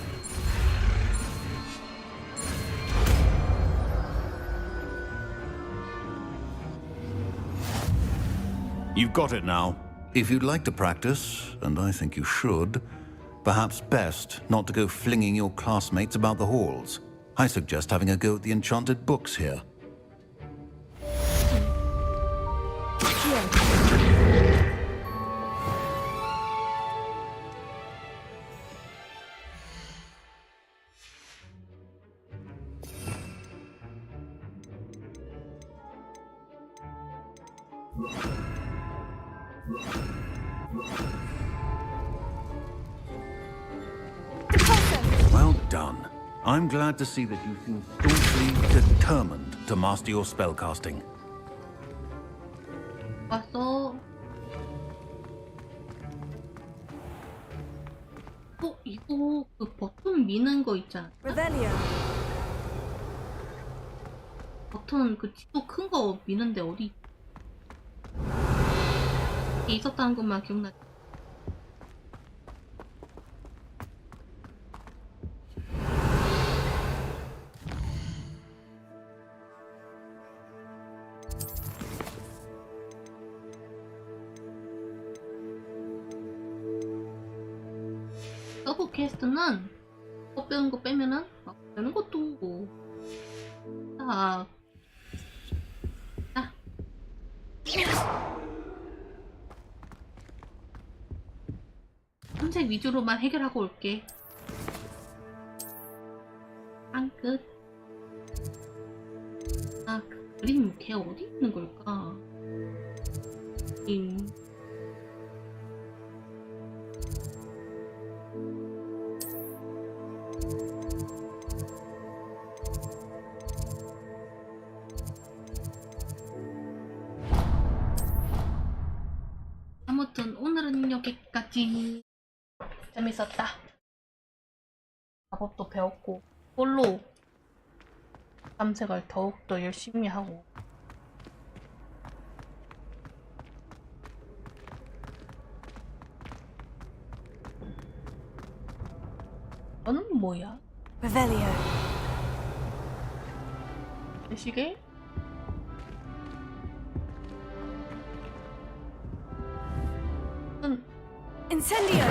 S11: You've got it now. If you'd like to practice, and I think you should, perhaps best not to go flinging your classmates about the halls. I suggest having a go at the enchanted books here. Well done. I'm glad to see that you seem staunchly determined to master your spellcasting.
S1: 왔어. 이거 그 버튼 미는 거 있잖아. 버튼 그 지도 큰 거 미는데 어디 있었다는 것만 기억나. 서브 퀘스트는 거 빼는 거 빼면은 막 되는 것도 딱 탐색 위주로만 해결하고 올게. 안 끝. 아, 그 그림 걔 어디 있는 걸까? 아무튼 오늘은 여기까지. 재밌었다. 마법도 배웠고 홀로 탐색을 더욱더 열심히 하고 너는 뭐야?
S8: Revelio.
S1: 시계?
S8: Incendio.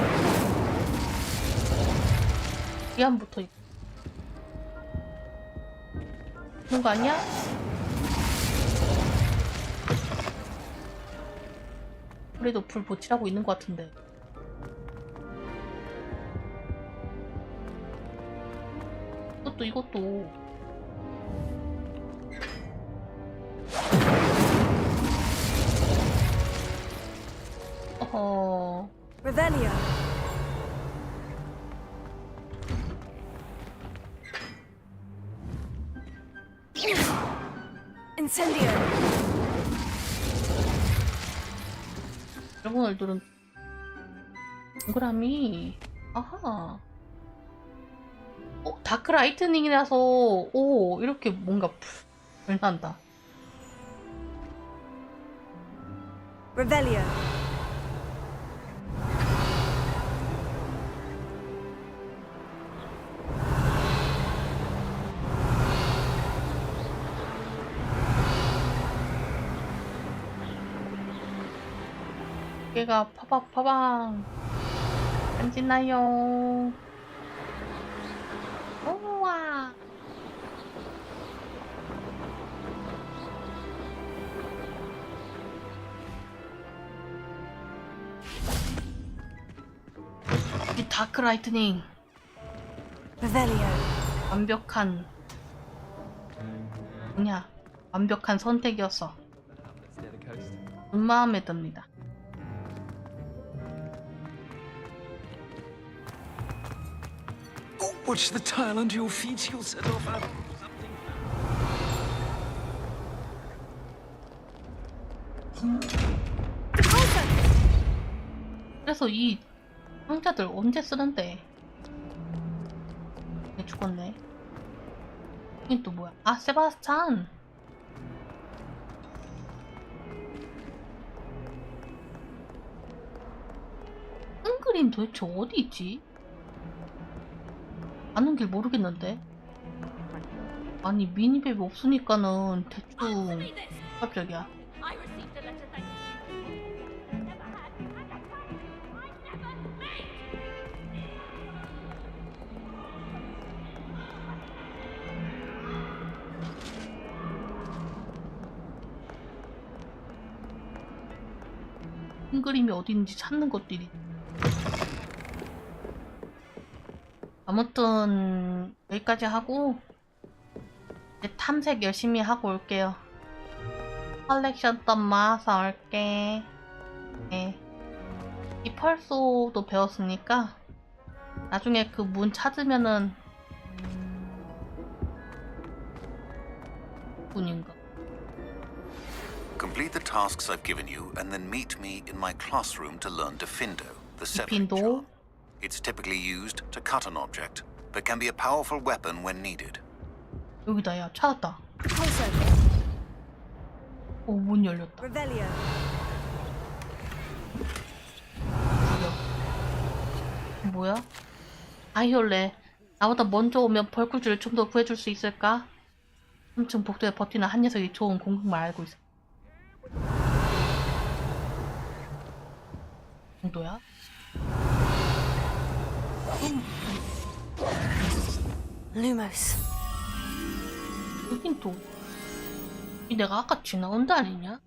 S1: 위안부터 있는 거 아니야? 그래도 불 붙이라고 있는 것 같은데. 이것도 어허.
S8: Revelio. Incendio.
S1: 이런 얼들은 동그라미. 아하. 다크 라이트닝이라서 오 이렇게 뭔가 불 난다.
S8: Revelio.
S1: 얘가 파방 안 지나요. 우와. 이 다크 라이트닝.
S8: Revelio.
S1: 완벽한 뭐냐? 완벽한 선택이었어. 마음에 듭니다.
S2: Watch the tile under your feet, you'll set off out.
S1: 그래서 이 상자들 언제 쓰는데? 얘 죽었네. 이게 또 뭐야? 아, 세바스찬! 큰 그림 도대체 어디 있지? 가는 길 모르겠는데? 아니 미니맵이 없으니까는 대충 깜짝이야. 큰 그림이 어디 있는지 찾는 것들이. 아무튼 여기까지 하고 이제 탐색 열심히 하고 올게요. 컬렉션 또 모아서 올게. 네. 이 펄소도 배웠으니까 나중에 그 문 찾으면은 문인가.
S9: Complete the tasks I've given you and then meet me in my classroom to learn Diffindo, the severing charm. It's typically used to cut an object, but can be a powerful weapon when needed.
S1: 여기다. 야, 찾았다. 오, 문 열렸다.
S8: Revelio.
S1: 뭐야? 아이올레, 나보다 먼저 오면 벌꿀주를 좀 더 구해줄 수 있을까? 3층 복도에 버티는 한 녀석이 좋은 공격만 알고 있어. 정도야?
S8: Lumos.
S1: 여긴 또 내가 아까 지나온 데 아니냐?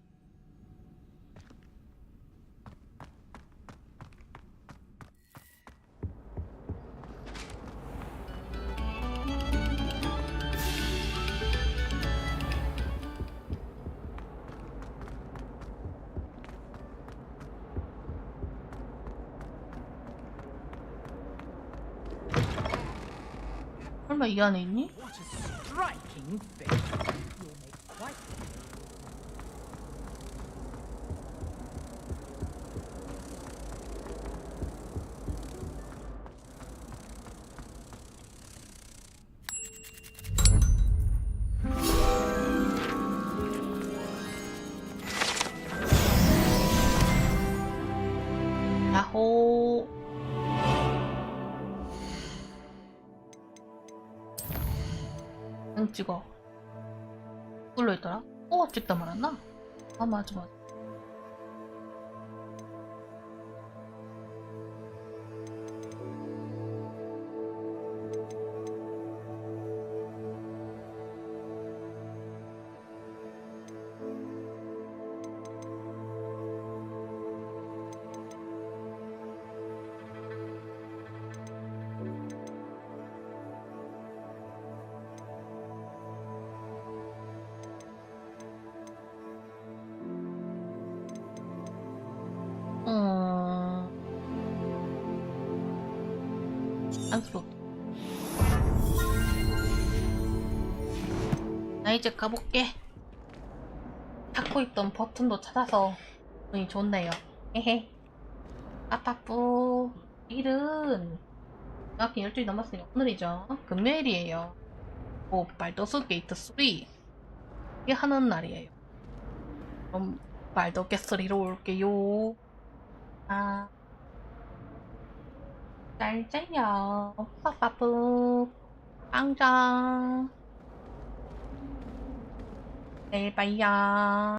S1: 설마 이 안에 있니?
S16: Striking thing. You'll make quite.
S1: 야호. 응, 찍어. 뭘로 있더라? 찍다 말았나? 아, 맞아. 안쓰럽다. 나 이제 가볼게. 찾고 있던 버튼도 찾아서 운이 좋네요. 헤헤. 아빠뿌. 일은 정확히 12시 넘었으니 오늘이죠. 금요일이에요. 오, 발더스 게이트 3 이게 하는 날이에요. 그럼 발더 게스리로 올게요. 아, 잘 자요. 빠빠뿌. 빵장. 내일 봐요.